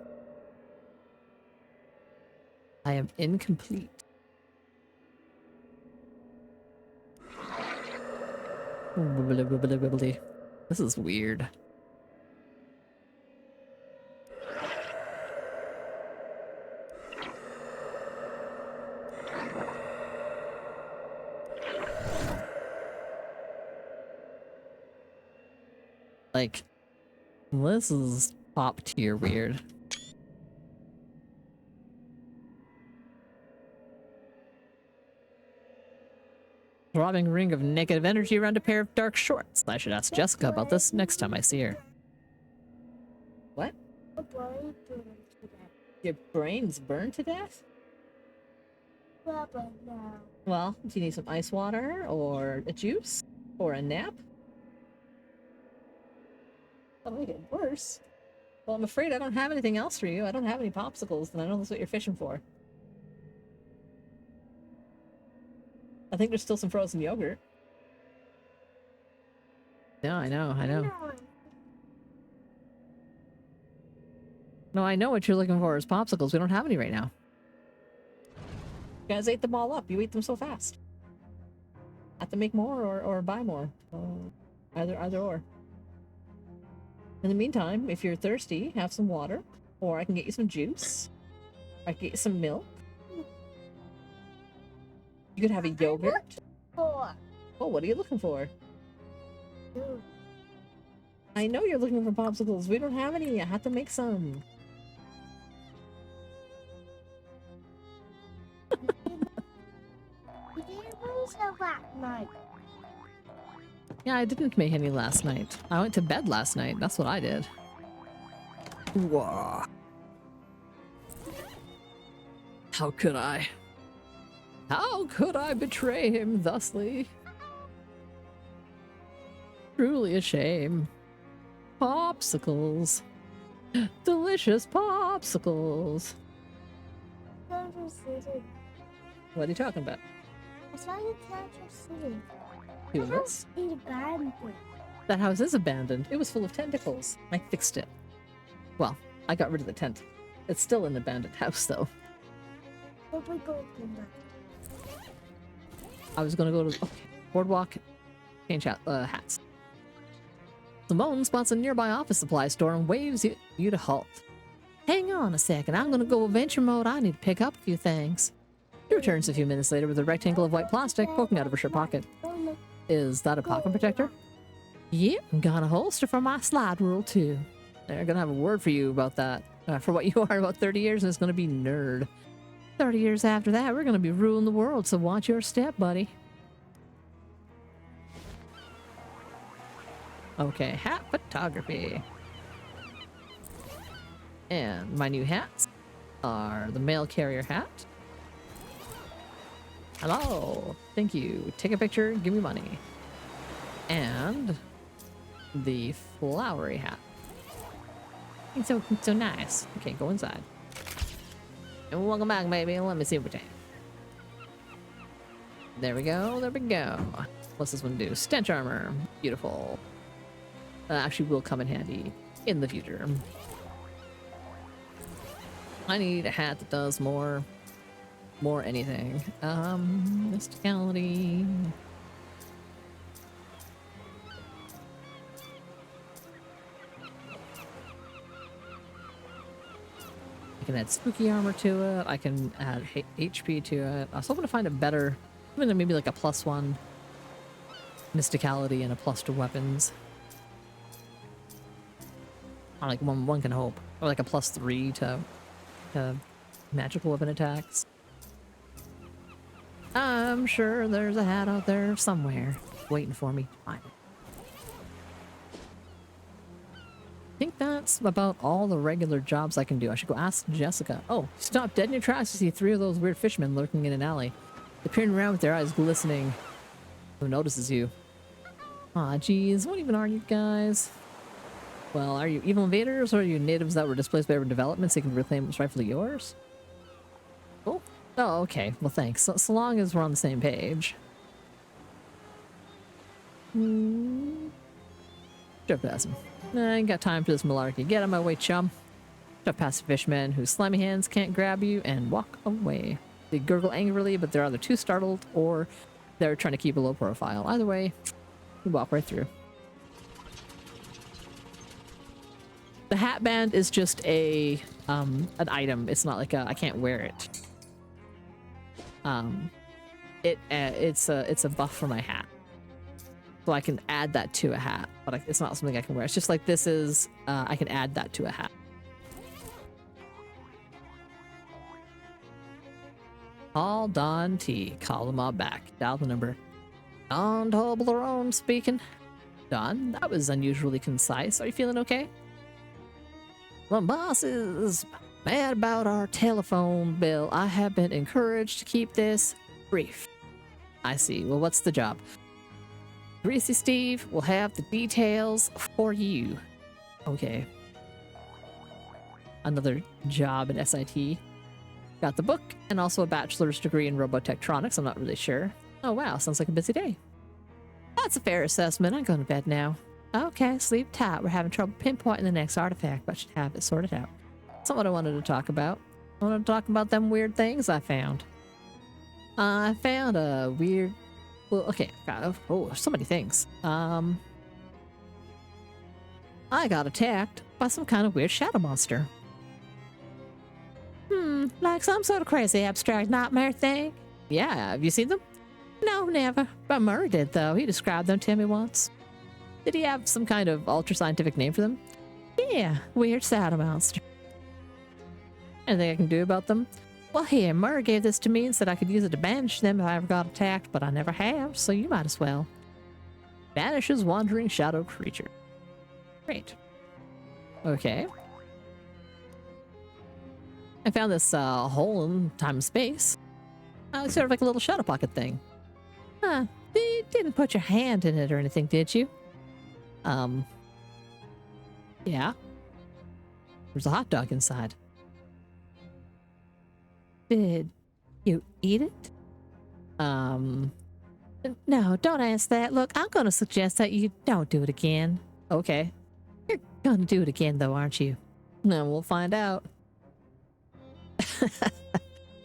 I am incomplete. Wibbly, wibbly, wibbly. This is weird. Like, this is top tier weird. Throbbing ring of negative energy around a pair of dark shorts. I should ask Jessica about this next time I see her. What? My body burned to death. Your brain's burned to death? Well, but no. Well, do you need some ice water or a juice or a nap? That'll make it worse. Well, I'm afraid I don't have anything else for you. I don't have any popsicles, and I know that's what you're fishing for. I think there's still some frozen yogurt. No, I know, I know. No, I know what you're looking for is popsicles. We don't have any right now. You guys ate them all up. You ate them so fast. Have to make more or buy more. Either or. In the meantime, if you're thirsty, have some water. Or I can get you some juice. I can get you some milk. You could have a yogurt. Four. Oh, what are you looking for? Two. I know you're looking for popsicles. We don't have any. I have to make some. You didn't lose a last night. Yeah, I didn't make any last night. I went to bed last night. That's what I did. Whoa. How could I? How could I betray him thusly? Truly a shame. Popsicles. Delicious popsicles. What are you talking about? I saw you catch your city. Doing this? In a bad way. That house is abandoned. It was full of tentacles. I fixed it. Well, I got rid of the tent. It's still an abandoned house, though. But we go to that. I was gonna go to boardwalk, change hats. Simone spots a nearby office supply store and waves you to halt. Hang on a second, I'm gonna go adventure mode. I need to pick up a few things. She returns a few minutes later with a rectangle of white plastic poking out of her shirt pocket. Is that a pocket protector? Yep, got a holster for my slide rule too. They're gonna have a word for you about that. For what you are about 30 years, and it's gonna be nerd. 30 years after that, we're gonna be ruling the world, so watch your step, buddy. Okay, hat photography. And my new hats are the mail carrier hat. Hello, thank you. Take a picture, give me money. And the flowery hat. It's so nice. Okay, go inside. And welcome back, baby. Let me see what we have. There we go. There we go. What's this one do? Stench armor. Beautiful. Actually will come in handy in the future. I need a hat that does more anything. Mysticality. I can add spooky armor to it. I can add HP to it. I was hoping to find a better, maybe like a +1 mysticality and a +2 weapons. Or like one can hope, or like a +3 to magical weapon attacks. I'm sure there's a hat out there somewhere waiting for me to find it. I think that's about all the regular jobs I can do. I should go ask Jessica. Oh, stop dead in your tracks to see 3 of those weird fishermen lurking in an alley. They're peering around with their eyes glistening. Who notices you? Aw, geez, what even are you guys? Well, are you evil invaders or are you natives that were displaced by urban development so you can reclaim what's rightfully yours? Oh. Oh, okay. Well, thanks. So long as we're on the same page. Drive past him. I ain't got time for this malarkey. Get out of my way, chum. Drive past the fishmen whose slimy hands can't grab you and walk away. They gurgle angrily, but they're either too startled or they're trying to keep a low profile. Either way, you walk right through. The hat band is just an item. It's not like I can't wear it. It's a buff for my hat. So I can add that to a hat, but it's not something I can wear. It's just like this is, I can add that to a hat. Call Don T. Call him all back. Dial the number. Don Toblerone speaking. Don, that was unusually concise. Are you feeling okay? My boss is mad about our telephone bill. I have been encouraged to keep this brief. I see. Well, what's the job? Greasy Steve will have the details for you. Okay. Another job in SIT. Got the book and also a bachelor's degree in robotetronics. I'm not really sure. Oh wow, sounds like a busy day. That's a fair assessment. I'm going to bed now. Okay, sleep tight. We're having trouble pinpointing the next artifact, but should have it sorted out. That's not what I wanted to talk about. I wanted to talk about them weird things I found. I found a weird... Well, okay, oh, so many things. I got attacked by some kind of weird shadow monster. Like some sort of crazy abstract nightmare thing? Yeah, have you seen them? No, never. But Murray did, though. He described them to me once. Did he have some kind of ultra-scientific name for them? Yeah, weird shadow monster. Anything I can do about them? Well, here, Murray gave this to me and said I could use it to banish them if I ever got attacked, but I never have, so you might as well. Banishes wandering shadow creature. Great. Okay. I found this hole in time and space. It's sort of like a little shadow pocket thing. Huh. You didn't put your hand in it or anything, did you? Yeah. There's a hot dog inside. Did you eat it? No, don't ask that. Look, I'm gonna suggest that you don't do it again. Okay. You're gonna do it again, though, aren't you? No, we'll find out.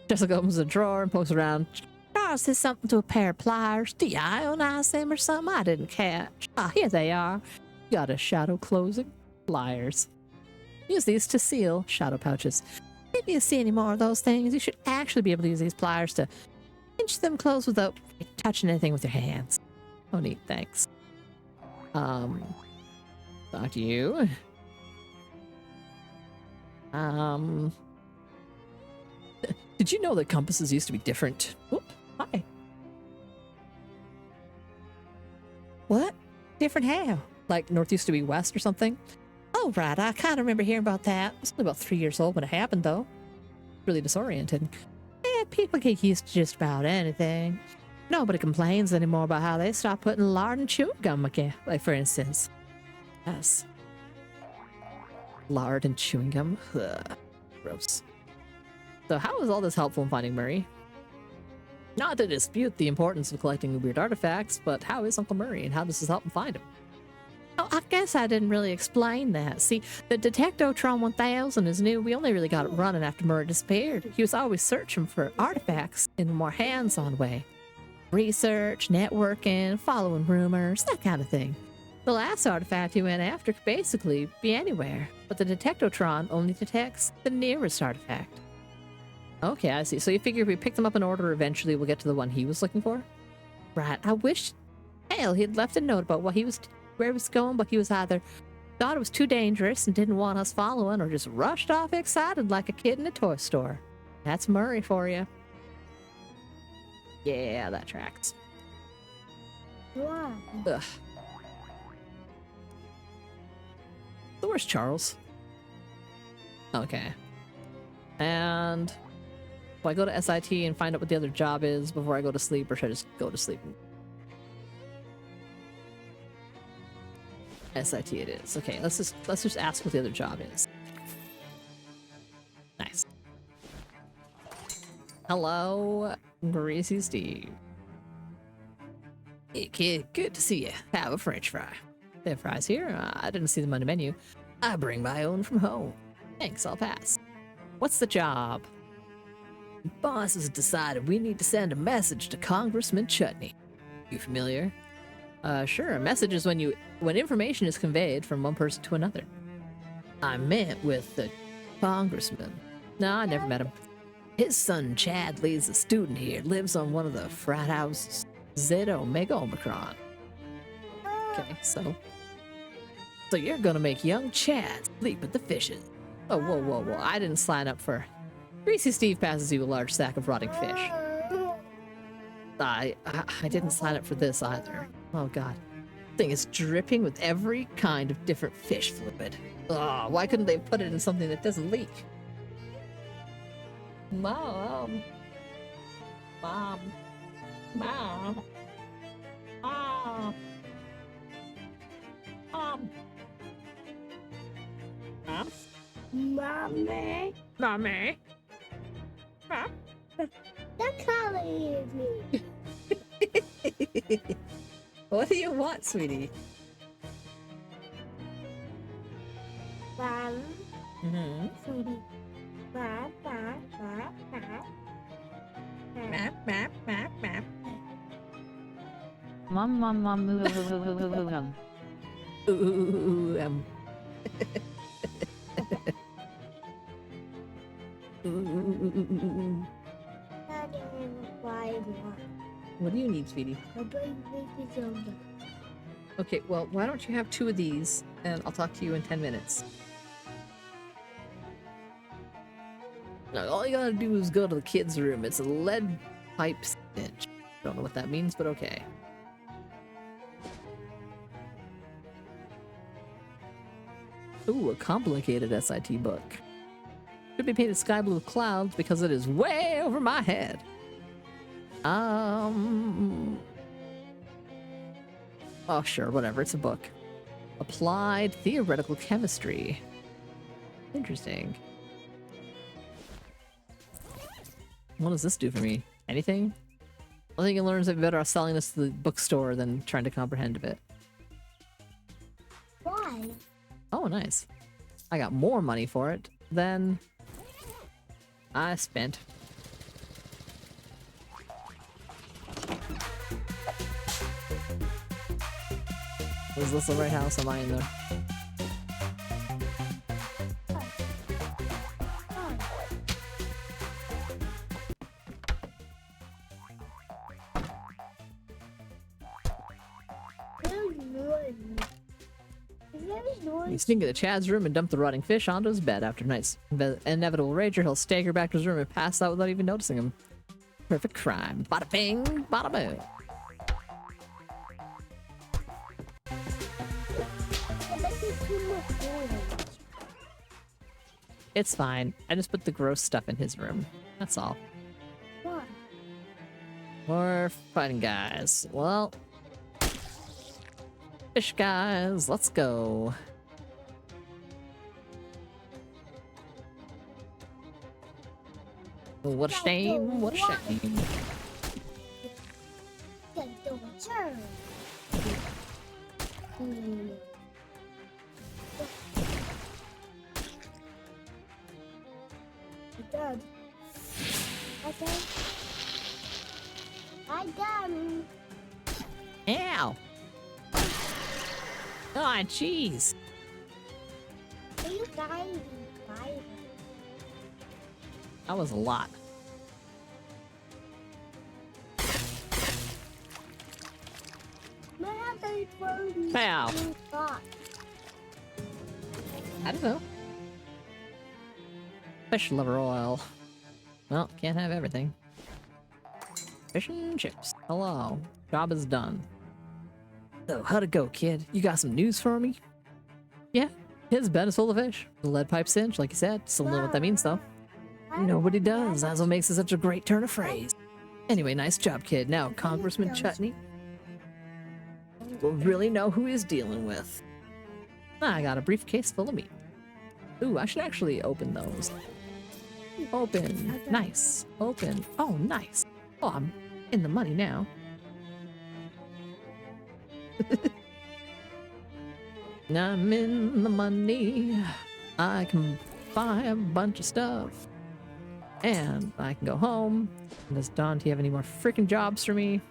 Jessica opens a drawer and pokes around. Charles says something to a pair of pliers. Do you ionize them or something? I didn't catch. Ah, here they are. Got a shadow closing. Pliers. Use these to seal shadow pouches. If you see any more of those things, you should actually be able to use these pliers to pinch them closed without touching anything with your hands. Oh, neat. Thanks. Talk to you. Did you know that compasses used to be different? Oop, hi. What? Different how? Like north used to be west or something? Oh, right. I kind of remember hearing about that. I was only about 3 years old when it happened, though. Really disoriented. Yeah, people get used to just about anything. Nobody complains anymore about how they stopped putting lard and chewing gum again. Like, for instance. Yes. Lard and chewing gum? Ugh. Gross. So how is all this helpful in finding Murray? Not to dispute the importance of collecting weird artifacts, but how is Uncle Murray and how does this help him find him? Oh, I guess I didn't really explain that. See, the Detectotron 1000 is new. We only really got it running after Murray disappeared. He was always searching for artifacts in a more hands-on way. Research, networking, following rumors, that kind of thing. The last artifact he went after could basically be anywhere, but the Detectotron only detects the nearest artifact. Okay, I see. So you figure if we pick them up in order, eventually we'll get to the one he was looking for? Right. I wish, hell, he'd left a note about where he was going, but he was either thought it was too dangerous and didn't want us following, or just rushed off excited like a kid in a toy store. That's Murray for you. Yeah, that tracks. Wow. Ugh. So where's Charles? Okay. And do I go to SIT and find out what the other job is before I go to sleep, or should I just go to sleep? SIT it is. Okay, let's just ask what the other job is. Nice. Hello, Greasy Steve. Hey kid, good to see you. Have a French fry. They have fries here? I didn't see them on the menu. I bring my own from home. Thanks, I'll pass. What's the job? Boss has decided we need to send a message to Congressman Chutney. You familiar? Sure. A message is when information is conveyed from one person to another. I meant with the congressman. No, I never met him. His son Chad Lee's a student here, lives on one of the frat houses. Zeta Omega Omicron. Okay, so you're gonna make young Chad sleep with the fishes. Oh, whoa, whoa, whoa! I didn't sign up for. Greasy Steve passes you a large sack of rotting fish. I didn't sign up for this either. Oh god, thing is dripping with every kind of different fish fluid. Oh, why couldn't they put it in something that doesn't leak? Mom, mom, mom, mom, mom, mom, Mommy. mommy, mom. That color is me. What do you want, sweetie? Mom. Mm-hmm. Sweetie. Mom, mom, mom, mom. Map, map, map, map. Mom mom mom moo Ooh, Daddy, why not? What do you need, sweetie? My brain is over. Okay, well, why don't you have 2 of these, and I'll talk to you in 10 minutes. Now, all you gotta do is go to the kids' room. It's a lead pipe cinch. Don't know what that means, but okay. Ooh, a complicated SIT book. Should be painted sky blue with clouds because it is way over my head. Oh, sure, whatever. It's a book. Applied Theoretical Chemistry. Interesting. What does this do for me? Anything? I think it learns that better off selling this to the bookstore than trying to comprehend it. Why? Oh, nice. I got more money for it than I spent. Was this the right house? Am I in there? He sneak into Chad's room and dump the rotting fish onto his bed. After night's inevitable rager, he'll stagger back to his room and pass out without even noticing him. Perfect crime. Bada bing, bada boom. It's fine. I just put the gross stuff in his room. That's all. Why? More fighting guys. Well, fish guys, let's go. What a shame, what a shame. Dad. Okay. I done. Ow! Oh, jeez. Are you dying? That was a lot. Ow. I don't know. Fish liver oil. Well, can't have everything. Fish and chips. Hello. Job is done. So, how'd it go, kid? You got some news for me? Yeah, his bed is full of fish. The lead pipe cinch, like you said. Still don't know what that means, though. Nobody does. That's what makes it such a great turn of phrase. Anyway, nice job, kid. Now, Congressman Chutney will really know who he's dealing with. I got a briefcase full of meat. Ooh, I should actually open those. Open. Nice. Open. Oh, nice. Oh, I'm in the money now. I'm in the money. I can buy a bunch of stuff. And I can go home. Does Dante have any more freaking jobs for me?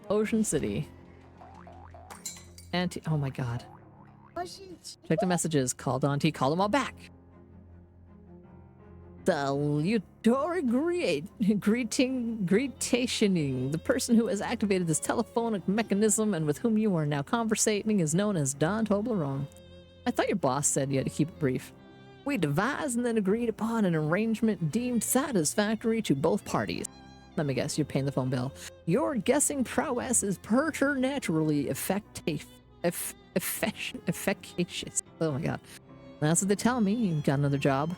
Ocean City. Oh my god. Check the messages. Call Dante. Call them all back. Salutatory greetationing. The person who has activated this telephonic mechanism and with whom you are now conversating is known as Don Toblerone. I thought your boss said you had to keep it brief. We devised and then agreed upon an arrangement deemed satisfactory to both parties. Let me guess, you're paying the phone bill. Your guessing prowess is preternaturally efficacious. Oh my god. That's what they tell me. You've got another job.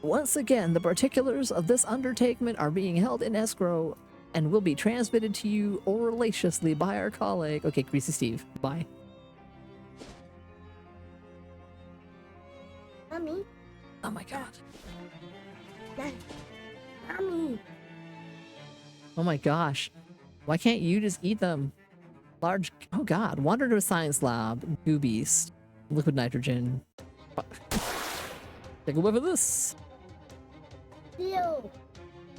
Once again, the particulars of this undertaking are being held in escrow and will be transmitted to you oralaciously by our colleague. Okay, Greasy Steve. Bye. Mommy. Oh my god. Mommy. Oh my gosh. Why can't you just eat them? Large. Oh god. Wander to a science lab. Goobies. Liquid nitrogen. Take a whiff of this. Ew.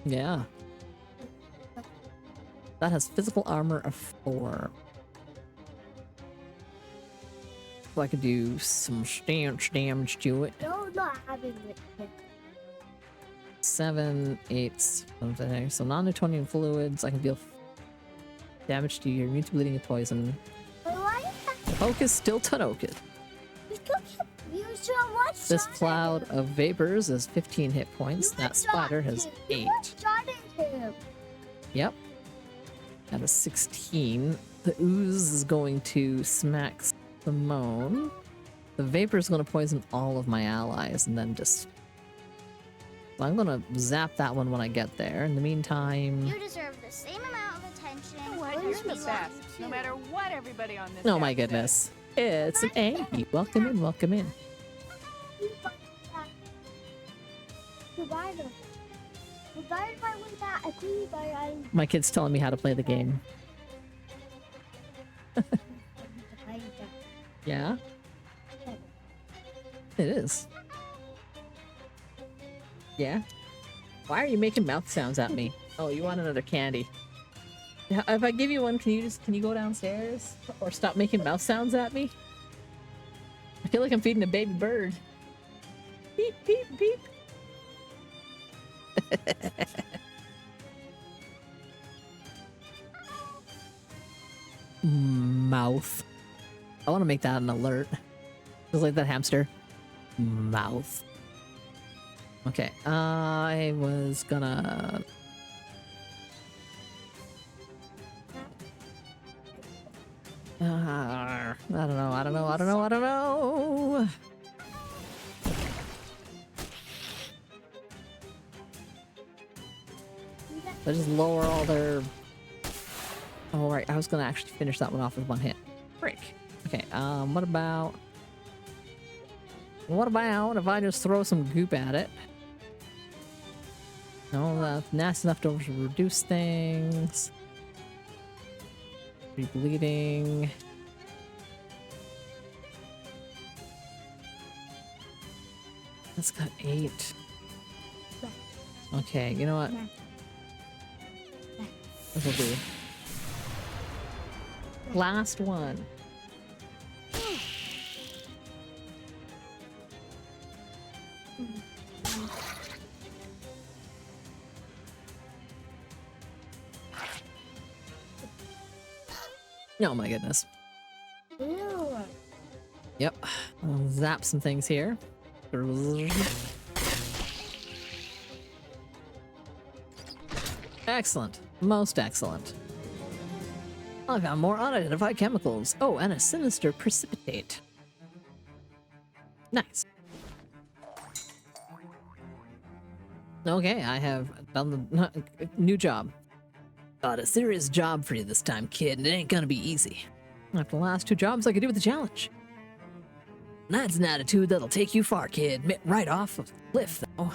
Yeah. That has physical armor of 4. So I could do some damage to it. No, not having it. 7, 8, something. So non-Newtonian fluids. I can deal damage to you. You're immune to bleeding and poison. But why Hocus still Tunokid. you so much? This cloud of vapors is 15 hit points. That spider has 8. Yep. At a 16. The ooze is going to smack Simone. The vapor is going to poison all of my allies and then just... So I'm going to zap that one when I get there. In the meantime... You deserve the same amount of attention. You know what? You're the best, no matter what everybody on this Oh my app goodness. It's an Aggie. Welcome in, welcome in. My kid's telling me how to play the game. Yeah? It is. Yeah? Why are you making mouth sounds at me? Oh, you want another candy. If I give you one, can you go downstairs? Or stop making mouth sounds at me? I feel like I'm feeding a baby bird. Beep, beep, beep. Mouth. I want to make that an alert. Just like that hamster. Mouth. Okay, I was gonna... I don't know. I just lower all their... Oh, right, I was gonna actually finish that one off with one hit. Frick. Okay, what about if I just throw some goop at it? No, that's nasty enough to reduce things. Bleeding. That's got 8. Okay, you know what? This will do. Last one. Oh my goodness. Ew. Yep. I'll zap some things here. Excellent. Most excellent. I found more unidentified chemicals. Oh, and a sinister precipitate. Nice. Okay, I have done the new job. Got a serious job for you this time, kid, and it ain't gonna be easy. After the last 2 jobs, I could do with the challenge. That's an attitude that'll take you far, kid. Right off of the cliff, though.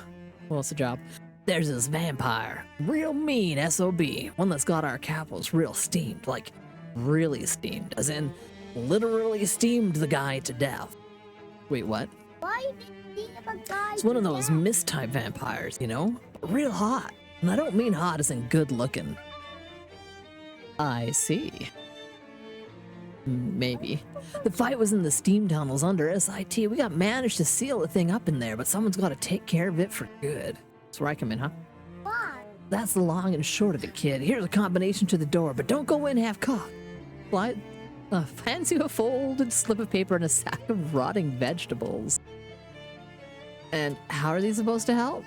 What's the job? There's this vampire. Real mean SOB. One that's got our capitals real steamed. Like, really steamed. As in, literally steamed the guy to death. Wait, what? Why did he have a guy? It's one of those mist-type vampires, you know? Real hot. And I don't mean hot as in good looking. I see. Maybe. The fight was in the steam tunnels under SIT. We got managed to seal the thing up in there, but someone's got to take care of it for good. That's where I come in, huh? Why? That's the long and short of it, kid. Here's a combination to the door, but don't go in half-cocked. Hands you a folded slip of paper and a sack of rotting vegetables. And how are these supposed to help?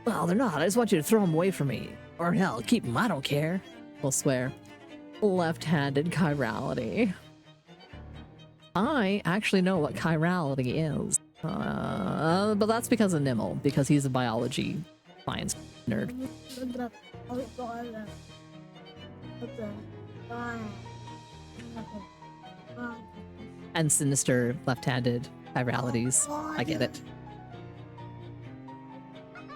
Well, they're not. I just want you to throw them away from me. Or hell, keep them. I don't care. We'll swear. Left-handed chirality. I actually know what chirality is. But that's because of Nimble, because he's a biology science nerd. And sinister left-handed chiralities. I get it.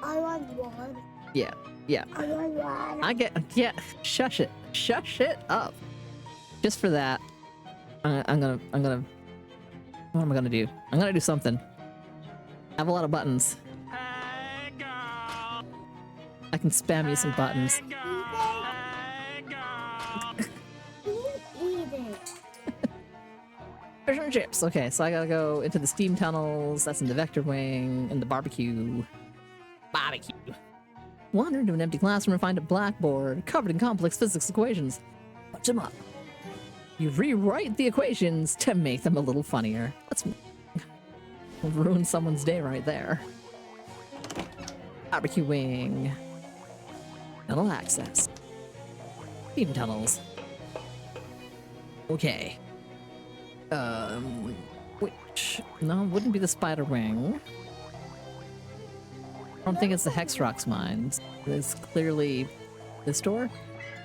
I want one. Yeah, yeah. I want one. I get, yeah, shush it. Shush it up. Just for that, I'm gonna, what am I gonna do? I'm gonna do something. I have a lot of buttons. I can spam you some buttons. Eat it. Fish and chips. Okay, so I gotta go into the steam tunnels. That's in the vector wing and the barbecue. Barbecue. Wander into an empty classroom and find a blackboard covered in complex physics equations. Punch them up. You rewrite the equations to make them a little funnier. Let's ruin someone's day right there. Barbecue wing. Tunnel access. Steam tunnels. Okay. Which... No, wouldn't be the spider wing. I don't think it's the Hex Rocks mines. It's clearly this door?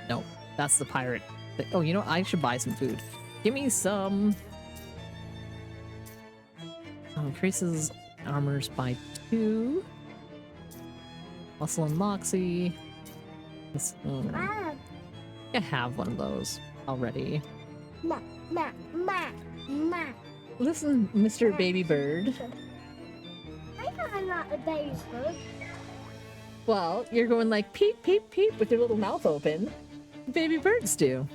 No, that's the pirate. Oh, you know what? I should buy some food. Give me some... increases armors by 2. Muscle and Moxie. I have one of those already. Ma, ma, ma, ma. Listen, Mr. Baby Bird. I know I'm not a baby bird. Well, you're going like peep, peep, peep with your little mouth open. Baby birds do.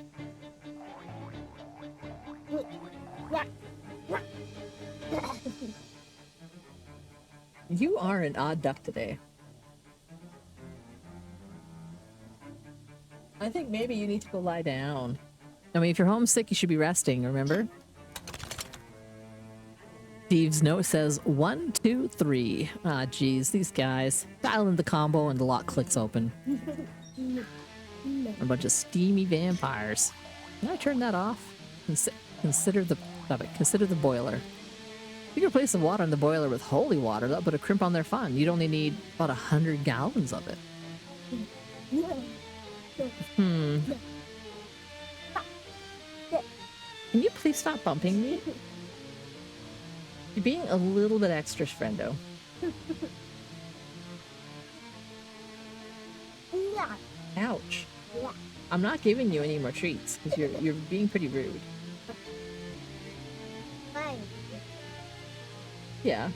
You are an odd duck today. I think maybe you need to go lie down. I mean, if you're homesick, you should be resting, remember? Steve's note says 1, 2, 3. Ah, geez, these guys. Dial in the combo and the lock clicks open. A bunch of steamy vampires. Can I turn that off? Consider the boiler. You can replace the water in the boiler with holy water. That'll put a crimp on their fun. You'd only need about 100 gallons of it. Can you please stop bumping me? You're being a little bit extra, friendo. Ouch. I'm not giving you any more treats because you're being pretty rude. Yeah.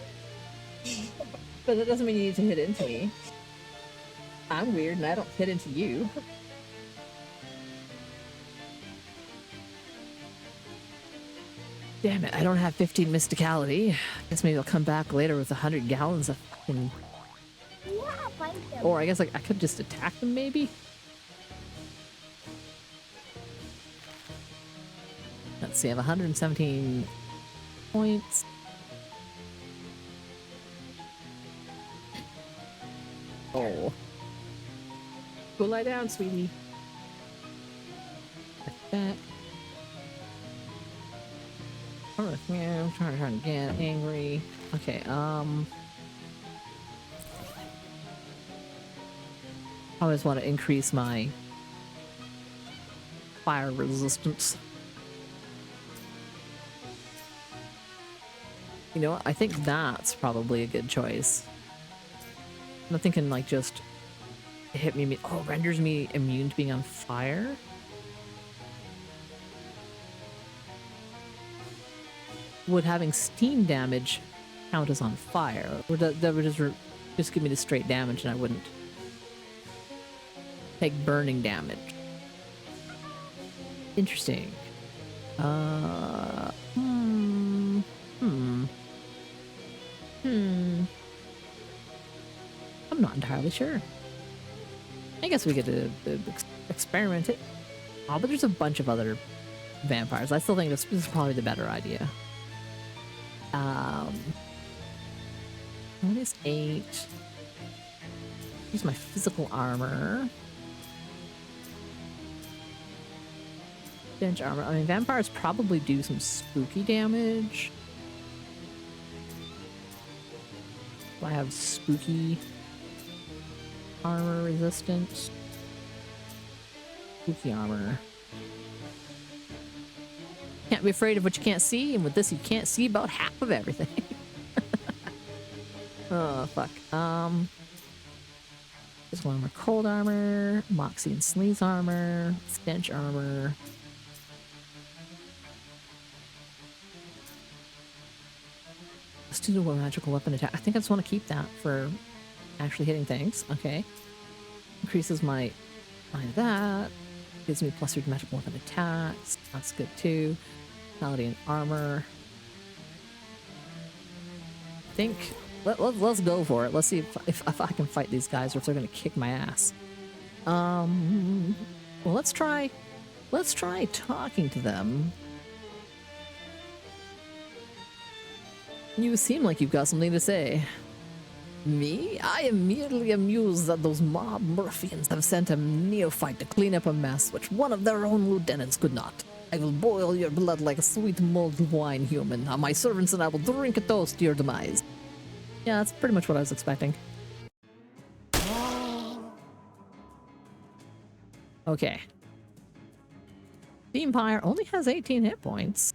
But that doesn't mean you need to hit into me. I'm weird and I don't hit into you. Damn it, I don't have 15 mysticality. Guess maybe I'll come back later with 100 gallons of fucking... Or I guess like I could just attack them maybe? Let's see, I have 117 points. Oh. Go lie down, sweetie. Like that. Oh, yeah, I'm trying to get angry. Okay, I always want to increase my fire resistance. You know what? I think that's probably a good choice. I'm thinking like just hit me. Oh, renders me immune to being on fire. Would having steam damage count as on fire? Or that would just give me the straight damage and I wouldn't take burning damage. Interesting. I'm not entirely sure. I guess we could experiment it. Oh, but there's a bunch of other vampires. I still think this is probably the better idea. What is 8? Use my physical armor. Bench armor. I mean, vampires probably do some spooky damage. Do I have spooky armor resistance? Spooky armor. Can't be afraid of what you can't see, and with this you can't see about half of everything. Oh, fuck. Physical armor, cold armor, Moxie and Sleaze armor, stench armor. Let's do the magical weapon attack. I think I just want to keep that for actually hitting things. Okay. Increases my that. Gives me +3 to magical weapon attacks. That's good too. Paladin armor. I think let's go for it. Let's see if I can fight these guys or if they're gonna kick my ass. Well, let's try talking to them. You seem like you've got something to say. Me? I am merely amused that those mob ruffians have sent a neophyte to clean up a mess which one of their own lieutenants could not. I will boil your blood like a sweet mulled wine, human. My servants and I will drink a toast to your demise. Yeah, that's pretty much what I was expecting. Okay. The Empire only has 18 hit points.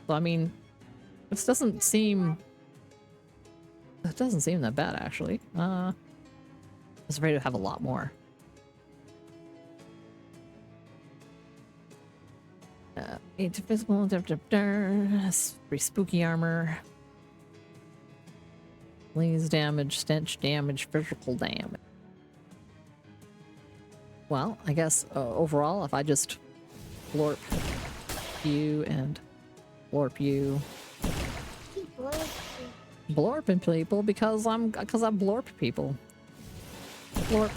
So, I mean, this doesn't seem... That doesn't seem that bad, actually. I was afraid to have a lot more. It's physical, pretty spooky armor. Blaze damage, stench damage, physical damage. Well, I guess overall, if I just blorp you and blorp you. Blorping people because I blorp people. Blorp.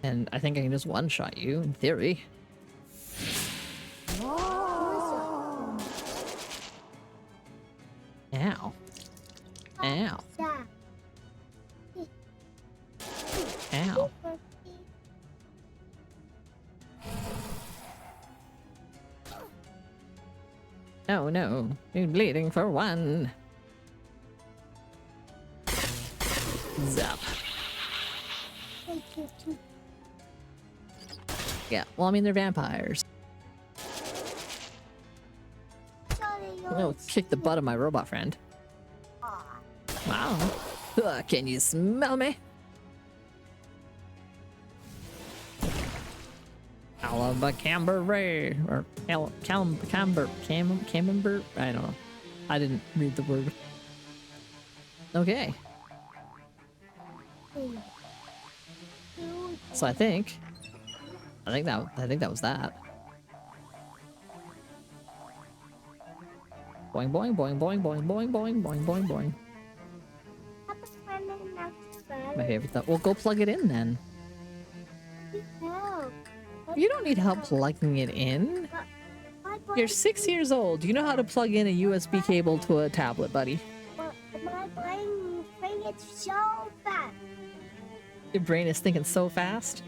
And I think I can just one-shot you, in theory. Ow. Ow. Ow. Oh no, you're bleeding for one. Zap. Yeah, well, I mean, they're vampires. I'm gonna kick the butt of my robot friend. Wow. Can you smell me? Alabacamber, or camber, I don't know. I didn't read the word. Okay. So I think that was that. Boing boing boing boing boing boing boing boing boing boing. My favorite stuff. Well, go plug it in then. You don't need help plugging it in. You're 6 years old. You know how to plug in a USB cable to a tablet, buddy. But my brain is so fast. Your brain is thinking so fast?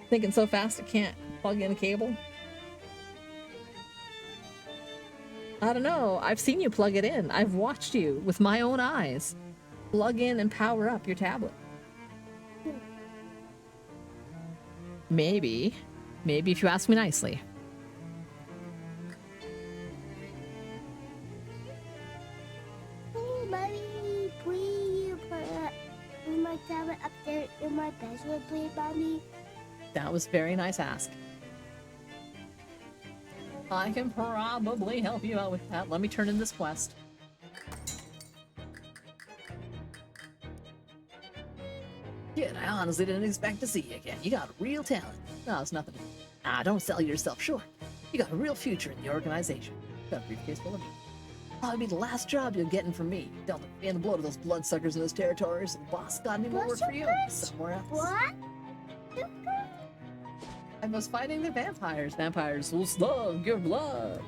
Thinking so fast it can't plug in a cable? I don't know. I've seen you plug it in. I've watched you with my own eyes plug in and power up your tablet. Maybe if you ask me nicely. Hey, Mommy, please you put my tablet up there in my bedroom, please, Mommy. That was a very nice ask. I can probably help you out with that. Let me turn in this quest. Shit, I honestly didn't expect to see you again. You got real talent. No, it's nothing. Ah, don't sell yourself short. You got a real future in the organization. Got a briefcase full of meat. Probably be the last job you're getting from me. Dealt a fan the blow to those bloodsuckers in those territories, and the boss got any more work for you somewhere else. What? I was fighting the vampires. Vampires will slug your blood.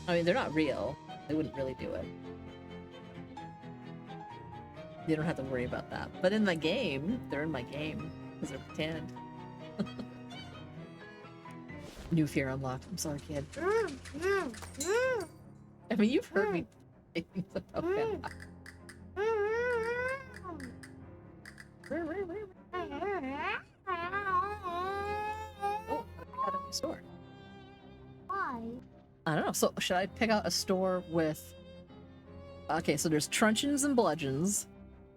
I mean, they're not real. They wouldn't really do it. You don't have to worry about that. But in the game, they're in my game because they're pretend. New fear unlocked. I'm sorry, kid. I mean, you've heard me say things about vampires. Oh, I got a new store. Why? I don't know. So, should I pick out a store with... Okay, so there's truncheons and bludgeons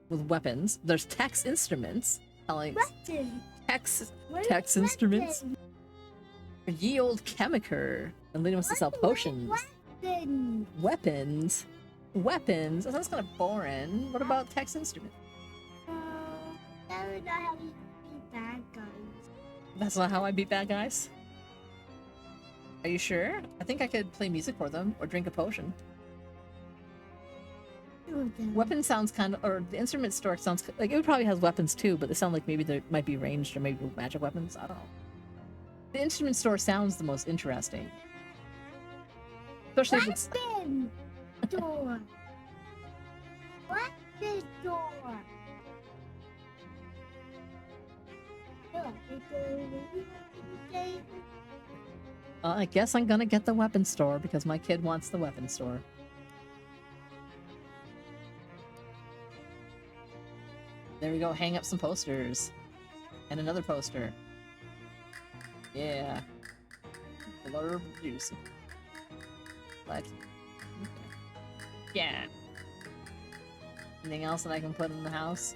with weapons. There's Tex instruments. Telling... Weapon. Tex... Where's Tex instruments. weapon? Ye old chemiker. And Lena wants to sell potions. Weapon. Weapons? Weapons? That sounds kind of boring. What about Tex instruments? That would not how you beat bad guys. That's not how I beat bad guys? Are you sure? I think I could play music for them or drink a potion. Weapon sounds kind of, or the instrument store sounds like it would probably has weapons too, but they sound like maybe they might be ranged or maybe magic weapons. I don't know. The instrument store sounds the most interesting, especially if it's. Weapon door. Weapon door. I guess I'm gonna get the weapon store because my kid wants the weapon store. There we go, hang up some posters. And another poster. Yeah. Blurb juicy. Like, yeah. Anything else that I can put in the house?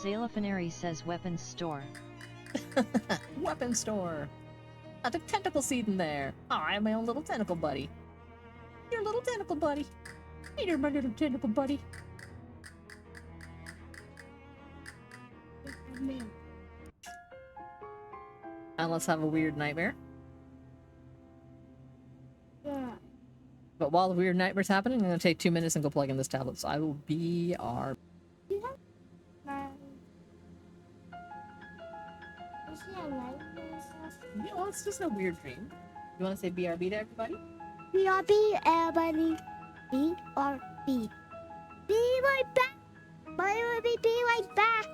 Zalafanari says weapons store. Weapon store. Not a tentacle seed in there. Oh, I have my own little tentacle buddy. Your little tentacle buddy. Hey there, my little tentacle buddy. And let's have a weird nightmare. Yeah. But while the weird nightmare's happening, I'm gonna take 2 minutes and go plug in this tablet. So I will be our. You know, it's just a weird dream. You want to say BRB to everybody? BRB, everybody. BRB. Be right back. BRB, be right back.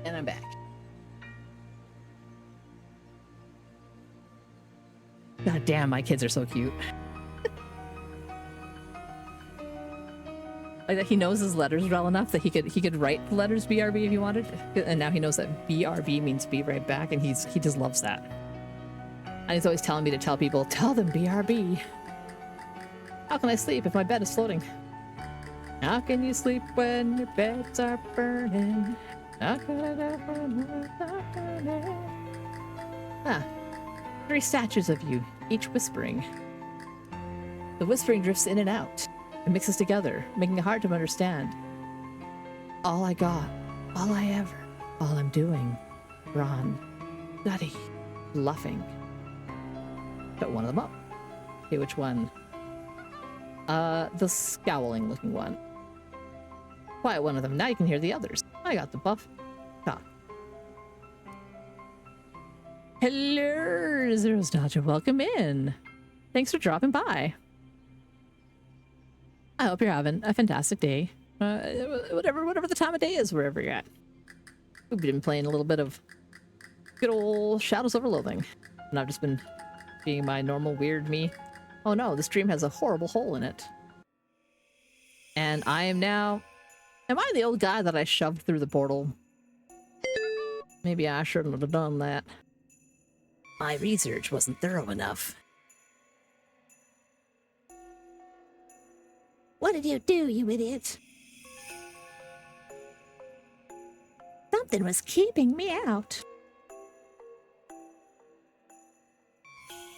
And I'm back. God damn, my kids are so cute. Like that he knows his letters well enough that he could write the letters BRB if he wanted, and now he knows that BRB means be right back, and he just loves that. And he's always telling me to tell people, tell them BRB. How can I sleep if my bed is floating? How can you sleep when your beds are burning? How can I sleep when your beds are burning? Ah, 3 statues of you, each whispering. The whispering drifts in and out. It mixes together, making it hard to understand. All I got, all I ever, all I'm doing. Ron, Duddy, bluffing. Put one of them up. Okay, which one? The scowling looking one. Quiet one of them. Now you can hear the others. I got the buff. Talk. Hello, Zero's Dodger. Welcome in. Thanks for dropping by. I hope you're having a fantastic day. Whatever the time of day is, wherever you're at. We've been playing a little bit of good old Shadows over Loathing. And I've just been being my normal weird me. Oh no, the stream has a horrible hole in it. And I am now... Am I the old guy that I shoved through the portal? Maybe I shouldn't have done that. My research wasn't thorough enough. What did you do, you idiot? Something was keeping me out.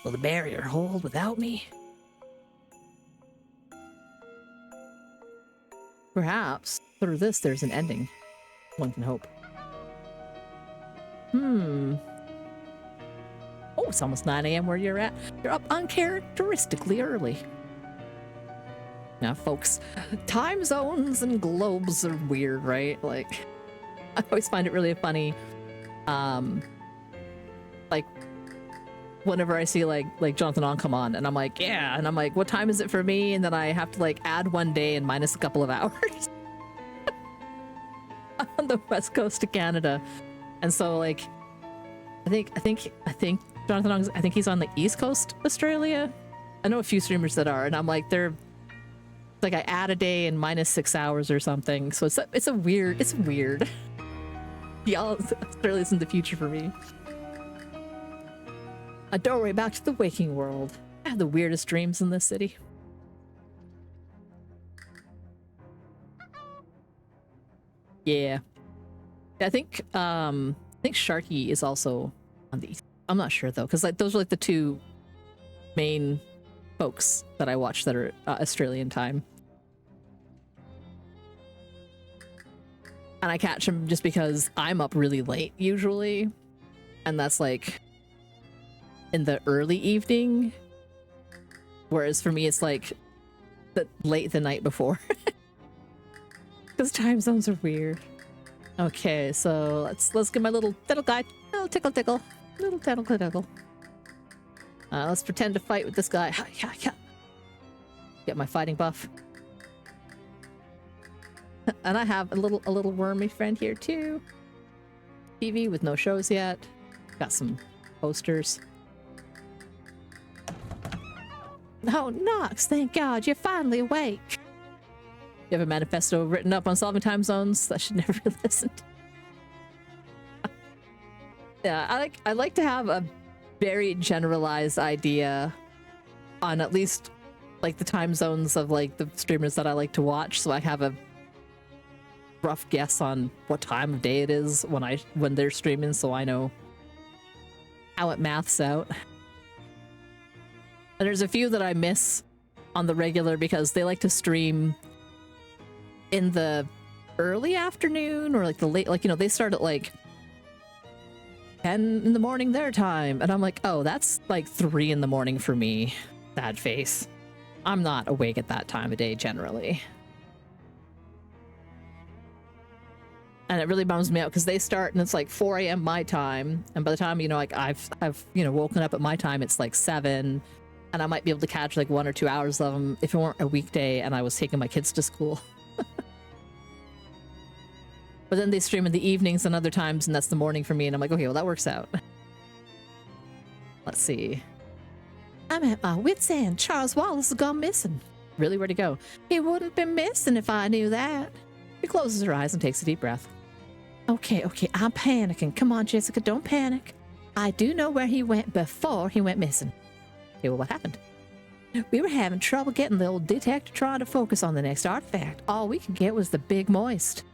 Will the barrier hold without me? Perhaps through this there's an ending. One can hope. Oh, it's almost 9 a.m. where you're at. You're up uncharacteristically early. Now, folks, time zones and globes are weird, right? Like, I always find it really funny. Like, whenever I see like Jonathan On come on, and I'm like, yeah, and I'm like, what time is it for me? And then I have to like add one day and minus a couple of hours on the west coast of Canada, and so like, I think Jonathan On, I think he's on the east coast, Australia. I know a few streamers that are, and I'm like, they're like, I add a day and minus 6 hours or something. So it's weird. Y'all, Australia's in the future for me. A doorway back to the waking world. I have the weirdest dreams in this city. Yeah. I think Sharky is also on the east. I'm not sure though, because like those are like the two main folks that I watch that are Australian time. And I catch them just because I'm up really late usually, and that's like in the early evening, whereas for me it's like late the night before. Because time zones are weird. Okay, so let's get my little tickle guy. Little tickle. Little tickle. Let's pretend to fight with this guy. Get my fighting buff. And I have a little wormy friend here too. TV with no shows yet. Got some posters. Oh, Nox, thank God, you're finally awake. You have a manifesto written up on solving time zones? I should never listen. Yeah, I like to have a very generalized idea on at least like the time zones of like the streamers that I like to watch, so I have a rough guess on what time of day it is when they're streaming, so I know how it maths out. And there's a few that I miss on the regular because they like to stream in the early afternoon or like the late, like, you know, they start at like 10 in the morning their time, and I'm like, oh, that's like 3 in the morning for me. Sad face. I'm not awake at that time of day generally. And it really bums me out because they start and it's like 4 a.m. my time, and by the time, you know, like I've you know, woken up at my time, it's like 7, and I might be able to catch like 1 or 2 hours of them if it weren't a weekday and I was taking my kids to school. But then they stream in the evenings and other times, and that's the morning for me, and I'm like, okay, well, that works out. Let's see. I'm at my wit's end. Charles Wallace has gone missing. Really? Where'd he go? He wouldn't be missing if I knew that. He closes her eyes and takes a deep breath. Okay, I'm panicking. Come on, Jessica, don't panic. I do know where he went before he went missing. Okay, well, what happened? We were having trouble getting the old detector trying to focus on the next artifact. All we could get was the Big Moist.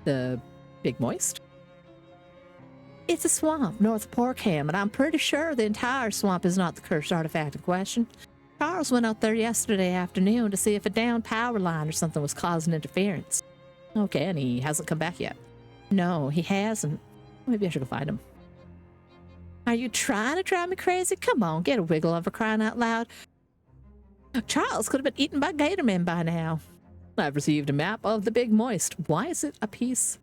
The Big Moist? It's a swamp north of Porkham, and I'm pretty sure the entire swamp is not the cursed artifact in question. Charles went out there yesterday afternoon to see if a downed power line or something was causing interference. Okay, and he hasn't come back yet. No, he hasn't. Maybe I should go find him. Are you trying to drive me crazy? Come on, get a wiggle over, crying out loud. Charles could have been eaten by gator men by now. I've received a map of the Big Moist. Why is it a piece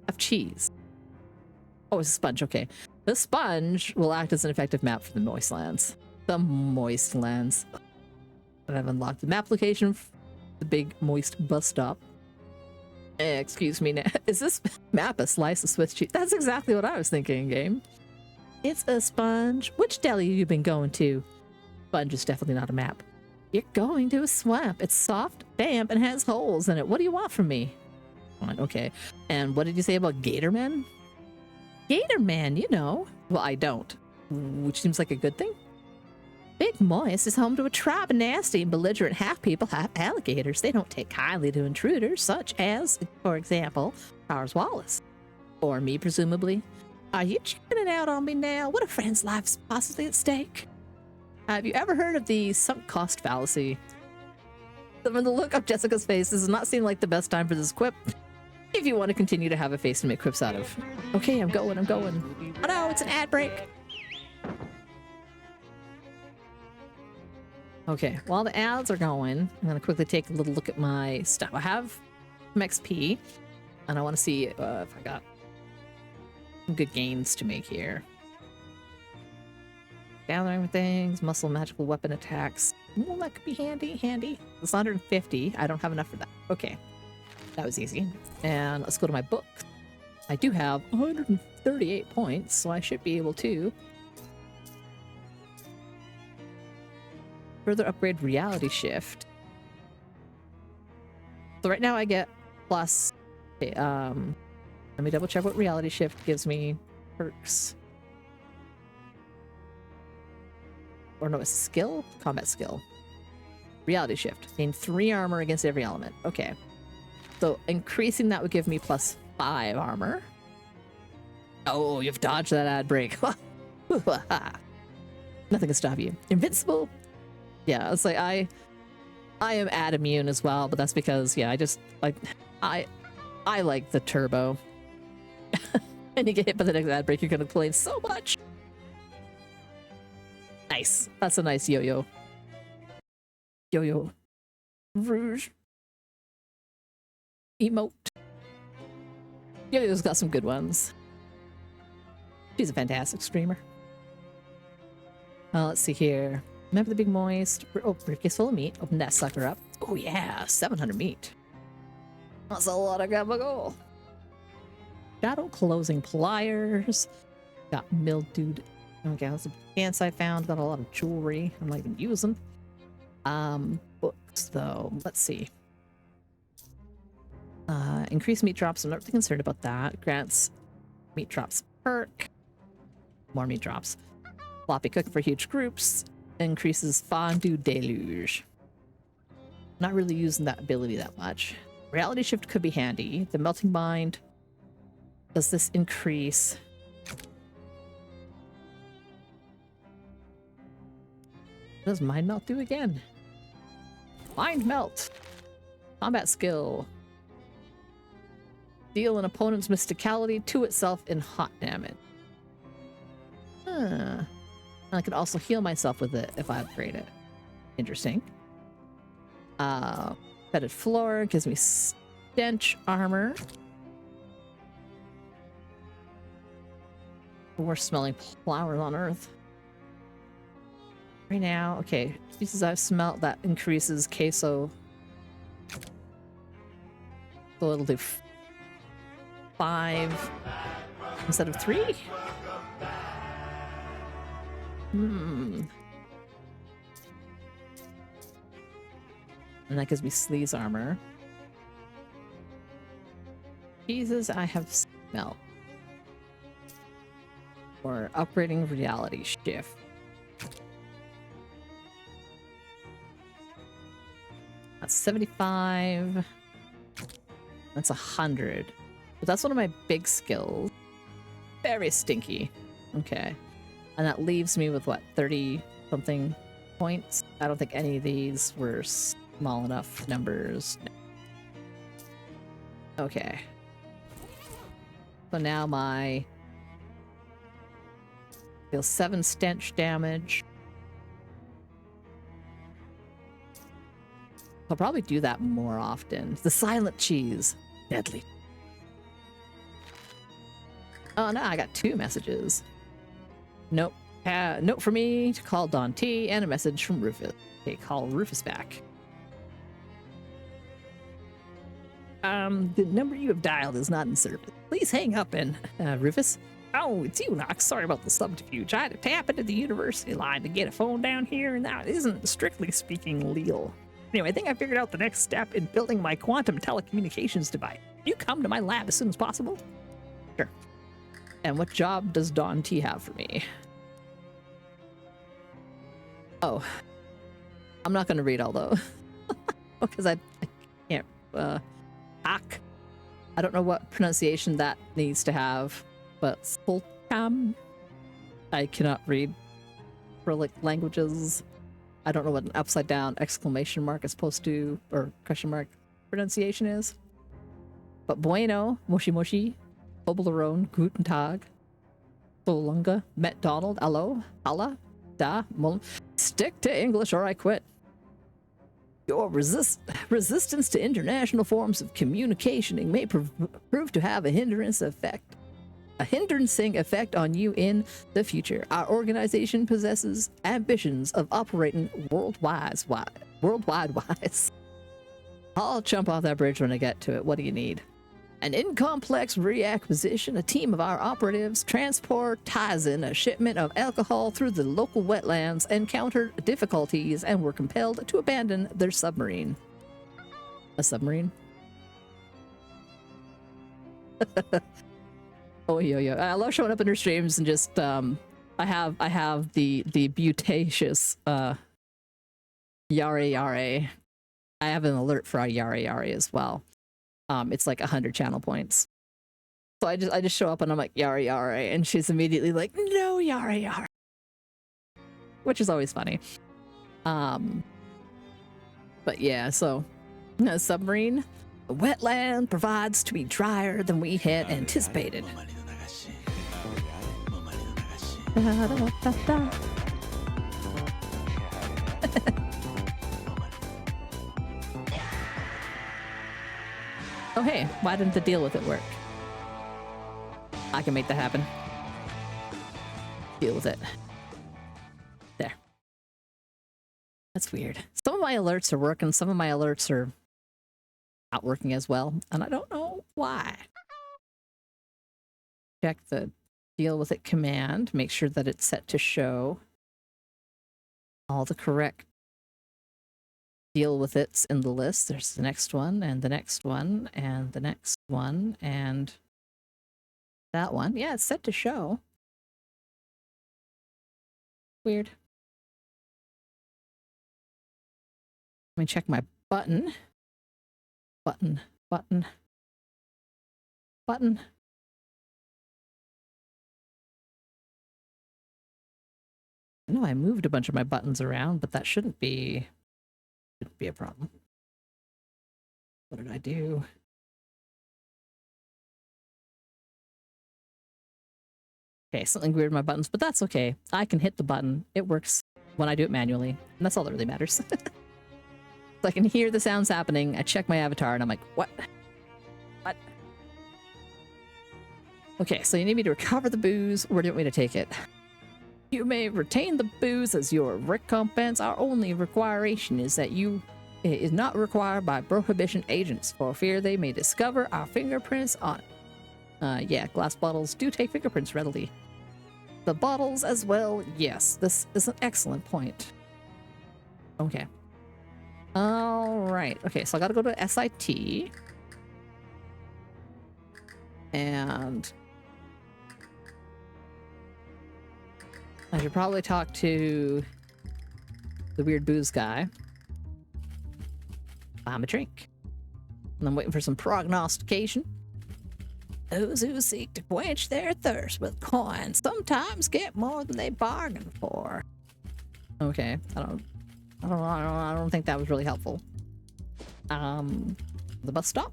of cheese? Oh, it's a sponge. Okay. The sponge will act as an effective map for the Moist Lands. The Moist Lands. And I've unlocked the map location for the Big Moist bus stop. Excuse me. Is this map a slice of Swiss cheese? That's exactly what I was thinking, game. It's a sponge. Which deli have you been going to? Sponge is definitely not a map. You're going to a swamp. It's soft, damp, and has holes in it. What do you want from me? Okay. And what did you say about Gatorman? Gatorman, you know. Well, I don't. Which seems like a good thing. Big Moist is home to a tribe of nasty and belligerent half-people, half-alligators. They don't take kindly to intruders, such as, for example, Charles Wallace. Or me, presumably. Are you checking it out on me now? What a friend's life's possibly at stake. Have you ever heard of the sunk cost fallacy? From the look of Jessica's face, this does not seem like the best time for this quip. If you want to continue to have a face to make quips out of. Okay, I'm going. Oh no, it's an ad break. Okay, while the ads are going, I'm going to quickly take a little look at my stuff. I have some XP, and I want to see if I got some good gains to make here. Gathering things, muscle, magical weapon attacks. Well, that could be handy. It's 150. I don't have enough for that. Okay, that was easy. And let's go to my book. I do have 138 points, so I should be able to further upgrade reality shift. So right now I get plus. Okay, let me double check what reality shift gives me. Perks. Or no, a skill? Combat skill. Reality shift. Gain 3 armor against every element. Okay. So increasing that would give me plus 5 armor. Oh, you've dodged that ad break. Nothing can stop you. Invincible. Yeah, it's like I am ad immune as well, but that's because I just like I like the turbo. And you get hit by the next ad break, you're gonna complain so much. Nice. That's a nice yo-yo. Yo-yo. Rouge. Emote. Yo-yo's got some good ones. She's a fantastic streamer. Let's see here. Remember the Big Moist? Oh, briefcase full of meat. Open that sucker up. Oh yeah, 700 meat. That's a lot of gabagool. Shadow closing pliers. Got mildewed. Okay, that's the pants I found. Got a lot of jewelry I'm not even using. Books though. Let's see. Increased meat drops. I'm not really concerned about that. Grants meat drops perk. More meat drops. Floppy cook for huge groups. Increases fondue deluge. Not really using that ability that much. Reality shift could be handy. The melting mind. Does this increase? What does mind melt do again? Mind melt. Combat skill. Deal an opponent's mysticality to itself in hot damage. Huh. I can also heal myself with it if I upgrade it. Interesting. Fetid floor gives me stench armor. Worst smelling flowers on earth. Right now, okay. Pieces I've smelt that increases queso. So it'll do 5 instead of 3. And that gives me Sleaze armor. Jesus, I have smelt. Or upgrading reality shift. That's 75. That's 100. But that's one of my big skills. Very stinky. Okay. And that leaves me with what, 30 something points? I don't think any of these were small enough numbers. Okay. So now my deal 7 stench damage. I'll probably do that more often. The silent cheese. Deadly. Oh, no, I got 2 messages. Nope. Note for me to call Don T and a message from Rufus. Okay, call Rufus back. The number you have dialed is not in service. Please hang up and, Rufus. Oh, it's you, Nox. Sorry about the subterfuge. I had to tap into the university line to get a phone down here, and that isn't, strictly speaking, legal. Anyway, I think I figured out the next step in building my quantum telecommunications device. Can you come to my lab as soon as possible? Sure. And what job does Don T have for me? Oh. I'm not going to read all those. Because I can't, hack. I don't know what pronunciation that needs to have, but Sulcam, I cannot read acrylic languages. I don't know what an upside down exclamation mark is supposed to, or question mark pronunciation is. But bueno, moshi moshi, Toblerone, guten Tag, Solunga, Met Donald, hello, hala, da, mol. Stick to English or I quit. Your resistance to international forms of communicating may prove to have a hindrancing effect on you in the future. Our organization possesses ambitions of operating worldwide wise. I'll jump off that bridge when I get to it. What do you need? An incomplex reacquisition. A team of our operatives transported in a shipment of alcohol through the local wetlands, encountered difficulties, and were compelled to abandon their submarine. A submarine? Oh, yo. I love showing up in her streams and just, I have the butacious, Yare. I have an alert for Yare as well. It's like 100 channel points. So I just show up and I'm like, Yare, and she's immediately like, no, Yare. Which is always funny. But yeah, so a submarine, a wetland provides to be drier than we had anticipated. Oh hey, why didn't the deal with it work? I can make that happen. Deal with it. There. That's weird. Some of my alerts are working, some of my alerts are not working as well, and I don't know why. Check the deal with it command, make sure that it's set to show all the correct deal with it's in the list. There's the next one, and the next one, and the next one, and that one. Yeah, it's set to show. Weird. Let me check my button. Button. I know I moved a bunch of my buttons around, but that shouldn't be a problem. What did I do? Okay, something weird with my buttons, but that's okay. I can hit the button. It works when I do it manually, and that's all that really matters. So I can hear the sounds happening. I check my avatar, and I'm like, what? What? Okay, so you need me to recover the booze. Where do you want me to take it? You may retain the booze as your recompense. Our only requiration is that it is not required by prohibition agents for fear they may discover our fingerprints on it. Yeah, glass bottles do take fingerprints readily. The bottles as well, yes. This is an excellent point. Okay. Alright. Okay, so I gotta go to SIT. And I should probably talk to the weird booze guy. Buy him a drink. And I'm waiting for some prognostication. Those who seek to quench their thirst with coins sometimes get more than they bargain for. Okay, I don't think that was really helpful. The bus stop.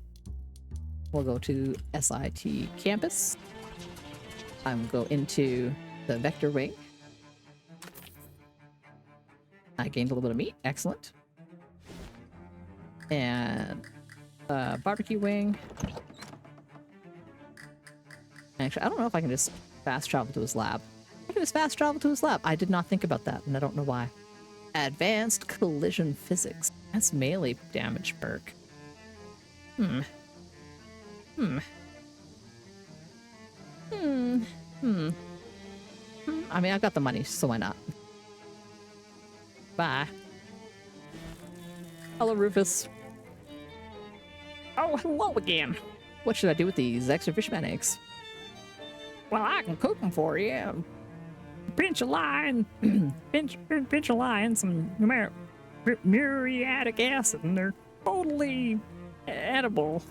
We'll go to SIT campus. I'm gonna go into the vector wing. I gained a little bit of meat. Excellent. And barbecue wing. Actually, I don't know if I can just fast travel to his lab. I can just fast travel to his lab. I did not think about that, and I don't know why. Advanced collision physics. That's melee damage perk. I mean, I've got the money, so why not? Bye. Hello, Rufus. Oh, hello again. What should I do with these extra fishman eggs? Well, I can cook them for you. Pinch a line, pinch a line, some muriatic acid, and they're totally edible.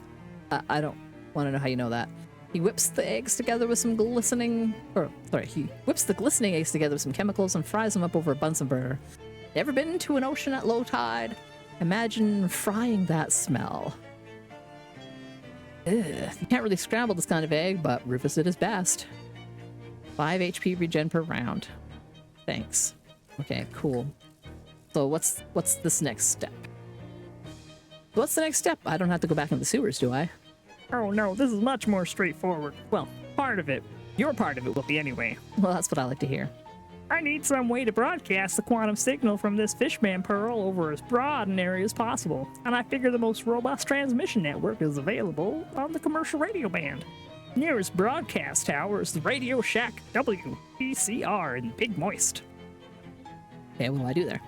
I don't want to know how you know that. He whips the eggs together with some he whips the glistening eggs together with some chemicals and fries them up over a Bunsen burner. Ever been to an ocean at low tide? Imagine frying that smell. Ugh. You can't really scramble this kind of egg, but Rufus did his best. 5 HP regen per round. Thanks. Okay, cool. So what's this next step? What's the next step? I don't have to go back in the sewers, do I? Oh no, this is much more straightforward. Well, part of it. Your part of it will be anyway. Well, that's what I like to hear. I need some way to broadcast the quantum signal from this fishman pearl over as broad an area as possible, and I figure the most robust transmission network is available on the commercial radio band. Nearest broadcast tower is the Radio Shack WPCR in Big Moist. Okay, what do I do there?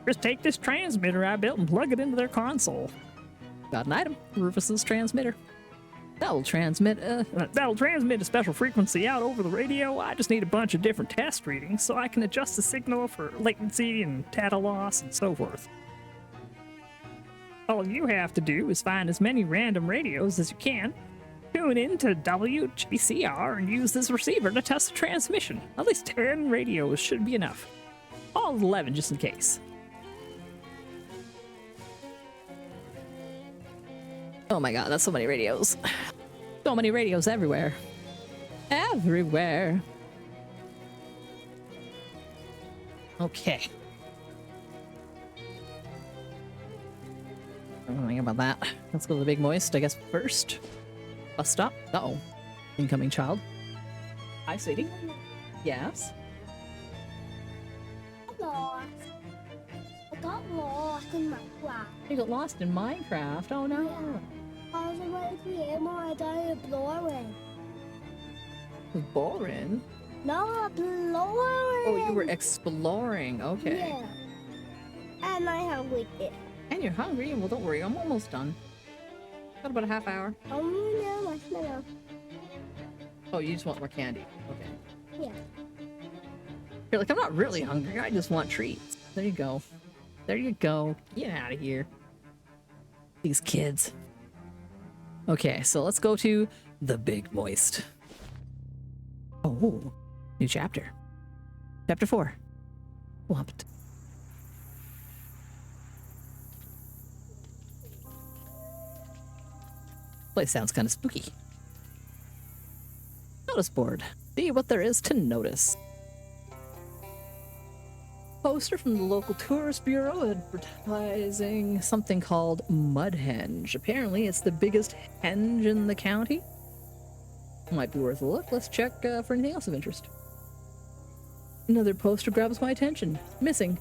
Just take this transmitter I built and plug it into their console. Got an item. Rufus's transmitter. That'll transmit a special frequency out over the radio. I just need a bunch of different test readings so I can adjust the signal for latency and data loss and so forth. All you have to do is find as many random radios as you can, tune in to WGCR, and use this receiver to test the transmission. At least 10 radios should be enough. All 11 just in case. Oh my god, that's so many radios. So many radios everywhere. Everywhere. Okay. I don't think about that. Let's go to the Big Moist, I guess, first. Bus stop. Uh-oh. Incoming child. Hi, sweetie. Yes? I lost. I got lost in my class. You got lost in Minecraft. Oh no. Yeah. I was about to create more. I started blowing. It was boring. No, blowing. Oh, you were exploring. Okay. Yeah. And I hungry too. And you're hungry? Well, don't worry. I'm almost done. Got about a half hour. No, marshmallow. Oh, you just want more candy. Okay. Yeah. You're like, I'm not really hungry. I just want treats. There you go. There you go. Get out of here. These kids. Okay, so let's go to the Big Moist. Oh, new chapter. Chapter 4. Whopped. Place sounds kind of spooky. Notice board. See what there is to notice. Poster from the local tourist bureau advertising something called Mudhenge. Apparently it's the biggest henge in the county. Might be worth a look. Let's check for anything else of interest. Another poster grabs my attention. Missing.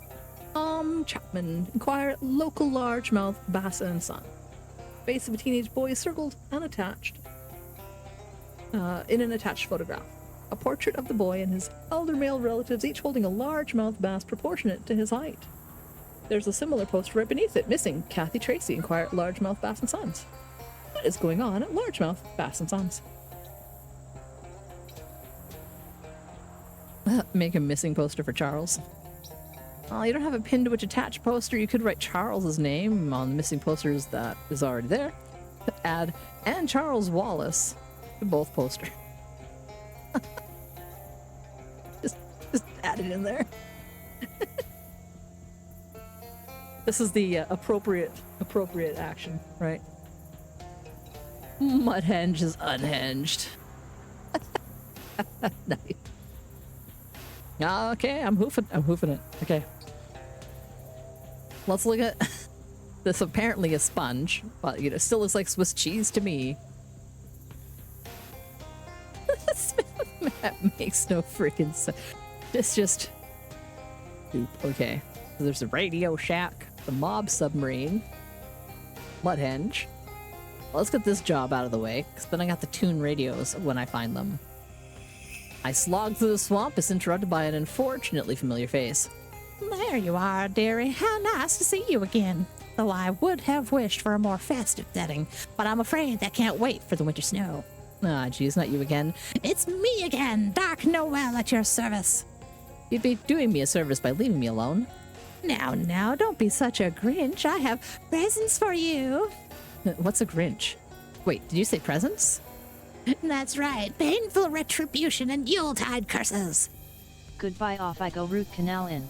Chapman. Inquire at local largemouth bass and son. Face of a teenage boy is circled and attached. In an attached photograph. A portrait of the boy and his elder male relatives, each holding a largemouth bass proportionate to his height. There's a similar poster right beneath it. Missing. Kathy Tracy. Inquire at largemouth bass and sons. What is going on at largemouth bass and sons? Make a missing poster for Charles. Oh, you don't have a pin to which attach poster. You could write Charles's name on the missing posters that is already there. Add and Charles Wallace to both posters. just add it in there. This is the appropriate action, right? Mudhenge is unhinged. Nice. Okay, I'm hoofing it. Okay. Let's look at this apparently a sponge, but you know, still looks like Swiss cheese to me. This map makes no freaking sense. It's just poop. Okay, so there's a Radio Shack, the mob submarine, Mudhenge. Well, let's get this job out of the way, because then I got the tune radios when I find them. I slog through the swamp is interrupted by an unfortunately familiar face. There you are, dearie. How nice to see you again. Though I would have wished for a more festive setting, but I'm afraid that can't wait for the winter snow. Ah, geez, not you again. It's me again, Dark Noel at your service. You'd be doing me a service by leaving me alone. Now, don't be such a Grinch. I have presents for you. What's a Grinch? Wait, did you say presents? That's right. Painful retribution and Yuletide curses. Goodbye, off I go, root canal in.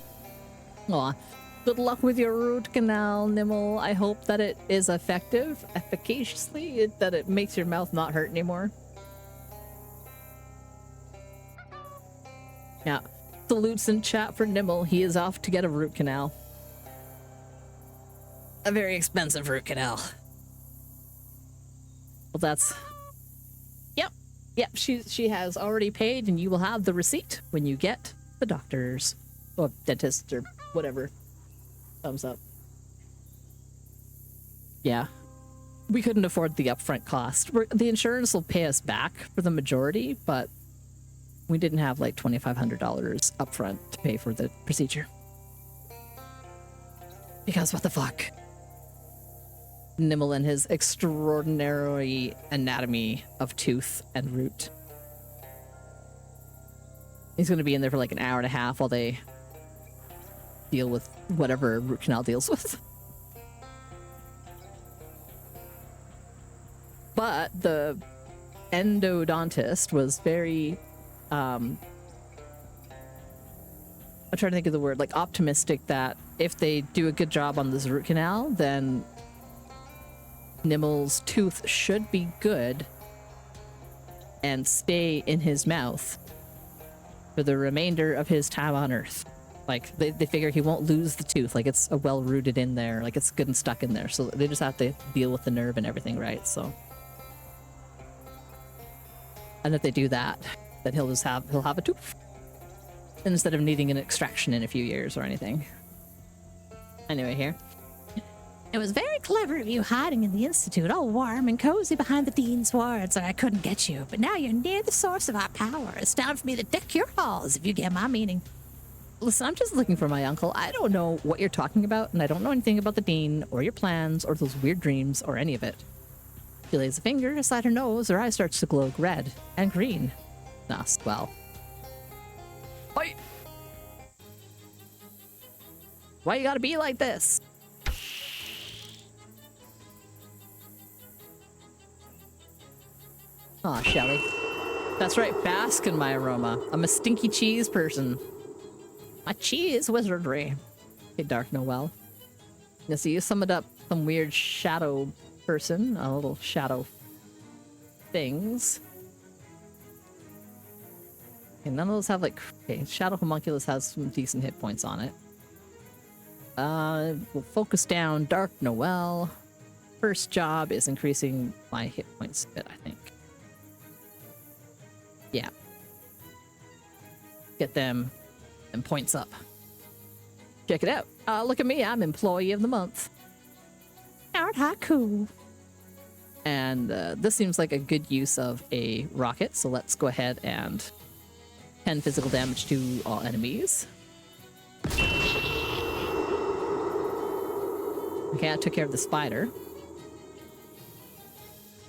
Aw. Good luck with your root canal, Nimble. I hope that it is effective, efficaciously, that it makes your mouth not hurt anymore. Yeah. Salutes in chat for Nimble. He is off to get a root canal. A very expensive root canal. Well, that's... Yep, she has already paid, and you will have the receipt when you get the doctor's, or dentist, or whatever. Thumbs up. Yeah. We couldn't afford the upfront cost. The insurance will pay us back for the majority, but we didn't have like $2,500 upfront to pay for the procedure. Because what the fuck? Nimble and his extraordinary anatomy of tooth and root. He's going to be in there for like an hour and a half while they deal with whatever root canal deals with. But the endodontist was very, I'm trying to think of the word, like optimistic that if they do a good job on this root canal, then Nimble's tooth should be good and stay in his mouth for the remainder of his time on Earth. Like, they figure he won't lose the tooth. Like, it's well-rooted in there. Like, it's good and stuck in there. So they just have to deal with the nerve and everything, right? So... And if they do that, then he'll have a tooth. Instead of needing an extraction in a few years or anything. Anyway, here. It was very clever of you hiding in the Institute, all warm and cozy behind the Dean's wards, or I couldn't get you. But now you're near the source of our power. It's time for me to deck your halls, if you get my meaning. Listen, I'm just looking for my uncle. I don't know what you're talking about, and I don't know anything about the Dean, or your plans, or those weird dreams, or any of it. She lays a finger inside her nose, her eye starts to glow red and green. Nah, well. Oi! Why you gotta be like this? Aw, Shelly. That's right, bask in my aroma. I'm a stinky cheese person. My cheese wizardry. Hey, Dark Noel. Yeah, so you summoned up some weird shadow person, a little shadow things. And none of those have like... Okay, Shadow Homunculus has some decent hit points on it. We'll focus down Dark Noel. First job is increasing my hit points a bit, I think. Yeah. Get them and points up. Check it out. Look at me, I'm Employee of the Month. Aren't I cool? And this seems like a good use of a rocket, so let's go ahead and 10 physical damage to all enemies. Okay, I took care of the spider.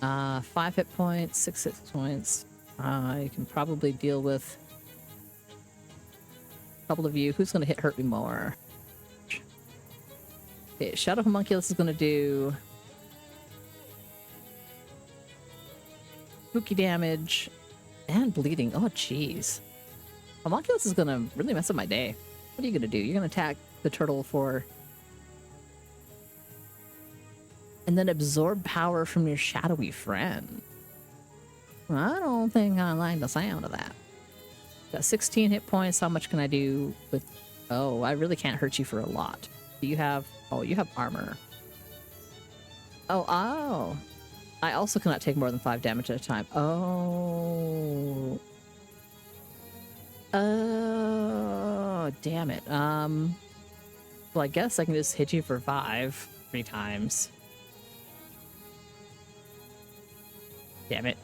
5 hit points, 6 hit points. I can probably deal with a couple of you. Who's going to hurt me more? Okay, Shadow Homunculus is going to do spooky damage and bleeding. Oh, jeez. Homunculus is going to really mess up my day. What are you going to do? You're going to attack the turtle for... And then absorb power from your shadowy friend. I don't think I like the sound of that. Got 16 hit points. How much can I do with... Oh, I really can't hurt you for a lot. Do you have... Oh, you have armor. Oh. I also cannot take more than 5 damage at a time. Oh. Oh, damn it. Well, I guess I can just hit you for 5 3 times. Damn it.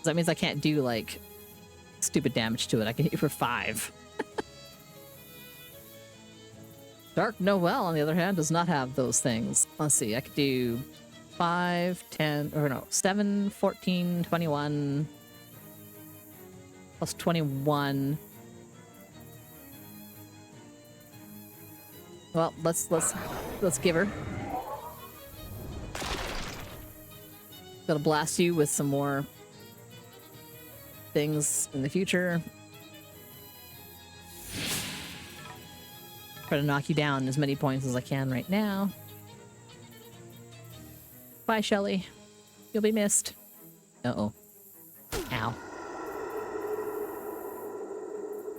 That means I can't do, like, stupid damage to it. I can hit you for 5. Dark Noel, on the other hand, does not have those things. Let's see, I could do 5, 10, or no, 7, 14, 21, plus 21. Well, let's give her. Gonna blast you with some more things in the future. Try to knock you down as many points as I can right now. Bye, Shelly. You'll be missed. Uh-oh. Ow.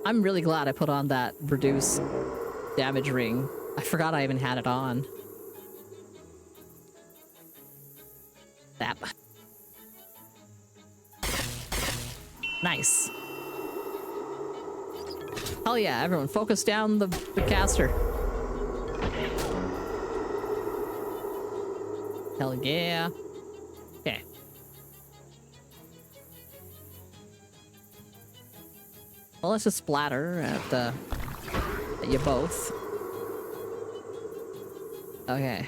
I'm really glad I put on that reduce damage ring. I forgot I even had it on. That. Nice. Hell yeah, everyone focus down the caster. Hell yeah. Okay. Well, let's just splatter at you both. Okay.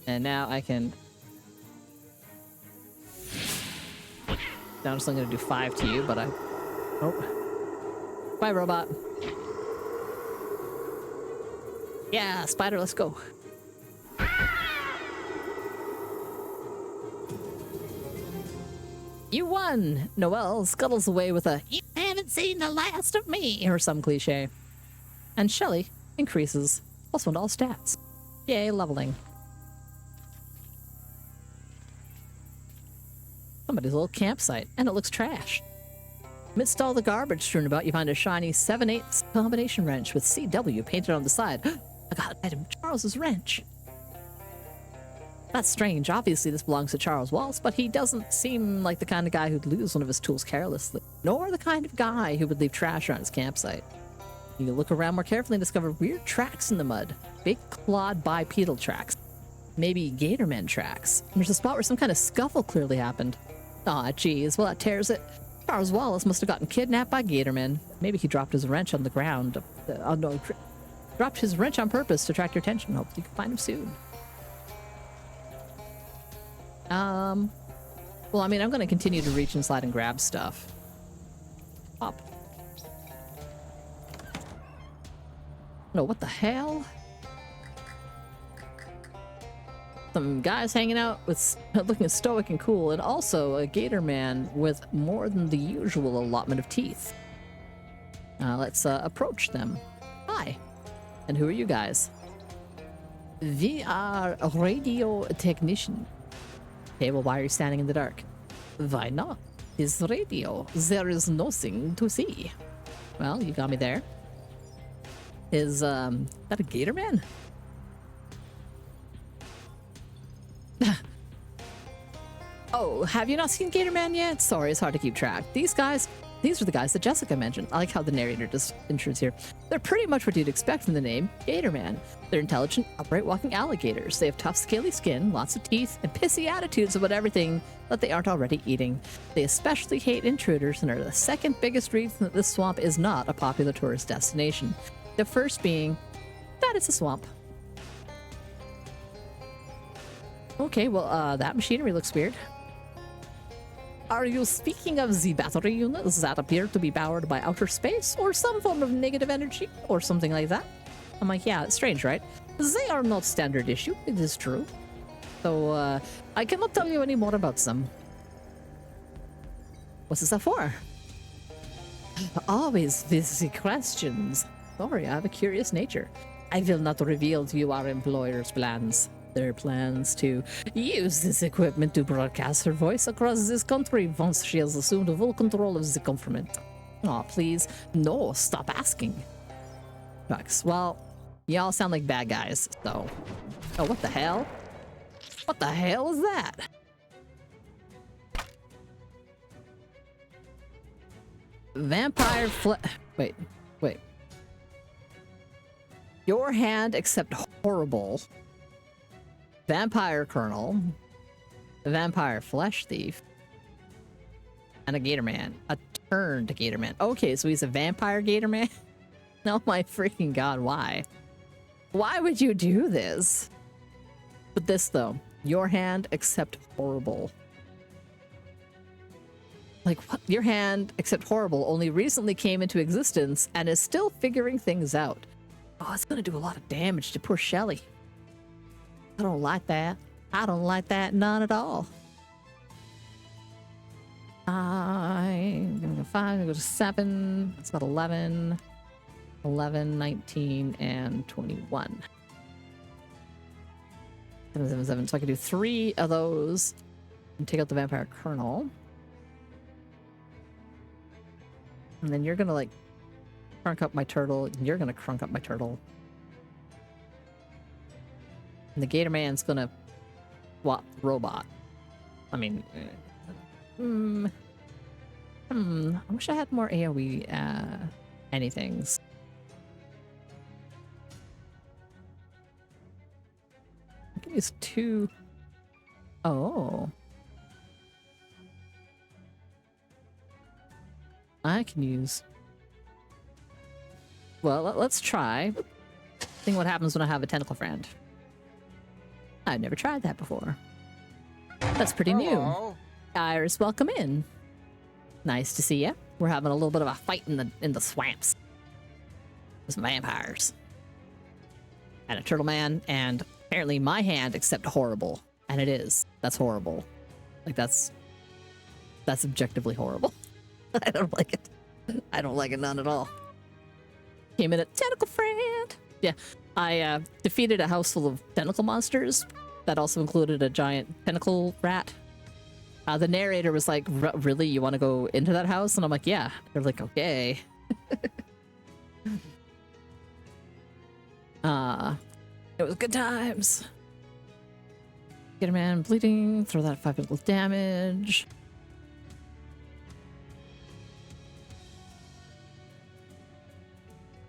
And now I can... Now I'm just only gonna do 5 to you, but I... Oh. Bye, robot. Yeah, spider, let's go. You won! Noelle scuttles away with a "You haven't seen the last of me," or some cliche. And Shelly increases +1 to all stats. Yay, leveling. Somebody's little campsite, and it looks trash. Amidst all the garbage strewn about, you find a shiny 7/8 combination wrench with CW painted on the side. I got an item, Charles's wrench. That's strange. Obviously, this belongs to Charles Waltz, but he doesn't seem like the kind of guy who'd lose one of his tools carelessly, nor the kind of guy who would leave trash around his campsite. You look around more carefully and discover weird tracks in the mud. Big clawed bipedal tracks. Maybe Gatorman tracks. And there's a spot where some kind of scuffle clearly happened. Aw, geez. Well, that tears it. Charles Wallace must have gotten kidnapped by Gatorman. Maybe he dropped his wrench on the ground. No, dropped his wrench on purpose to attract your attention. Hope you can find him soon. Well, I mean, I'm going to continue to reach inside and grab stuff. Up. No, what the hell? Some guys hanging out with looking stoic and cool, and also a gator man with more than the usual allotment of teeth. Let's approach them. Hi. And who are you guys? We are a radio technician. Okay, well, why are you standing in the dark? Why not? It's radio. There is nothing to see. Well, you got me there. Is that a gator man? Oh, have you not seen Gator Man yet? Sorry, it's hard to keep track. These are the guys that Jessica mentioned. I like how the narrator just intros here. They're pretty much what you'd expect from the name, Gator Man. They're intelligent, upright walking alligators. They have tough, scaly skin, lots of teeth, and pissy attitudes about everything that they aren't already eating. They especially hate intruders and are the second biggest reason that this swamp is not a popular tourist destination. The first being that it's a swamp. Okay, well, that machinery looks weird. Are you speaking of the battery units that appear to be powered by outer space or some form of negative energy or something like that? I'm like, yeah, it's strange, right? They are not standard issue, it is true. So, I cannot tell you any more about them. What's this for? Always busy questions. Sorry, I have a curious nature. I will not reveal to you our employer's plans. Their plans to use this equipment to broadcast her voice across this country once she has assumed full control of the government. Aw, please. No, stop asking. Max, well, Y'all sound like bad guys, so... Oh, what the hell? What the hell is that? Vampire Wait. Your hand except horrible. Vampire Colonel. Vampire Flesh Thief. And a Gator Man. A turned Gator Man. Okay, so he's a vampire Gator Man? Oh my freaking god, why? Why would you do this? But this though. Your hand except horrible. Like, what? Your hand except horrible only recently came into existence and is still figuring things out. Oh, it's gonna do a lot of damage to poor Shelly. I don't like that. I don't like that none at all. I'm gonna go 5, I'm gonna go to 7. That's about 11. 11, 19, and 21. 7, 7, 7. So I can do 3 of those and take out the Vampire Colonel. And then you're gonna like crunk up my turtle, and you're gonna crunk up my turtle. And the Gator Man's gonna swap the robot. I mean, I wish I had more AoE anythings. I can use 2. Oh. I can use... Well, let's try. Seeing what happens when I have a tentacle friend. I've never tried that before. That's pretty new. Iris, welcome in. Nice to see you. We're having a little bit of a fight in the swamps. With some vampires. And a turtle man, and apparently my hand except horrible. And it is. That's horrible. Like that's objectively horrible. I don't like it. I don't like it none at all. Came in a tentacle friend. Yeah, I defeated a house full of tentacle monsters. That also included a giant tentacle rat. The narrator was like, really, you want to go into that house? And I'm like, yeah. They're like, okay. It was good times. Get a man bleeding, throw that 5 little damage.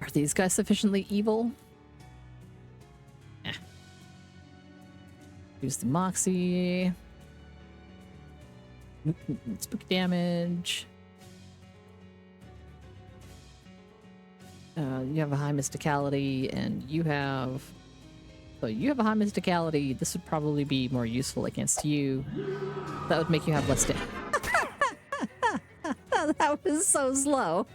Are these guys sufficiently evil? Eh. Use the Moxie. Spooky damage. You have a high mysticality, and you have... So you have a high mysticality. This would probably be more useful against you. That would make you have less damage. That was so slow.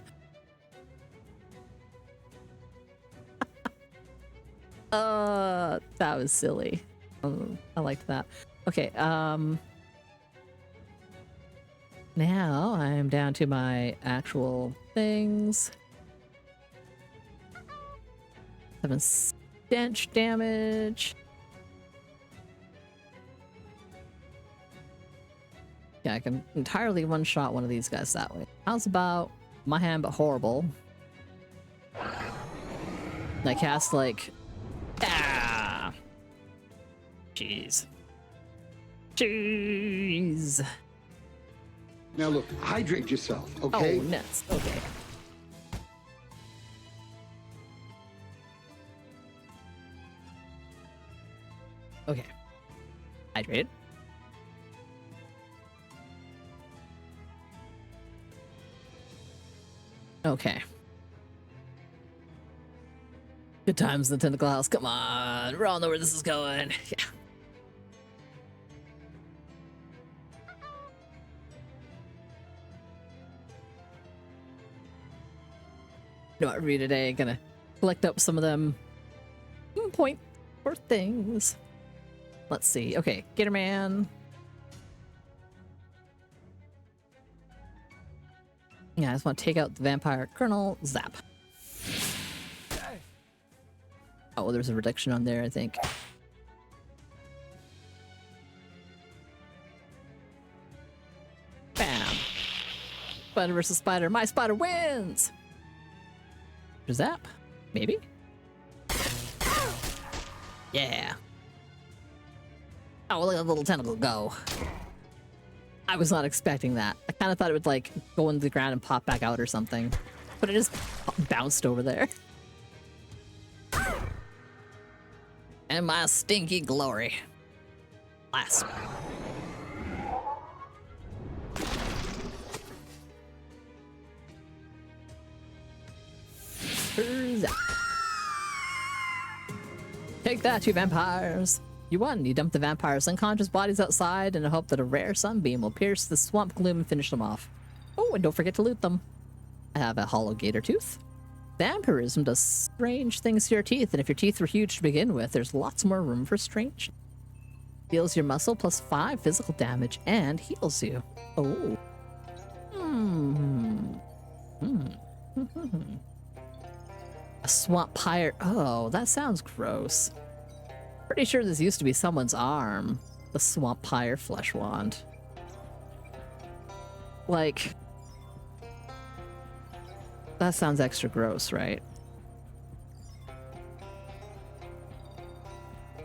That was silly. I liked that. Okay, now I'm down to my actual things. 7 stench damage. Yeah, I can entirely one-shot one of these guys that way. How's about my hand but horrible? And I cast like... Ah! Jeez. Jeez. Now look, hydrate yourself, okay? Oh, nuts. Okay. Okay. Hydrated. Okay. Good times in the tentacle house. Come on. We all know where this is going. Yeah. You know what, read today. Gonna collect up some of them point for things. Let's see. Okay, Gator Man. Yeah, I just want to take out the Vampire Colonel. Zap. Oh, there's a reduction on there, I think. Bam. Spider versus spider. My spider wins! Zap? Maybe? Yeah. Oh, well, look at that little tentacle go. I was not expecting that. I kind of thought it would, like, go into the ground and pop back out or something. But it just bounced over there. And my stinky glory. Last one. Take that, you vampires. You won. You dumped the vampires' unconscious bodies outside in the hope that a rare sunbeam will pierce the swamp gloom and finish them off. Oh, and don't forget to loot them. I have a hollow gator tooth. Vampirism does strange things to your teeth, and if your teeth were huge to begin with, there's lots more room for strange. Deals your muscle plus 5 physical damage and heals you. Oh. A swamp pyre. Oh, that sounds gross. Pretty sure this used to be someone's arm. The swamp pyre flesh wand. Like, that sounds extra gross, right?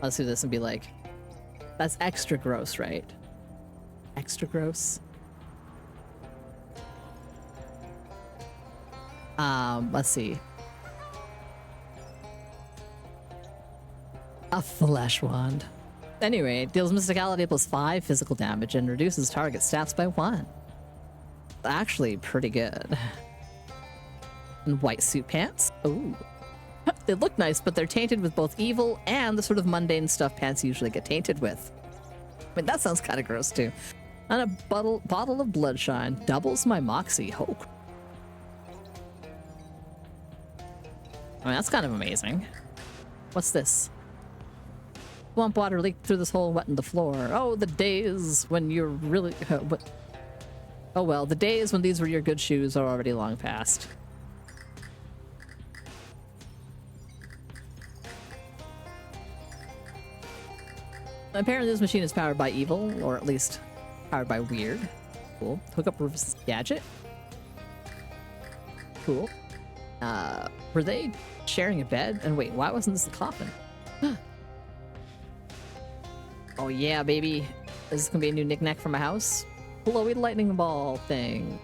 Let's do this and be like, that's extra gross, right? Extra gross? Let's see. A flesh wand. Anyway, it deals mysticality plus 5 physical damage and reduces target stats by 1. Actually, pretty good. And white suit pants. Ooh. They look nice, but they're tainted with both evil and the sort of mundane stuff pants usually get tainted with. I mean, that sounds kind of gross too. And a bottle of bloodshine doubles my moxie. Oh. I mean, that's kind of amazing. What's this? Swamp water leaked through this hole, wetting the floor. Oh, the days when you're really... Oh well, the days when these were your good shoes are already long past. Apparently this machine is powered by evil, or at least powered by weird. Cool. Hook up Rufus' gadget. Cool. Were they sharing a bed? And wait, why wasn't this the coffin? Oh yeah, baby. This is gonna be a new knickknack for my house. Blowy lightning ball thing.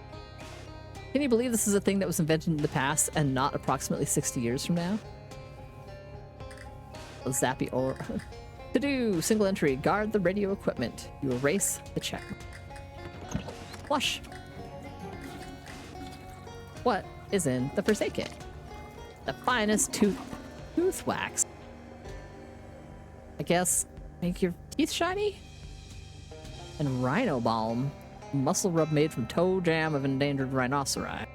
Can you believe this is a thing that was invented in the past and not approximately 60 years from now? A zappy or... To do, single entry, guard the radio equipment. You erase the check. Flush. What is in the first aid kit? The finest tooth wax. I guess make your teeth shiny? And rhino balm. Muscle rub made from toe jam of endangered rhinoceri.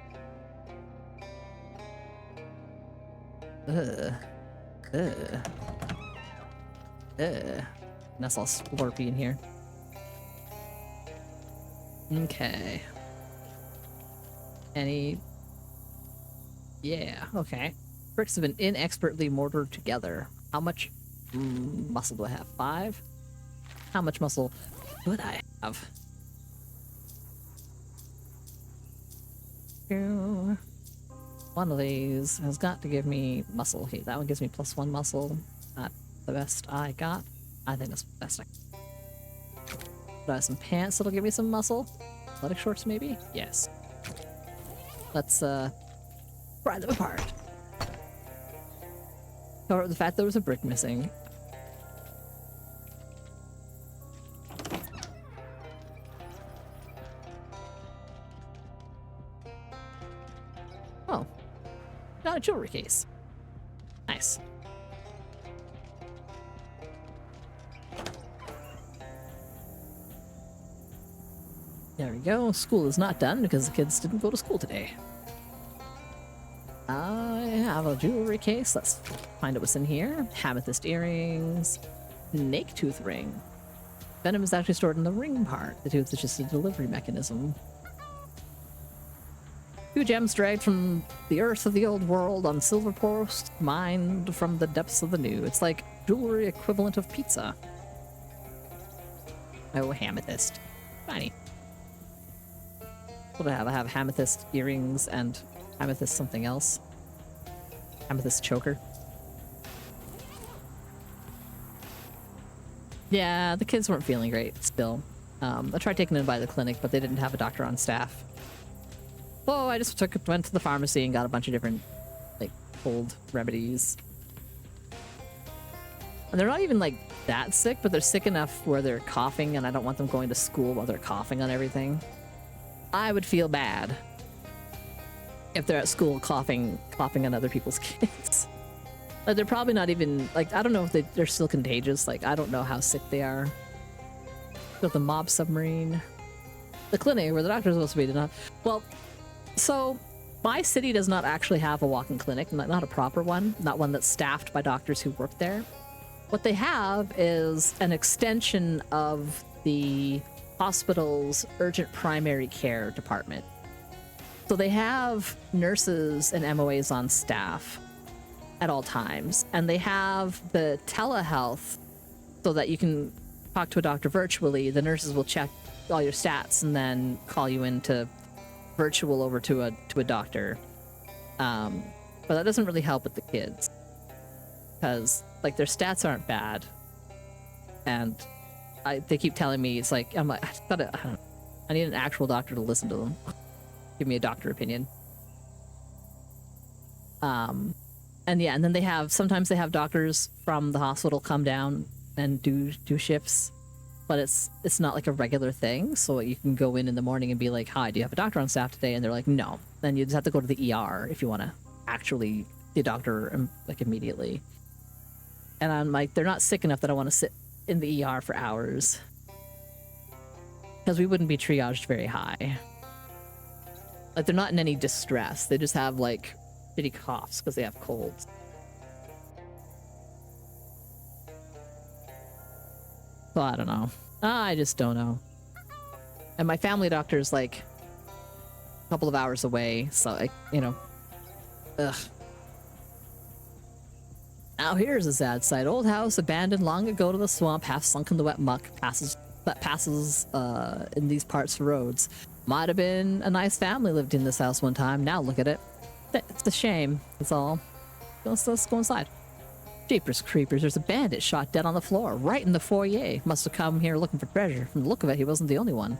Ugh. Ugh. Ugh. That's all splurpy in here. Okay. Any... Yeah, okay. Bricks have been inexpertly mortared together. How much muscle do I have? 5? How much muscle would I have? 2. One of these has got to give me muscle. Okay, that one gives me +1 muscle. Not the best I got. I think that's the best I got. Do I have some pants that'll give me some muscle? Athletic shorts, maybe? Yes. Let's, pry them apart. Cover up the fact there was a brick missing. Oh. Got a jewelry case. Nice. There we go. School is not done because the kids didn't go to school today. I have a jewelry case. Let's find out what's in here. Amethyst earrings. Snake tooth ring. Venom is actually stored in the ring part. The tooth is just a delivery mechanism. 2 gems dragged from the earth of the old world on silver post, mined from the depths of the new. It's like jewelry equivalent of pizza. Oh, amethyst. Shiny. What do I have? I have amethyst earrings and amethyst something else. Amethyst choker. Yeah, the kids weren't feeling great still. I tried taking them by the clinic, but they didn't have a doctor on staff. So I just went to the pharmacy and got a bunch of different, like, cold remedies. And they're not even, like, that sick, but they're sick enough where they're coughing, and I don't want them going to school while they're coughing on everything. I would feel bad if they're at school coughing on other people's kids. Like, they're probably not even, like, I don't know if they're still contagious. Like, I don't know how sick they are. Got the mob submarine. The clinic where the doctor's supposed to be did not. Well, so my city does not actually have a walk-in clinic, not a proper one, not one that's staffed by doctors who work there. What they have is an extension of the hospital's urgent primary care department. So they have nurses and MOAs on staff at all times, and they have the telehealth so that you can talk to a doctor virtually. The nurses will check all your stats and then call you into virtual over to a doctor. But that doesn't really help with the kids because, like, their stats aren't bad, and they keep telling me, it's like, I'm like, I need an actual doctor to listen to them. Give me a doctor opinion. And yeah, and then sometimes they have doctors from the hospital come down and do shifts, but it's not like a regular thing. So you can go in the morning and be like, hi, do you have a doctor on staff today? And they're like, no. Then you just have to go to the ER if you want to actually see a doctor, like, immediately. And I'm like, they're not sick enough that I want to sit in the ER for hours, because we wouldn't be triaged very high. Like, they're not in any distress. They just have, like, shitty coughs because they have colds. So I don't know. I just don't know. And my family doctor's, like, a couple of hours away, so, like, you know. Ugh. Now here's a sad sight. Old house abandoned long ago to the swamp, half sunk in the wet muck. Passes in these parts of roads. Might have been a nice family lived in this house one time. Now look at it. It's a shame. That's all. Let's go inside. Jeepers creepers, there's a bandit shot dead on the floor, right in the foyer. Must have come here looking for treasure. From the look of it, he wasn't the only one.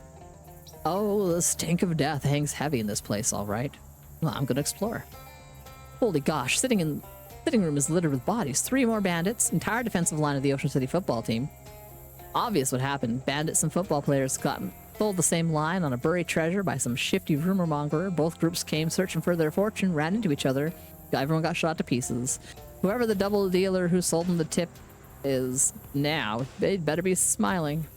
Oh, the stink of death hangs heavy in this place, all right. Well, I'm gonna explore. Holy gosh, sitting room is littered with bodies. 3 more bandits, entire defensive line of the Ocean City football team. Obvious what happened. Bandits and football players got sold the same line on a buried treasure by some shifty rumor mongerer. Both groups came searching for their fortune, ran into each other. Everyone got shot to pieces. Whoever the double dealer who sold them the tip is now, they'd better be smiling.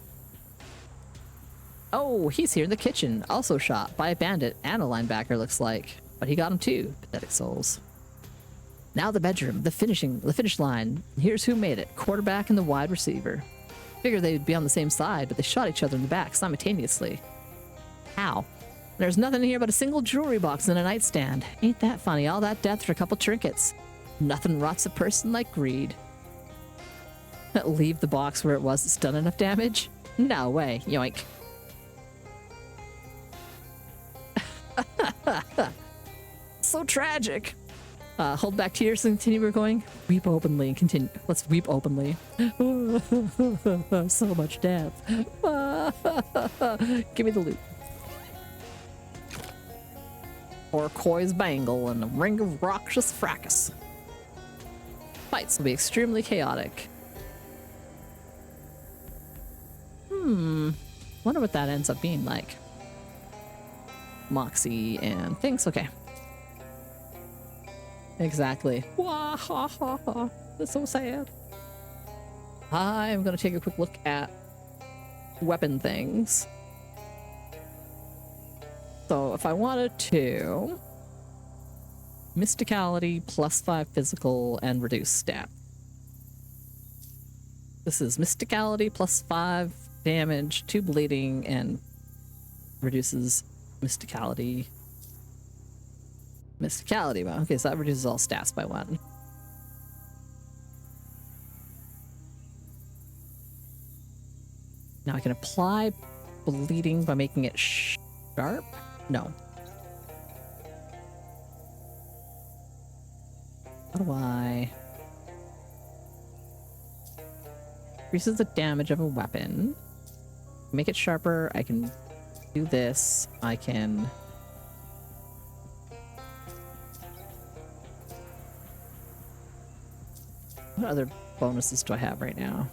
Oh, he's here in the kitchen, also shot by a bandit and a linebacker, looks like. But he got him too, pathetic souls. Now the bedroom, the finish line. Here's who made it, quarterback and the wide receiver. Figured they'd be on the same side, but they shot each other in the back simultaneously. How? There's nothing here but a single jewelry box and a nightstand. Ain't that funny? All that death for a couple trinkets. Nothing rots a person like greed. Leave the box where it was. It's done enough damage? No way. Yoink. So tragic. Hold back tears and continue. We're going. Weep openly and continue. Let's weep openly. So much death. Give me the loot. Turquoise bangle and a ring of raucous fracas. Fights will be extremely chaotic. Wonder what that ends up being like. Moxie and things. Okay. Exactly. Wah, ha, ha, ha. That's so sad. I'm gonna take a quick look at weapon things. So if I wanted to, mysticality +5 physical and reduce stat. This is mysticality +5 damage, 2 bleeding, and reduces mysticality. Okay, so that reduces all stats by 1. Now I can apply bleeding by making it sharp? No. How do I... Increases the damage of a weapon. Make it sharper. I can do this. I can... What other bonuses do I have right now?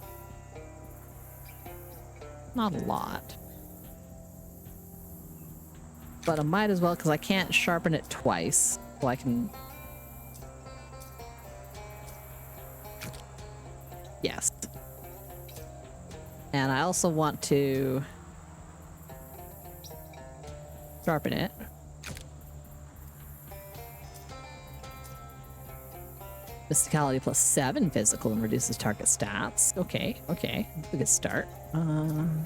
Not a lot. But I might as well, because I can't sharpen it twice. So I can... Yes. And I also want to sharpen it. Mysticality plus 7 physical and reduces target stats. Okay, okay. We could start. Bloop,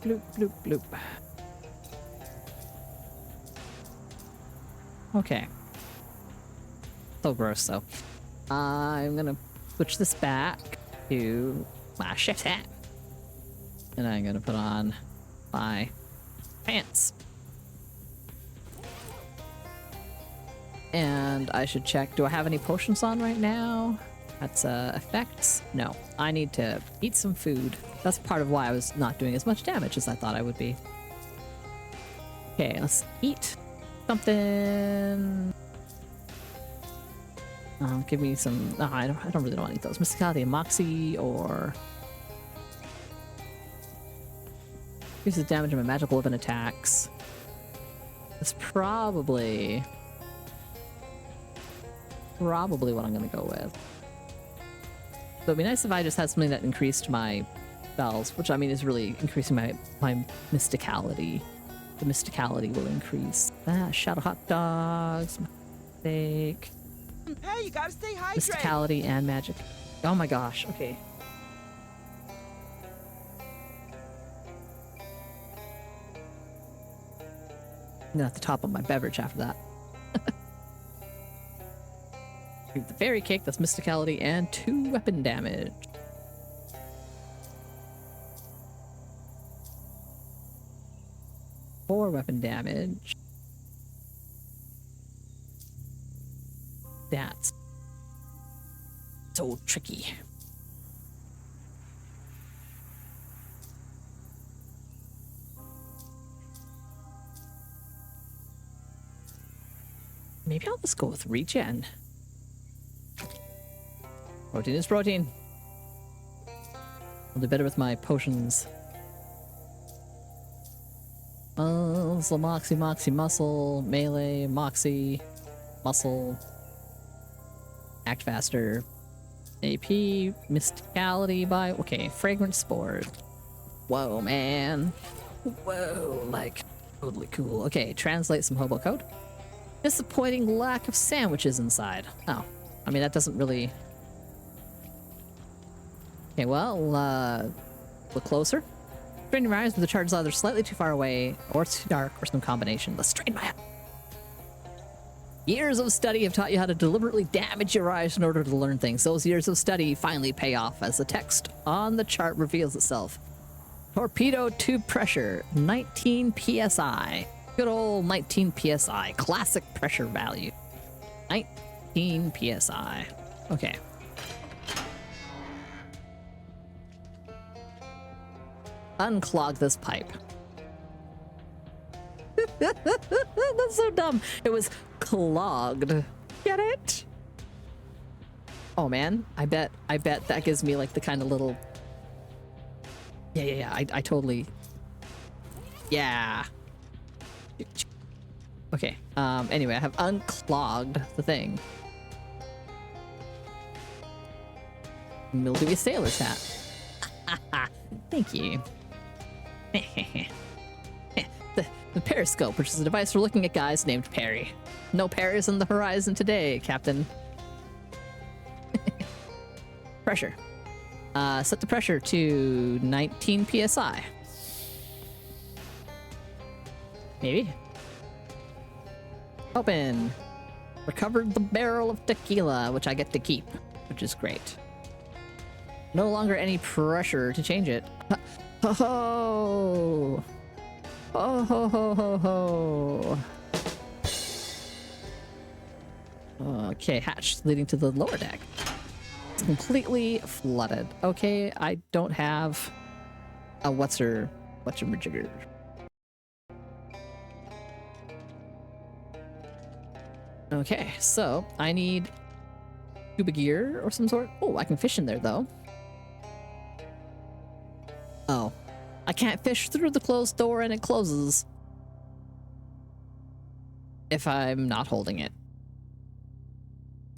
bloop, bloop, bloop. Okay. So gross, though. I'm gonna switch this back to my chef's hat. And I'm gonna put on my pants. And I should check, do I have any potions on right now? That's effects? No. I need to eat some food. That's part of why I was not doing as much damage as I thought I would be. Okay, let's eat something. Give me some... No, I don't really want to eat those. Mysticality and Moxie, or... Increases damage of my magical weapon attacks. That's probably what I'm gonna go with. So it'd be nice if I just had something that increased my spells, which I mean is really increasing my mysticality. The mysticality will increase. Shadow hot dogs, steak. Hey, you gotta stay hydrated. Mysticality and magic. Oh my gosh, okay. I'm gonna have to top up my beverage after that. Drink the fairy cake, that's mysticality and 2 weapon damage. Four weapon damage. That's so tricky. Maybe I'll just go with regen. Protein is protein. I'll do better with my potions. So Moxie, Moxie, Muscle, Melee, Moxie, Muscle, Act Faster, AP, Mysticality by... Okay, Fragrant Spores. Whoa, man. Whoa, like, totally cool. Okay, translate some hobo code. Disappointing lack of sandwiches inside. Oh, I mean, that doesn't really... Okay, well, look closer. Strain your eyes, but the charge is either slightly too far away, or it's too dark, or some combination. Let's strain my eyes. Years of study have taught you how to deliberately damage your eyes in order to learn things. Those years of study finally pay off as the text on the chart reveals itself. Torpedo tube pressure, 19 psi. Good old 19 psi, classic pressure value. 19 psi. Okay. Unclog this pipe. That's so dumb. It was clogged. Get it? Oh man, I bet that gives me like the kind of little... Yeah, I totally... Yeah. Okay, anyway, I have unclogged the thing. Mildewy sailor's hat. Thank you. The periscope, which is a device for looking at guys named Perry. No Perrys on the horizon today, Captain. Pressure. Set the pressure to 19 psi. Maybe. Open. Recovered the barrel of tequila, which I get to keep, which is great. No longer any pressure to change it. Ho ho! Ho ho ho ho ho! Okay, hatch leading to the lower deck. It's completely flooded. Okay, I don't have a whatchamajigger. Okay, so I need scuba gear or some sort. Oh, I can fish in there though. Oh, I can't fish through the closed door and it closes if I'm not holding it.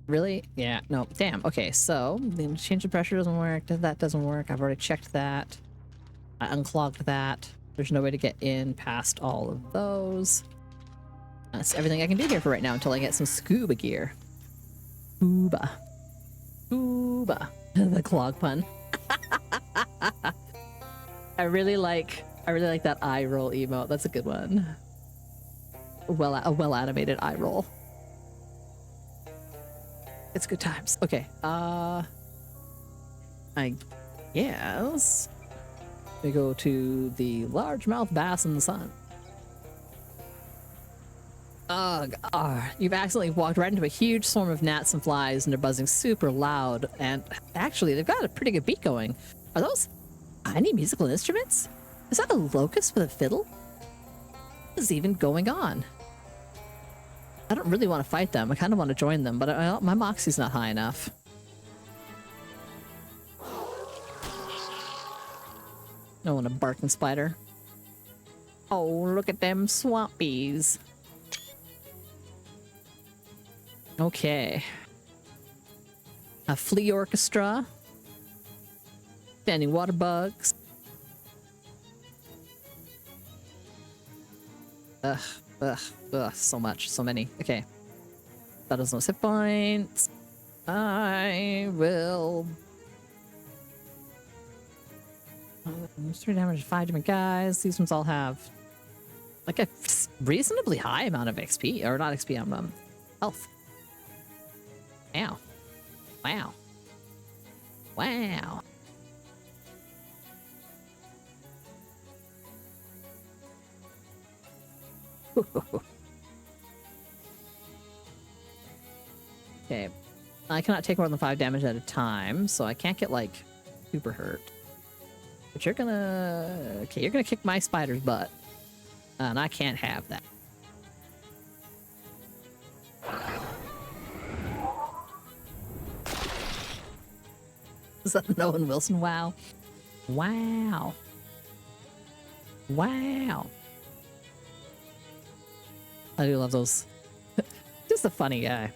Really? Yeah, no, damn. Okay, so the change of pressure doesn't work. That doesn't work. I've already checked that. I unclogged that. There's no way to get in past all of those. That's everything I can do here for right now until I get some scuba gear. Scuba. Scuba. The clog pun. I really like that eye roll emote. That's a good one. A well animated eye roll. It's good times. Okay. I guess we go to the largemouth bass in the sun. Ugh. You've accidentally walked right into a huge swarm of gnats and flies, and they're buzzing super loud. And actually, they've got a pretty good beat going. Are those tiny musical instruments? Is that a locust with a fiddle? What is even going on? I don't really want to fight them. I kind of want to join them, but my moxie's not high enough. I want a barking spider. Oh, look at them swampies. Okay. A flea orchestra. Standing water bugs. Ugh, so much, so many. Okay. That has no hit points. I will... 3 damage to 5 different guys. These ones all have like a reasonably high amount of XP, or not XP, health. Wow. Wow. Wow. Okay. I cannot take more than 5 damage at a time, so I can't get like super hurt. But you're gonna... Okay, you're gonna kick my spider's butt. And I can't have that. Is that an Owen Wilson? Wow. Wow. Wow. I do love those. Just a funny guy.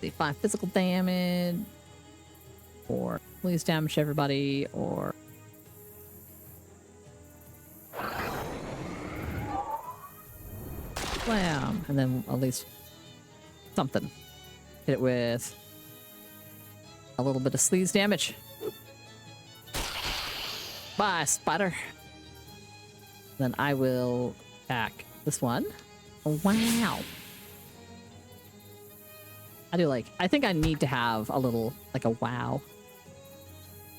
The 5 physical damage. Or please damage everybody, or... Blam! And then at least something. Hit it with a little bit of sleaze damage. Bye, spider. Then I will attack this one. Oh, wow. I think I need to have a little, like a wow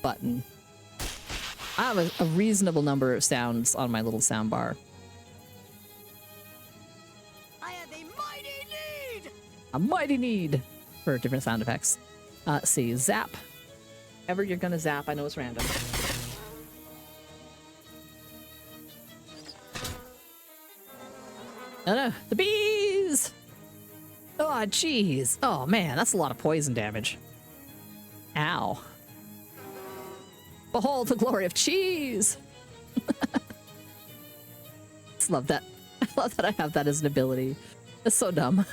button. I have a reasonable number of sounds on my little sound bar. I have a mighty need! A mighty need for different sound effects. Let's see, zap. Ever you're gonna zap, I know it's random. No, the bees! Oh, jeez. Oh, man, that's a lot of poison damage. Ow. Behold the glory of cheese! Just love that. I love that I have that as an ability. That's so dumb.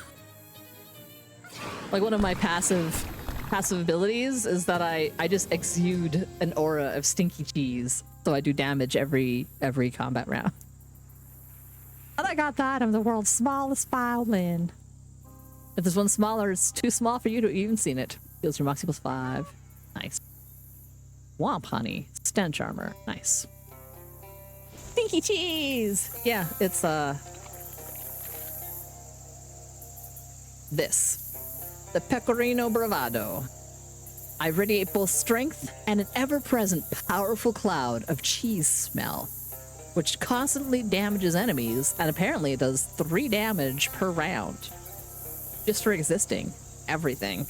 Like, one of my passive abilities is that I just exude an aura of stinky cheese, so I do damage every combat round. And I got that. I'm the world's smallest violin. If there's one smaller, it's too small for you to have even seen it. Heals your Moxie +5. Nice. Womp honey. Stench armor. Nice. Stinky cheese! Yeah, it's this. The Pecorino Bravado. I radiate both strength and an ever-present powerful cloud of cheese smell, which constantly damages enemies, and apparently it does 3 damage per round. just for existing. Everything.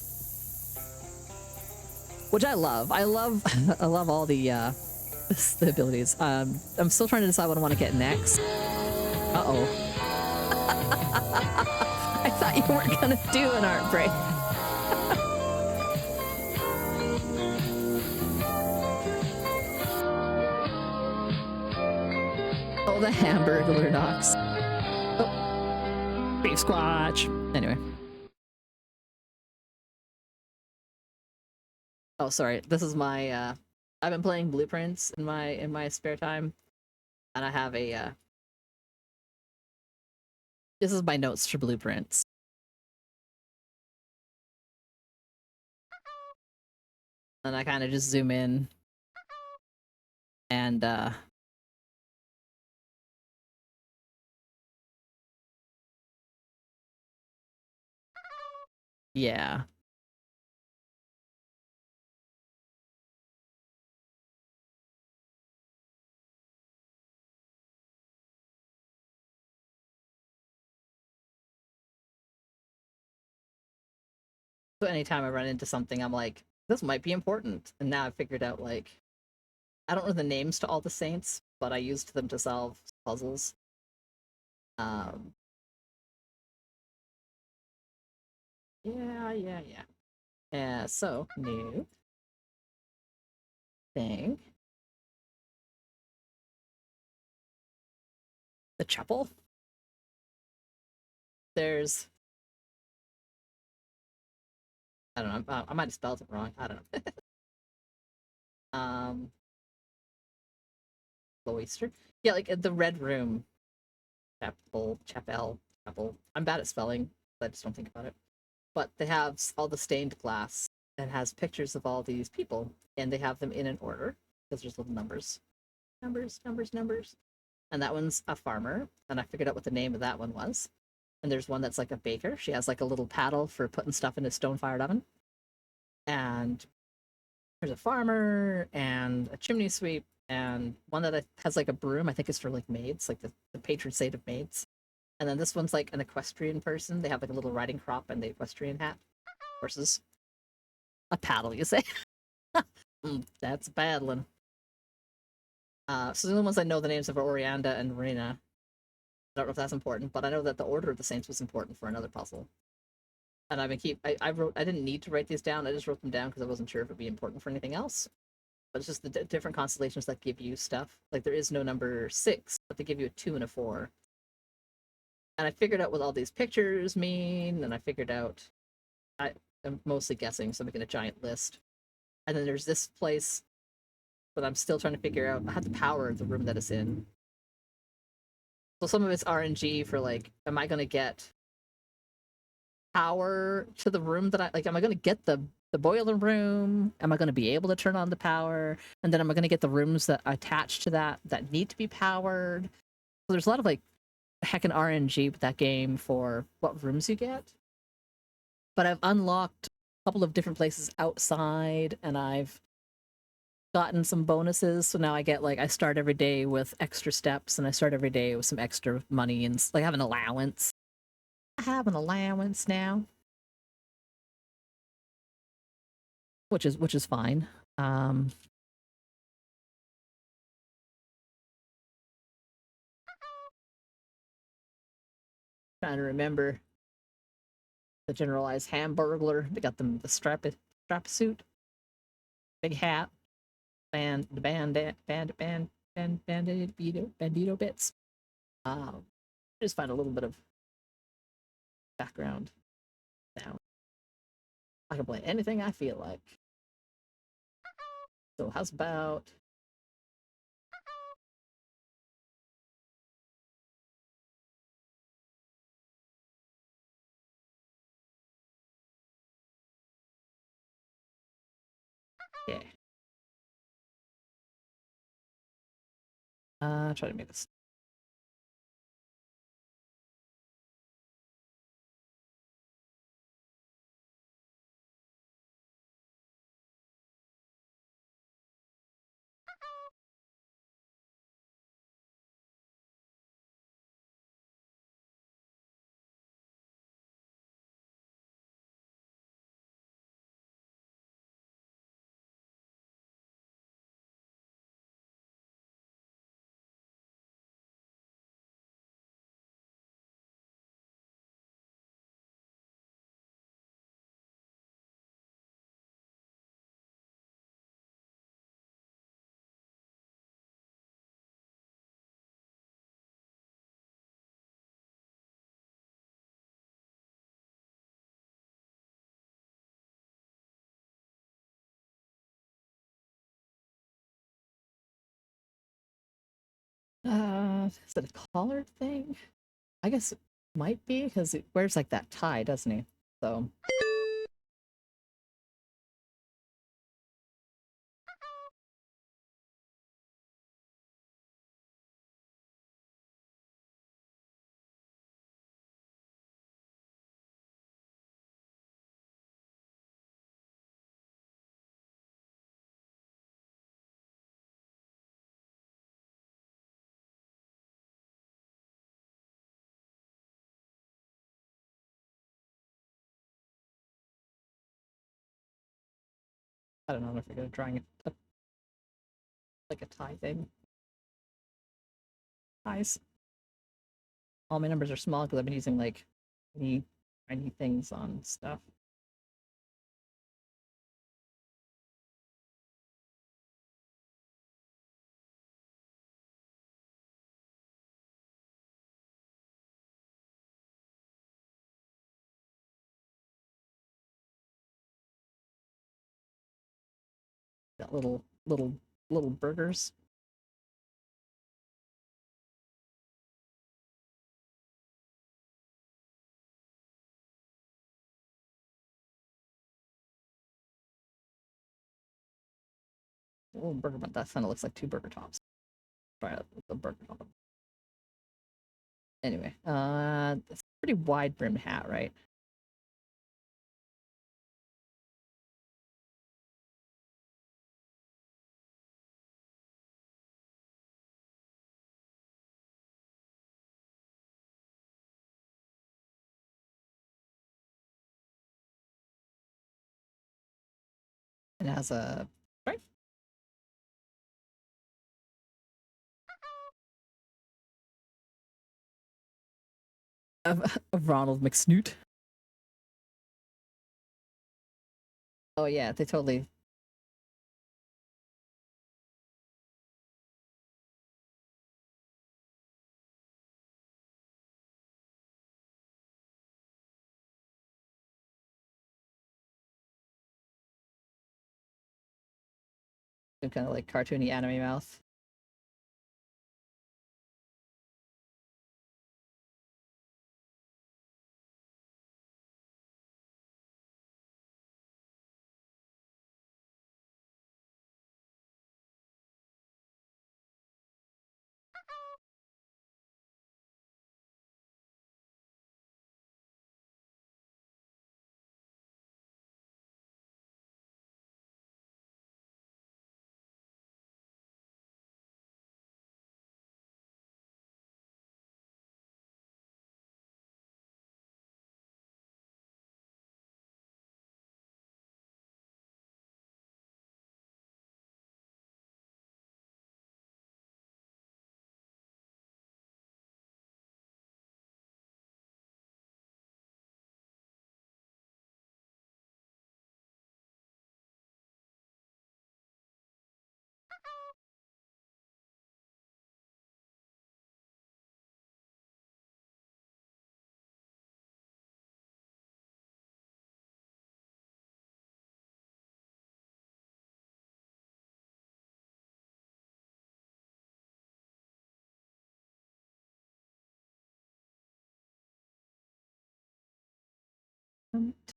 Which I love. I love I love all the the abilities. I'm still trying to decide what I want to get next. Uh-oh. I thought you weren't gonna do an art break. Oh, the Hamburglar docs. Oh. Beef squatch. Anyway. Oh, sorry. This is my I've been playing Blueprints in my spare time, and I have a this is my notes for Blueprints. And I kind of just zoom in and yeah. So anytime I run into something, I'm like, this might be important. And now I've figured out, like, I don't know the names to all the saints, but I used them to solve puzzles. Yeah. So, new thing. The chapel. There's... I don't know, I might have spelled it wrong. I don't know. Cloister. Yeah, like the red room. Chapel. I'm bad at spelling, I just don't think about it. But they have all the stained glass and has pictures of all these people, and they have them in an order because there's little numbers. Numbers. And that one's a farmer, and I figured out what the name of that one was. And there's one that's like a baker. She has like a little paddle for putting stuff in a stone-fired oven. And there's a farmer and a chimney sweep and one that has like a broom. I think is for like maids, like the patron saint of maids. And then this one's like an equestrian person. They have like a little riding crop and the equestrian hat. Horses. A paddle, you say? That's paddling. So the only ones I know the names of are Orianda and Rena. I don't know if that's important, but I know that the Order of the Saints was important for another puzzle. And I've been I didn't need to write these down. I just wrote them down because I wasn't sure if it'd be important for anything else. But it's just the different constellations that give you stuff. Like there is no number 6, but they give you a 2 and a 4. And I figured out what all these pictures mean, and I figured out I'm mostly guessing, so I'm making a giant list. And then there's this place, but I'm still trying to figure out how to power the room that it's in. So some of it's RNG for like, am I gonna get power to the room that am I gonna get the boiler room? Am I gonna be able to turn on the power? And then am I gonna get the rooms that attach to that need to be powered? So there's a lot of like heckin' RNG with that game for what rooms you get. But I've unlocked a couple of different places outside, and I've gotten some bonuses. So now I get like I start every day with extra steps, and I start every day with some extra money, and like I have an allowance. I have an allowance now, which is fine. Trying to remember the generalized Hamburglar. They got them the strap suit, big hat, and the bandito bits. Just find a little bit of background sound. I can play anything I feel like. So how's about yeah. Try to make this Is it a collared thing? I guess it might be, because it wears like that tie, doesn't he? So. I don't know if we're gonna drawing like a tie thing. Ties. All my numbers are small because I've been using like tiny things on stuff. Got little burgers. A little burger, but that kind of looks like two burger tops. Try out the burger top. Anyway, it's a pretty wide brimmed hat, right? It has a right of Ronald McSnoot. Oh yeah, they totally. Kind of like cartoony anime mouth.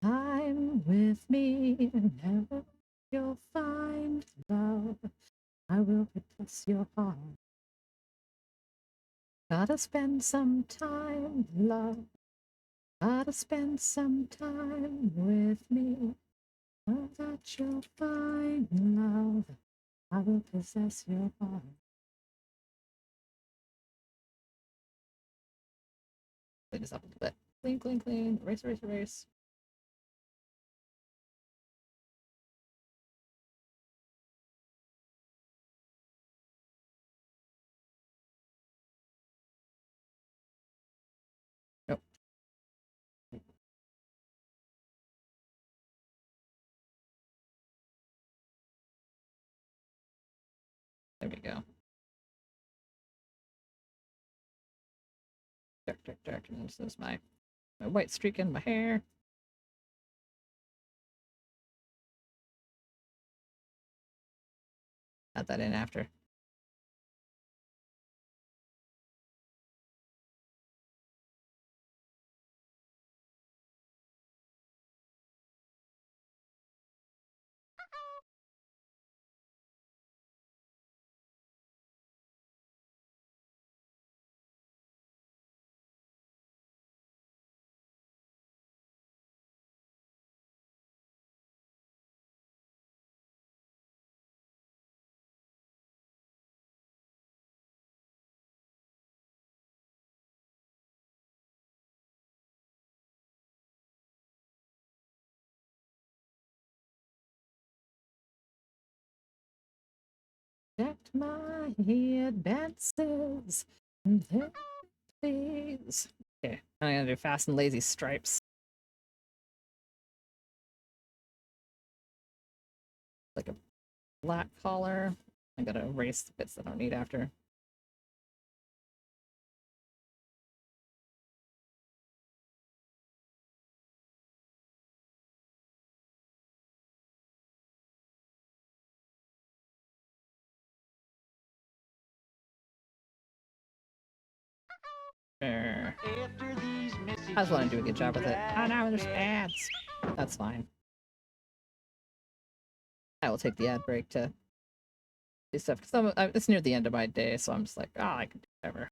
Time with me, never you'll find love. I will possess your heart. Gotta spend some time, love. Gotta spend some time with me. Know that you'll find love. I will possess your heart. Clean this up a little bit. Clean, clean, clean. Erase, erase, erase. Nope. There we go. Dark, dark, dark. And this is my white streak in my hair. Add that in after. my head dances. Please. Okay, I'm gonna do fast and lazy stripes. Like a black collar. I gotta erase the bits that I don't need after. There. I just want to do a good job with it. Oh no, there's ads. That's fine. I will take the ad break to do stuff because it's near the end of my day, so I'm just like, oh, I can do whatever.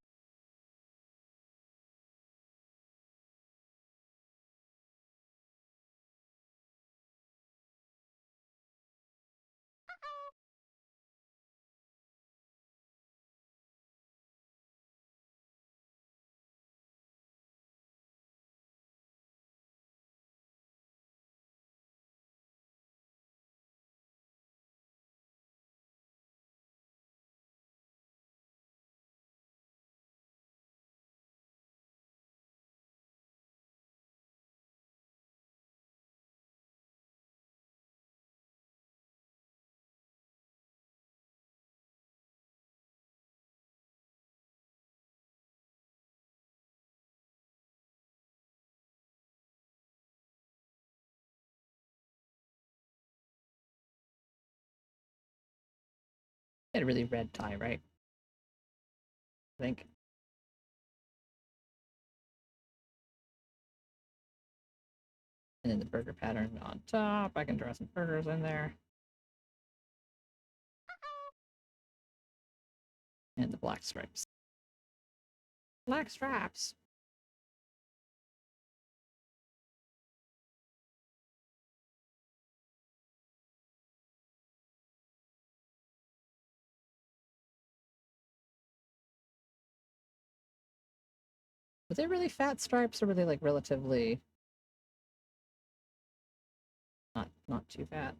Get a really red tie, right? I think. And then the burger pattern on top. I can draw some burgers in there. And the black stripes. Black straps. Were they really fat stripes or were they like relatively not too fat?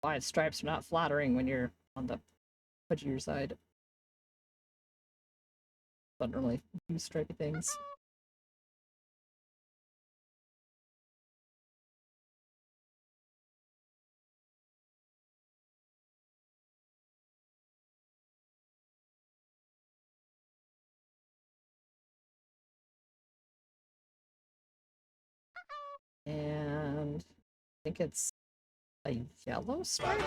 Wide stripes are not flattering when you're on the pudgier side. Don't normally use stripy things. And I think it's a yellow stripe.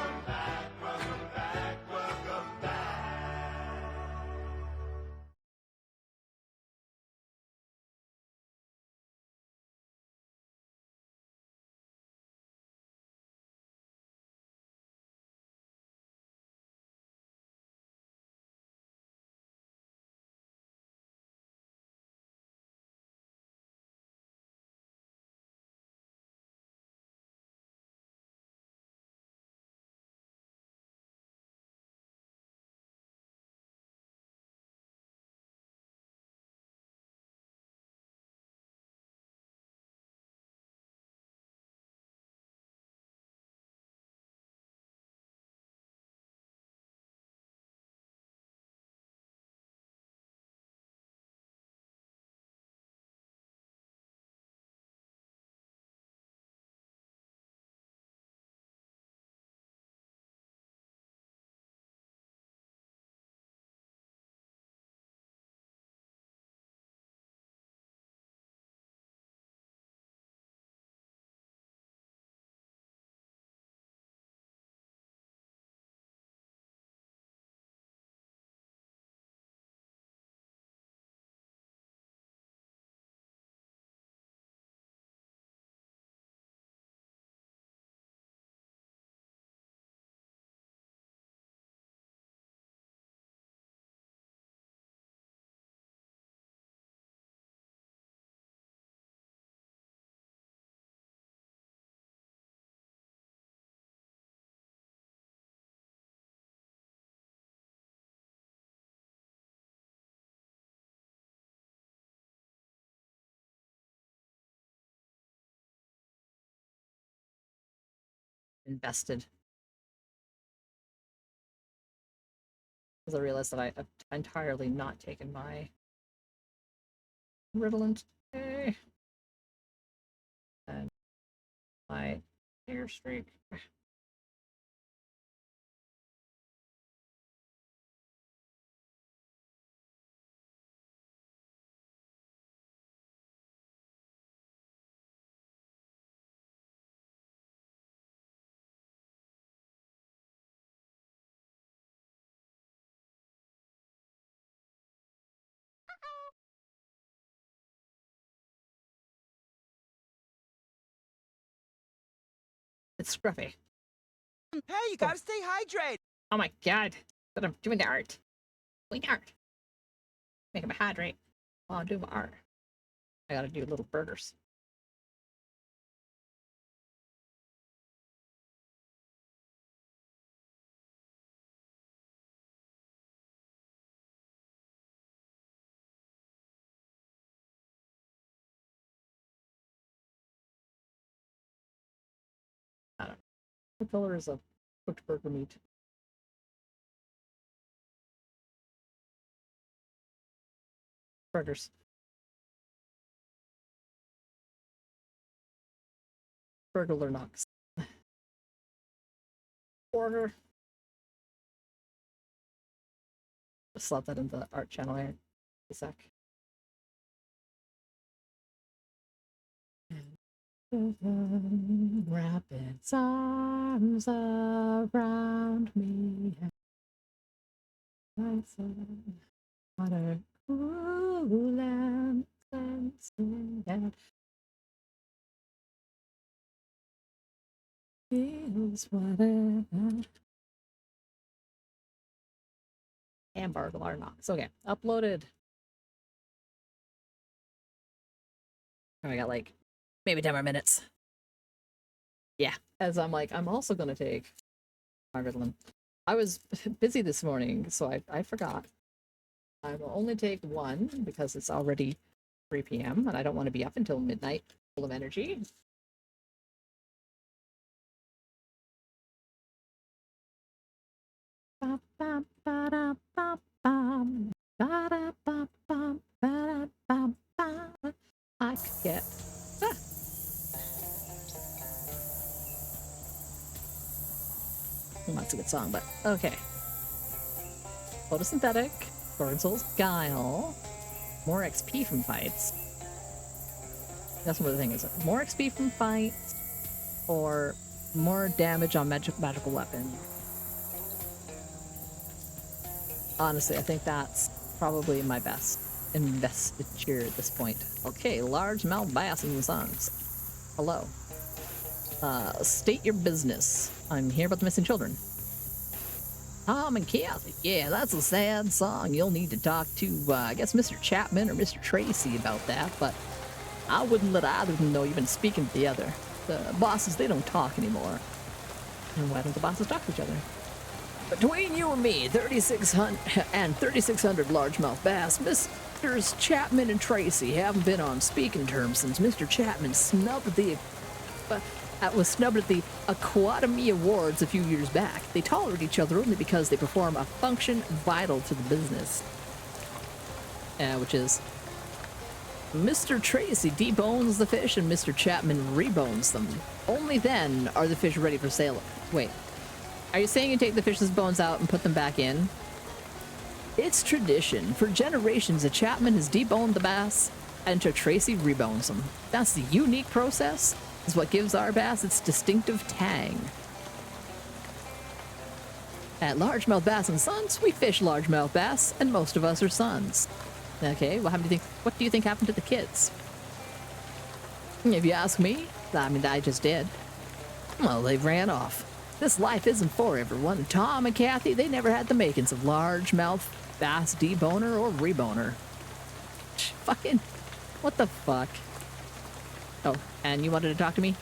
invested. Because I realized that I've entirely not taken my Ritalin today. And my hair streak. It's scruffy. Hey, you gotta stay hydrated. Oh my god. But I'm doing the art. Doing art. Making me hydrate while I'm doing my art. I gotta do little burgers. I don't know. What color is a cooked burger meat? Burgers. Burglar knocks. Order. Slot that in the art channel here. A sec. Wrap its arms around me. Water cool and sensing feels whatever. And burglar knocks. Okay, uploaded. Oh, I got like maybe 10 more minutes. Yeah, as I'm like, I'm also gonna take my Ritalin. I was busy this morning, so I forgot. I will only take one because it's already 3 p.m. and I don't want to be up until midnight full of energy. I could get... Well, that's a good song, but okay. Photosynthetic, Sword Soul's Guile, more XP from fights. That's what the thing is. More XP from fights, or more damage on magical weapon. Honestly, I think that's probably my best investiture at this point. Okay, largemouth bass and sons. Hello. State your business. I'm here about the missing children. Tom and Kathy. Yeah, that's a sad song. You'll need to talk to, I guess, Mr. Chapman or Mr. Tracy about that, but I wouldn't let either of them know you've been speaking to the other. The bosses, they don't talk anymore. And why don't the bosses talk to each other? Between you and me, 3,600 and 3,600 largemouth bass, Mr. Chapman and Tracy haven't been on speaking terms since Mr. Chapman was snubbed at the Aquademy Awards a few years back. They tolerate each other only because they perform a function vital to the business. Which is Mr. Tracy debones the fish and Mr. Chapman rebones them. Only then are the fish ready for sale. Wait, are you saying you take the fish's bones out and put them back in? It's tradition. For generations, a Chapman has deboned the bass and Tracy rebones them. That's the unique process. Is what gives our bass its distinctive tang. At Largemouth Bass and Sons, we fish largemouth bass, and most of us are sons. Okay, well, what do you think happened to the kids? If you ask me, I mean, I just did. Well, they ran off. This life isn't for everyone. Tom and Kathy, they never had the makings of largemouth bass deboner or reboner. Fucking, what the fuck? Oh, and you wanted to talk to me?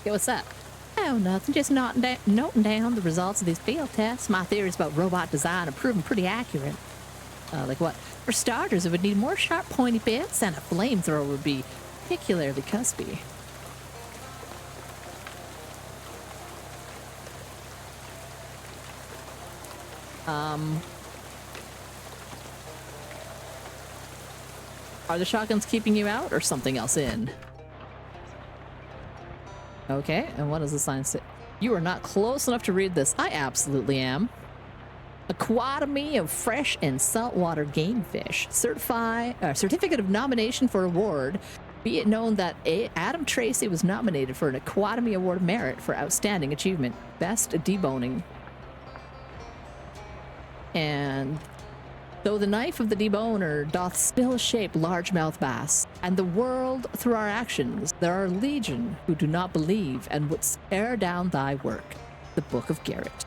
Yeah, what's that? Oh, nothing. Just noting down the results of these field tests. My theories about robot design are proving pretty accurate. Like what? For starters, it would need more sharp, pointy bits, and a flamethrower would be particularly cuspy. Are the shotguns keeping you out or something else in? Okay, and what does the sign say? You are not close enough to read this. I absolutely am. Aquatomy of fresh and saltwater game fish. Certificate of nomination for award. Be it known that Adam Tracy was nominated for an Aquatomy Award merit for outstanding achievement. Best deboning. And though the knife of the deboner doth still shape largemouth bass, and the world through our actions, there are legion who do not believe and would tear down thy work. The Book of Garrett.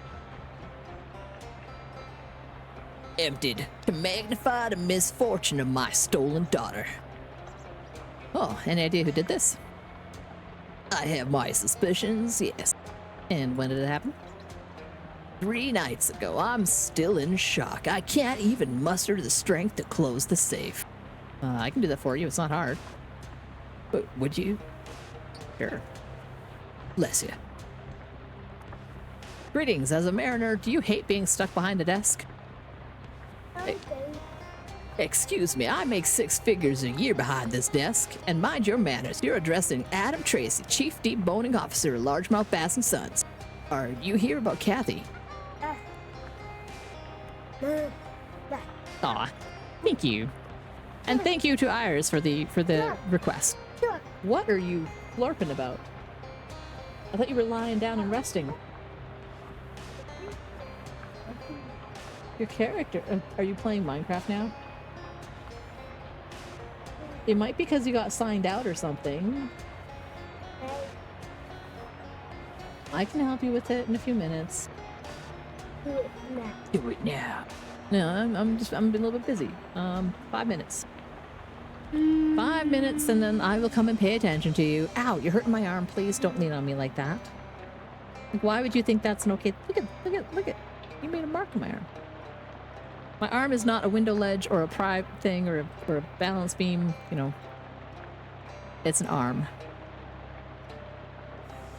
Emptied to magnify the misfortune of my stolen daughter. Oh, any idea who did this? I have my suspicions, yes. And when did it happen? 3 nights ago. I'm still in shock. I can't even muster the strength to close the safe. I can do that for you. It's not hard. But would you? Sure. Bless you. Greetings. As a mariner, do you hate being stuck behind a desk? Excuse me, I make 6 figures a year behind this desk. And mind your manners, you're addressing Adam Tracy, Chief Deboning Officer of Largemouth Bass and Sons. Are you here about Kathy? Aw, thank you. And thank you to Iris for the request. What are you flirting about? I thought you were lying down and resting. Your character, are you playing Minecraft now? It might be because you got signed out or something. I can help you with it in a few minutes. Do it now. No, I'm a little bit busy. 5 minutes. 5 minutes and then I will come and pay attention to you. Ow, you're hurting my arm. Please don't lean on me like that. Like, why would you think that's an okay? Look at. You made a mark on my arm. My arm is not a window ledge or a pry thing or a balance beam, you know. It's an arm.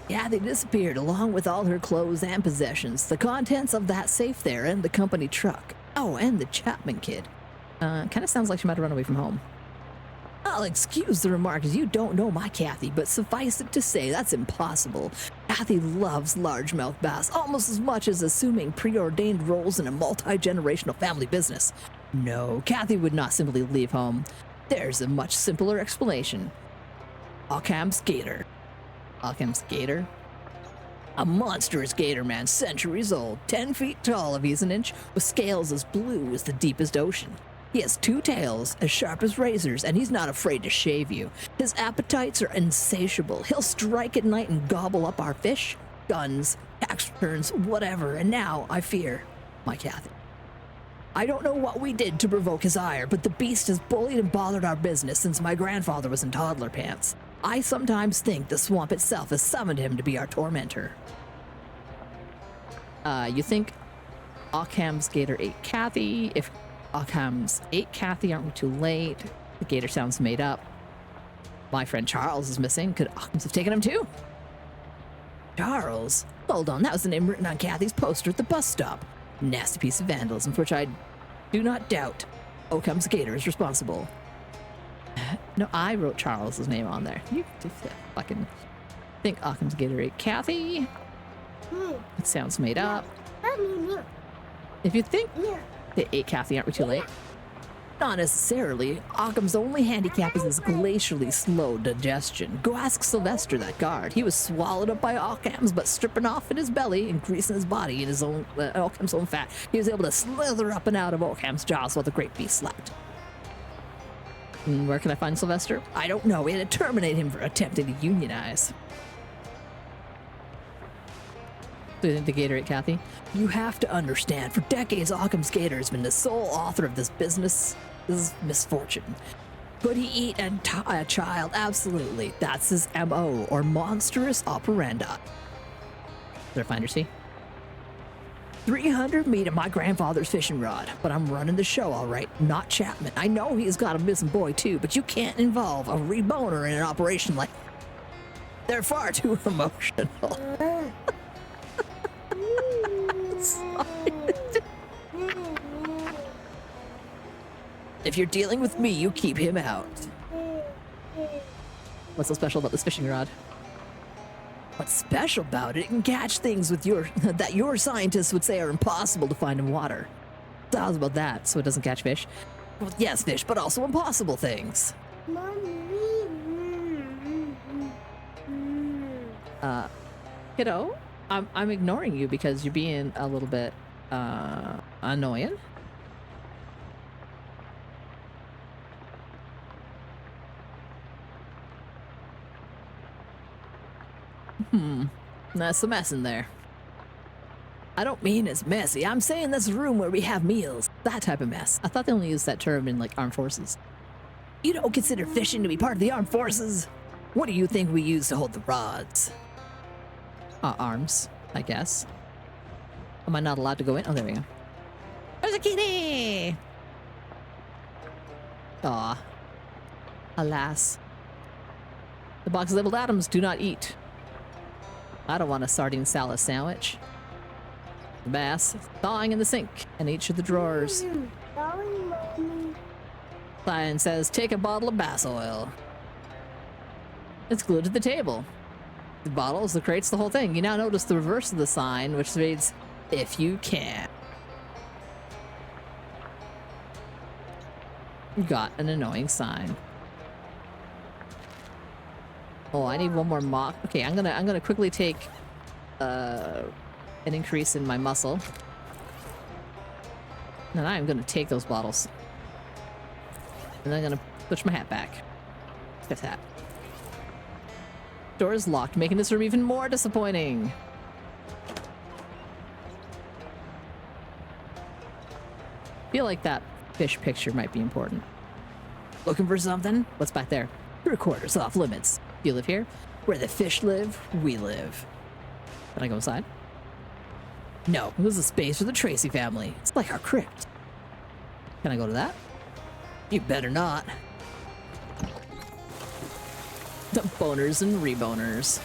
Yeah, they disappeared along with all her clothes and possessions, the contents of that safe there and the company truck. Oh, and the Chapman kid. Kind of sounds like she might have run away from home. I'll excuse the remark as you don't know my Kathy, but suffice it to say that's impossible. Kathy loves largemouth bass almost as much as assuming preordained roles in a multi-generational family business. No, Kathy would not simply leave home. There's a much simpler explanation. Occam's gator. Occam's gator? A monstrous gator man, centuries old, 10 feet tall if he's an inch, with scales as blue as the deepest ocean. He has 2 tails, as sharp as razors, and he's not afraid to shave you. His appetites are insatiable. He'll strike at night and gobble up our fish, guns, tax returns, whatever, and now, I fear, my Kathy. I don't know what we did to provoke his ire, but the beast has bullied and bothered our business since my grandfather was in toddler pants. I sometimes think the swamp itself has summoned him to be our tormentor. You think Occam's gator ate Kathy? If Occam's ate Kathy, aren't we too late? The gator sounds made up. My friend Charles is missing. Could Occam's have taken him too? Charles? Hold on, that was the name written on Kathy's poster at the bus stop. Nasty piece of vandalism for which I do not doubt Occam's gator is responsible. No, I wrote Charles's name on there. You fucking think Occam's gator ate Kathy? It sounds made up. If you think they ate Kathy, aren't we too late? Not necessarily. Occam's only handicap is his glacially slow digestion. Go ask Sylvester, that guard. He was swallowed up by Occam's, but stripping off in his belly and greasing his body in his own Occam's own fat, he was able to slither up and out of Occam's jaws while the great beast slept. Where can I find Sylvester? I don't know. We had to terminate him for attempting to unionize. Do you think the gator ate Kathy? You have to understand, for decades Occam's gator has been the sole author of this business, this misfortune. Could he eat a child? Absolutely. That's his MO, or monstrous operandi. Did I find her, see? 300 meat of my grandfather's fishing rod, but I'm running the show all right, not Chapman. I know he's got a missing boy too, but you can't involve a reboner in an operation like that. They're far too emotional. Sorry. If you're dealing with me, you keep him out. What's so special about this fishing rod? What's special about it? It can catch things with that your scientists would say are impossible to find in water. So how's about that? So it doesn't catch fish? Well, yes, fish, but also impossible things. Kiddo, I'm ignoring you because you're being a little bit annoying. That's a mess in there. I don't mean it's messy. I'm saying this room where we have meals. That type of mess. I thought they only used that term in, like, armed forces. You don't consider fishing to be part of the armed forces? What do you think we use to hold the rods? Arms, I guess. Am I not allowed to go in? Oh, there we go. There's a kitty! Aw. Alas. The box labeled atoms do not eat. I don't want a sardine salad sandwich. The bass thawing in the sink in each of the drawers. Sign says, take a bottle of bass oil. It's glued to the table. The bottles, the crates, the whole thing. You now notice the reverse of the sign, which reads, if you can. You got an annoying sign. Oh, I need one more mock. Okay, I'm gonna quickly take an increase in my muscle. And I'm gonna take those bottles. And I'm gonna push my hat back. This hat. Door is locked, making this room even more disappointing. Feel like that fish picture might be important. Looking for something? What's back there? 3/4 off limits. You live here? Where the fish live, we live. Can I go inside? No, this is a space for the Tracy family. It's like our crypt. Can I go to that? You better not. The boners and reboners.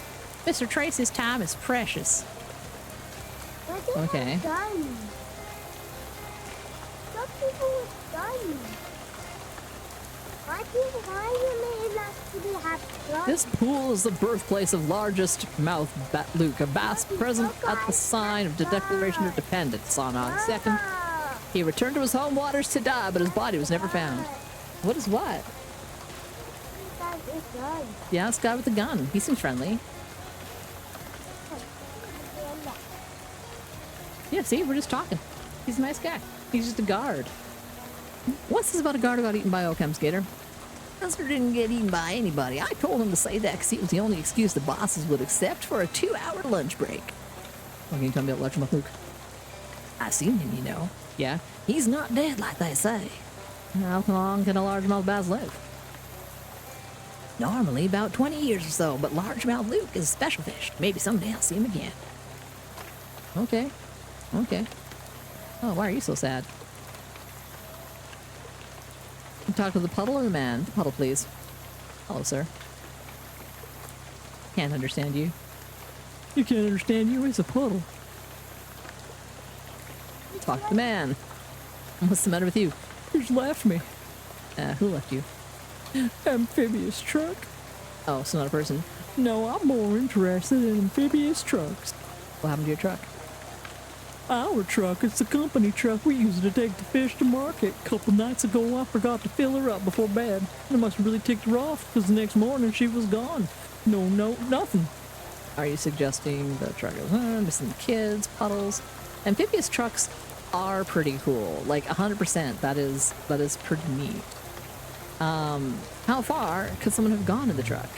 Mr. Tracy's time is precious. Okay. This pool is the birthplace of largest mouth Luke, a bass present at the sign of the Declaration of Independence on August 2nd. He returned to his home waters to die, but his body was never found. What is what? Yeah, this guy with the gun. He seems friendly. Yeah, see, we're just talking. He's a nice guy. He's just a guard. What's this about a guard who got eaten by Ocam Skater? Buster didn't get eaten by anybody. I told him to say that because it was the only excuse the bosses would accept for a 2-hour lunch break. What can you tell me about Largemouth Luke? I seen him, you know. Yeah? He's not dead like they say. How long can a largemouth bass live? Normally about 20 years or so, but largemouth Luke is a special fish. Maybe someday I'll see him again. Okay. Okay. Oh, why are you so sad? Talk to the puddle or the man? The puddle, please. Hello, sir. Can't understand you. You can't understand you? It's a puddle. Talk to the man. What's the matter with you? You just left me. Who left you? Amphibious truck. Oh, so not a person. No, I'm more interested in amphibious trucks. What happened to your truck? Our truck, it's the company truck. We use it to take the fish to market. A couple nights ago, I forgot to fill her up before bed. I must have really ticked her off, because the next morning she was gone. No, nothing. Are you suggesting the truck is missing the kids, puddles? Amphibious trucks are pretty cool. Like, 100%. That is pretty neat. How far could someone have gone in the truck?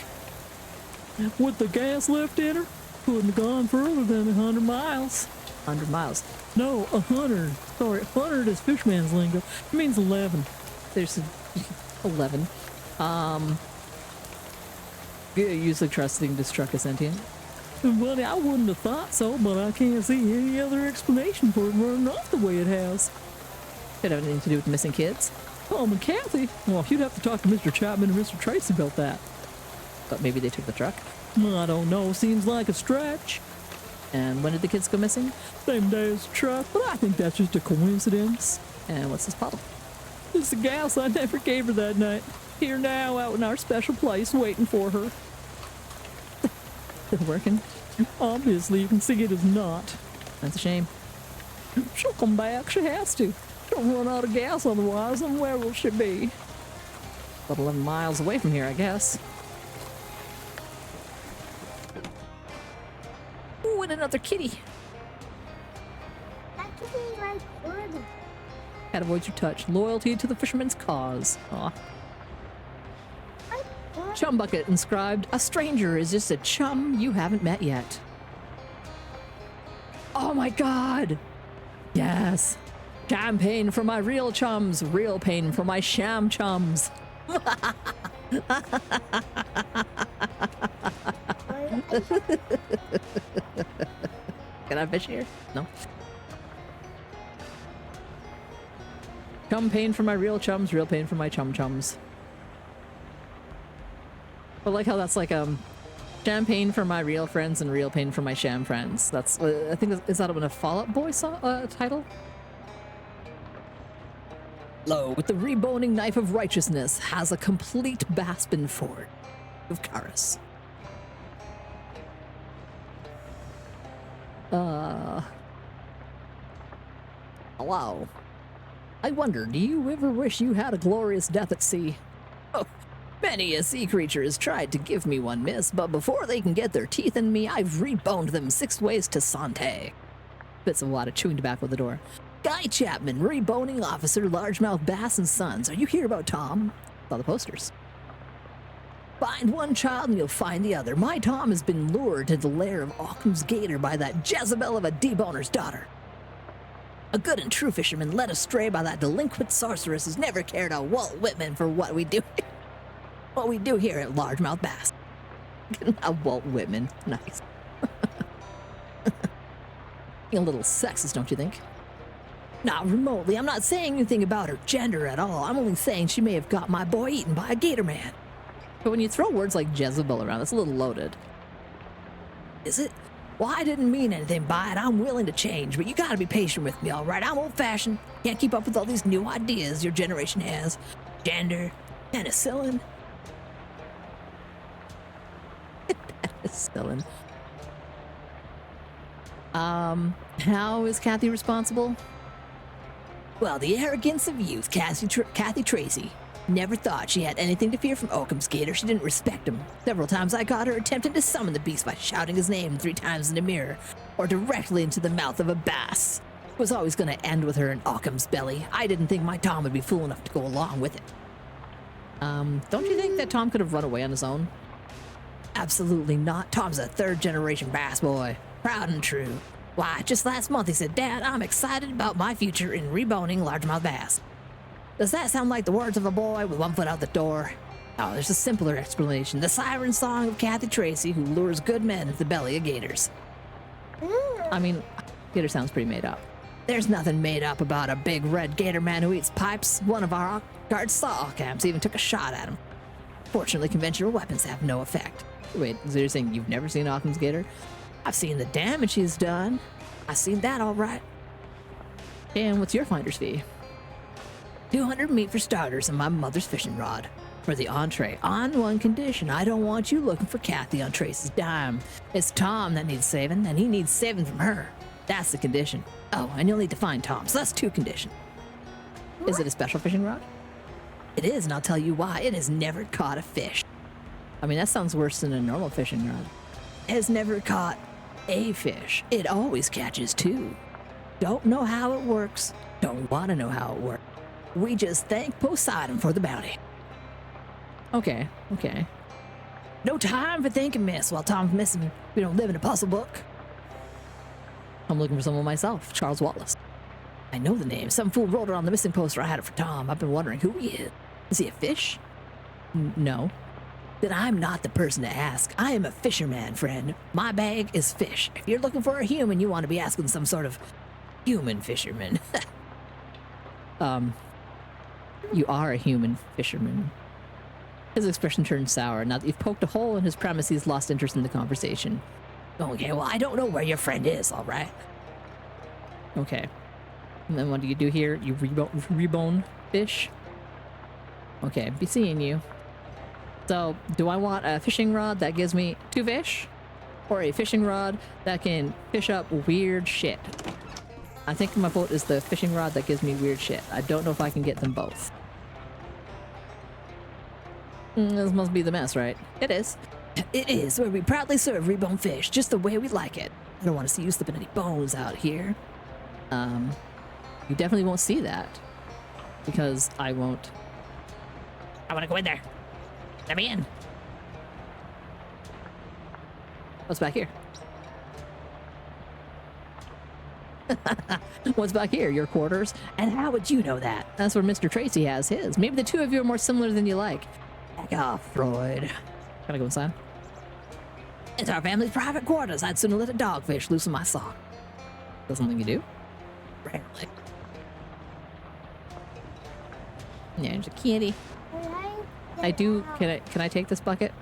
With the gas left in her? Couldn't have gone further than 100 miles. 100 miles. No, 100. Sorry, 100 is fishman's lingo. It means 11. There's 11. You usually trusting this truck is sentient? Buddy, I wouldn't have thought so, but I can't see any other explanation for it running off the way it has. Could have anything to do with the missing kids? Tom and Kathy? Well, you'd have to talk to Mr. Chapman and Mr. Tracy about that. But maybe they took the truck? I don't know. Seems like a stretch. And when did the kids go missing? Same day as the truck, but I think that's just a coincidence. And what's this puddle? It's the gas I never gave her that night. Here now, out in our special place, waiting for her. Still working? Obviously, you can see it is not. That's a shame. She'll come back. She has to. She'll run out of gas otherwise, and where will she be? About 11 miles away from here, I guess. Ooh, and another kitty. That could be like good. Cat avoids your touch. Loyalty to the fisherman's cause. Aw. Chum bucket inscribed, a stranger is just a chum you haven't met yet. Oh my god! Yes! Champagne for my real chums, real pain for my sham chums. Can I fish here? No. Chum pain for my real chums, real pain for my chum chums. I like how that's like champagne for my real friends and real pain for my sham friends. That's I think is that a Fall Out Boy title? Lo, with the reboning knife of righteousness, has a complete Baspin Ford of Karis. Hello. I wonder, do you ever wish you had a glorious death at sea? Oh, many a sea creature has tried to give me one miss, but before they can get their teeth in me, I've reboned them 6 ways to Sante. Bits of water chewing tobacco at the door. Guy Chapman, reboning officer, largemouth bass and sons. Are you here about Tom? Saw the posters. Find one child and you'll find the other. My Tom has been lured to the lair of Occam's gator by that Jezebel of a deboner's daughter. A good and true fisherman led astray by that delinquent sorceress has never cared a Walt Whitman for what we do here at Largemouth Bass. A Walt Whitman. Nice. A little sexist, don't you think? Not remotely. I'm not saying anything about her gender at all. I'm only saying she may have got my boy eaten by a gator man. But when you throw words like Jezebel around, that's a little loaded. Is it? Well, I didn't mean anything by it. I'm willing to change, but you gotta be patient with me, all right? I'm old-fashioned. Can't keep up with all these new ideas your generation has. Gender, penicillin. Penicillin. How is Kathy responsible? Well, the arrogance of youth, Kathy Tracy. Never thought she had anything to fear from Occam's gator. She didn't respect him. Several times I caught her attempting to summon the beast by shouting his name 3 times in a mirror, or directly into the mouth of a bass. It was always going to end with her in Occam's belly. I didn't think my Tom would be fool enough to go along with it. Don't you think that Tom could have run away on his own? Absolutely not. Tom's a 3rd-generation bass boy. Proud and true. Why, just last month he said, Dad, I'm excited about my future in reboning largemouth bass. Does that sound like the words of a boy with one foot out the door? Oh, there's a simpler explanation. The siren song of Kathy Tracy, who lures good men into the belly of gators. I mean, gator sounds pretty made up. There's nothing made up about a big red gator man who eats pipes. One of our guards saw Occam's, even took a shot at him. Fortunately, conventional weapons have no effect. Wait, so you're saying you've never seen Occam's gator? I've seen the damage he's done. I've seen that all right. And what's your finder's fee? 200 meat for starters and my mother's fishing rod. For the entree, on one condition, I don't want you looking for Kathy on Tracy's dime. It's Tom that needs saving, and he needs saving from her. That's the condition. Oh, and you'll need to find Tom, so that's 2 conditions. Is it a special fishing rod? It is, and I'll tell you why. It has never caught a fish. I mean, that sounds worse than a normal fishing rod. It has never caught a fish. It always catches 2. Don't know how it works. Don't want to know how it works. We just thank Poseidon for the bounty. Okay. No time for thinking, miss. While Tom's missing, we don't live in a puzzle book. I'm looking for someone myself, Charles Wallace. I know the name. Some fool wrote it on the missing poster. I had it for Tom. I've been wondering who he is. Is he a fish? No. Then I'm not the person to ask. I am a fisherman, friend. My bag is fish. If you're looking for a human, you want to be asking some sort of human fisherman. You are a human fisherman. His expression turned sour. Now that you've poked a hole in his premise, he's lost interest in the conversation. Okay, well, I don't know where your friend is, all right? Okay. And then what do you do here? You rebone fish? Okay, be seeing you. So, do I want a fishing rod that gives me 2 fish? Or a fishing rod that can fish up weird shit? I think my vote is the fishing rod that gives me weird shit. I don't know if I can get them both. This must be the mess, right? It is. It is, where we proudly serve rebone fish, just the way we like it. I don't want to see you slipping any bones out here. You definitely won't see that. Because I won't. I want to go in there. Let me in. What's back here? What's back here? Your quarters? And how would you know that? That's where Mr. Tracy has his. Maybe the two of you are more similar than you like. Back off, Freud. Can I go inside? It's our family's private quarters. I'd sooner let a dogfish loose in my sock. That's something you do? Rarely. Yeah, there's a kitty. I do. Can I take this bucket?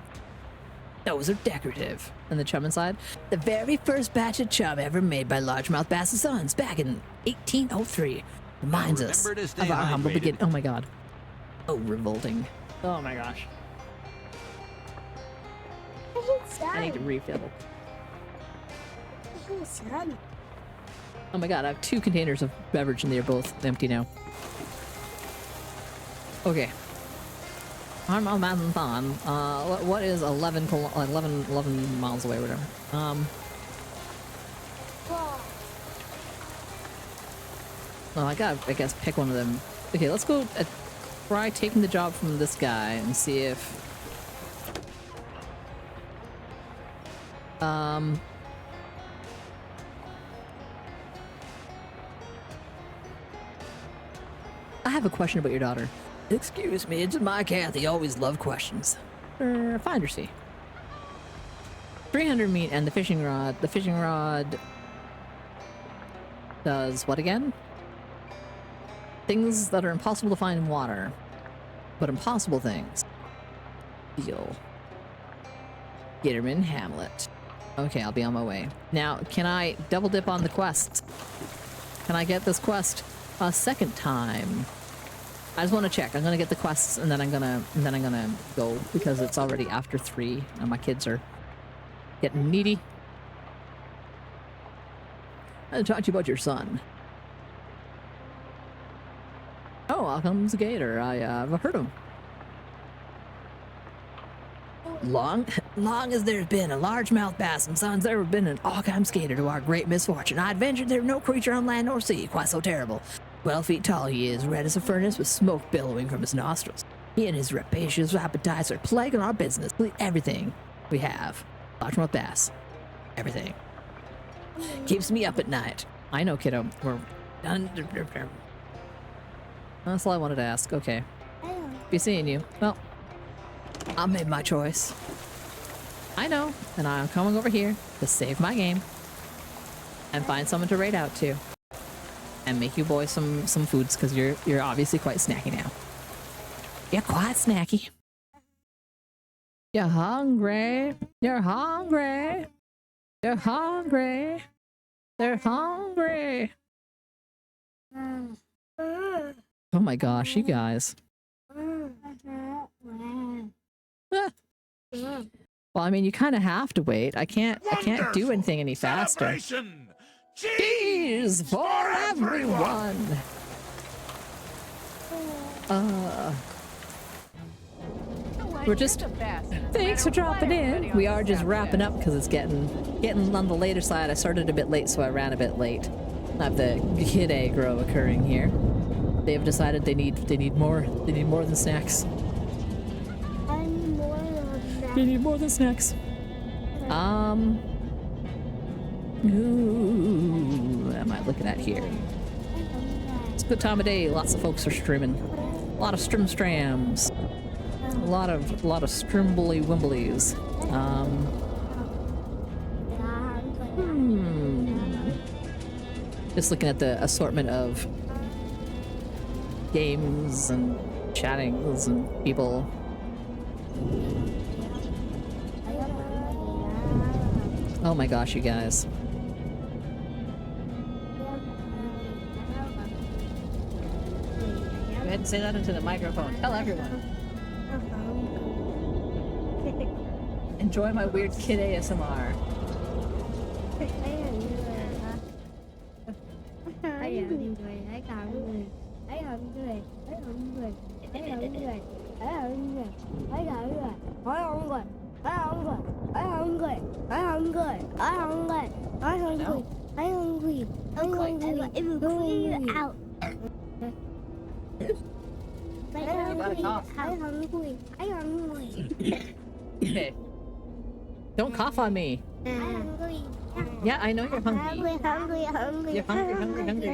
Those are decorative. And the chum inside? The very first batch of chum ever made by Largemouth Bass & Sons back in 1803. Reminds us of our humble beginning. Oh my god. Oh, revolting. Oh my gosh. I need to refill. Oh my god, I have 2 containers of beverage and they're both empty now. Okay. What is 11 miles away, whatever. Well, I gotta, I guess, pick one of them. Okay, let's go try taking the job from this guy and see if... I have a question about your daughter. Excuse me, it's my Kathy. Always love questions. Find her, see. 300 meat and the fishing rod. The fishing rod does what again? Things that are impossible to find in water. But impossible things. Deal. Gatorman Hamlet. Okay, I'll be on my way. Now, can I double dip on the quest? Can I get this quest a second time? I just want to check. I'm gonna get the quests and then I'm gonna go because it's already after 3 and my kids are getting needy. I want to talk to you about your son. Oh, out comes Gator. I've heard him. Long as there's been a largemouth bass and sons, there have been an Occam skater to our great misfortune. I'd venture there's no creature on land nor sea quite so terrible. 12 feet tall he is, red as a furnace with smoke billowing from his nostrils. He and his rapacious appetites are plaguing our business. Everything we have. Largemouth bass. Everything. Keeps me up at night. I know, kiddo. We're done. That's all I wanted to ask. Okay. Be seeing you. Well, I made my choice. I know, and I'm coming over here to save my game and find someone to raid out to. And make you boys some foods, because you're obviously quite snacky now. You're quite snacky. You're hungry. You're hungry. You're hungry. They're hungry. Oh my gosh, you guys. Well, I mean, you kind of have to wait. I can't do anything any faster. Cheese for everyone! We're just... Thanks for dropping in. We are just wrapping up because it's getting on the later side. I started a bit late, so I ran a bit late. I have the kid aggro occurring here. They've decided they need more than snacks. They need more than snacks. Ooh, what am I looking at here? It's a good time of day. Lots of folks are streaming. A lot of strimstrams. A lot of strimbly wimblies. Just looking at the assortment of games and chattings and people. Oh my gosh, you guys. ahead and say that into the microphone. Tell everyone. Enjoy my weird kid ASMR. Okay. Don't cough on me. Yeah, I know you're hungry. You're hungry.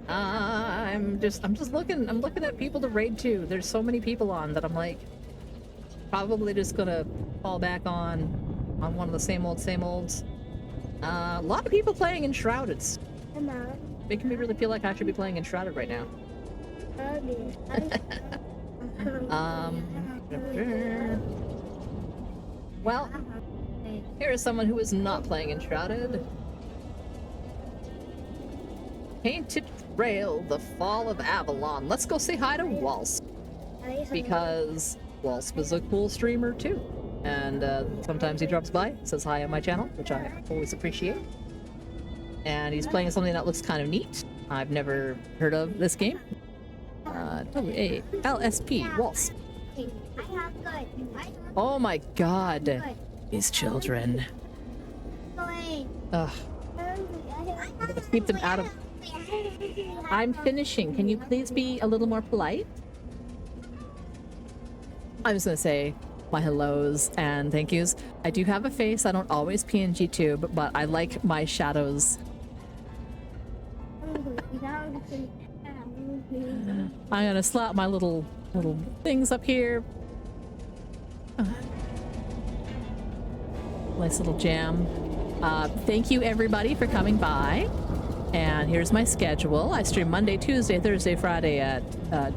I'm just looking. I'm looking at people to raid to. There's so many people on that I'm like, probably just gonna fall back on one of the same olds. A lot of people playing Enshrouded. Making me really feel like I should be playing Enshrouded right now. Well, here is someone who is not playing Enshrouded. Painted Trail, The Fall of Avalon. Let's go say hi to Walsp. Because Walsp is a cool streamer too. And sometimes he drops by, says hi on my channel, which I always appreciate. And he's playing something that looks kind of neat. I've never heard of this game. LSP, Walsp. Oh my god. These children. Ugh. I'm gonna keep them out of... I'm finishing. Can you please be a little more polite? I'm just gonna say my hellos and thank yous. I do have a face. I don't always PNG tube, but I like my shadows. I'm gonna slap my little things up here. Nice little jam. Thank you everybody for coming by. And here's my schedule. I stream Monday, Tuesday, Thursday, Friday at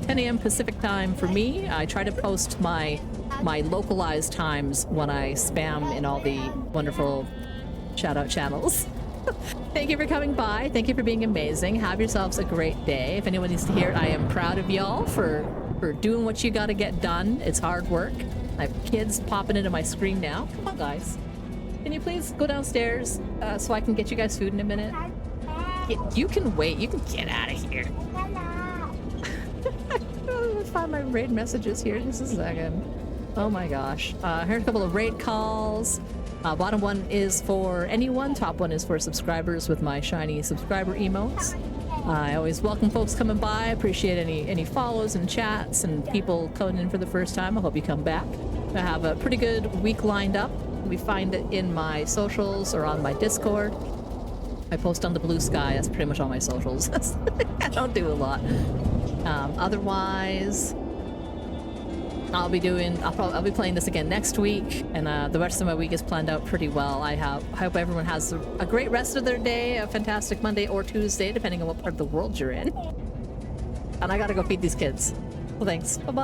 10 a.m. Pacific time for me. I try to post my localized times when I spam in all the wonderful shout-out channels. Thank you for coming by. Thank you for being amazing. Have yourselves a great day. If anyone needs to hear it, I am proud of y'all for doing what you gotta get done. It's hard work. I have kids popping into my screen now. Come on, guys. Can you please go downstairs so I can get you guys food in a minute? You can wait. You can get out of here. Let's find my raid messages here. Just a second. Oh my gosh. Here's a couple of raid calls. Bottom one is for anyone. Top one is for subscribers with my shiny subscriber emotes. I always welcome folks coming by. Appreciate any follows and chats and people coming in for the first time. I hope you come back. I have a pretty good week lined up. We find it in my socials or on my Discord. I post on the Blue Sky. That's pretty much all my socials. I don't do a lot. Otherwise, I'll be playing this again next week, and the rest of my week is planned out pretty well. I hope everyone has a great rest of their day, a fantastic Monday or Tuesday, depending on what part of the world you're in. And I gotta go feed these kids. Well, thanks. Bye-bye.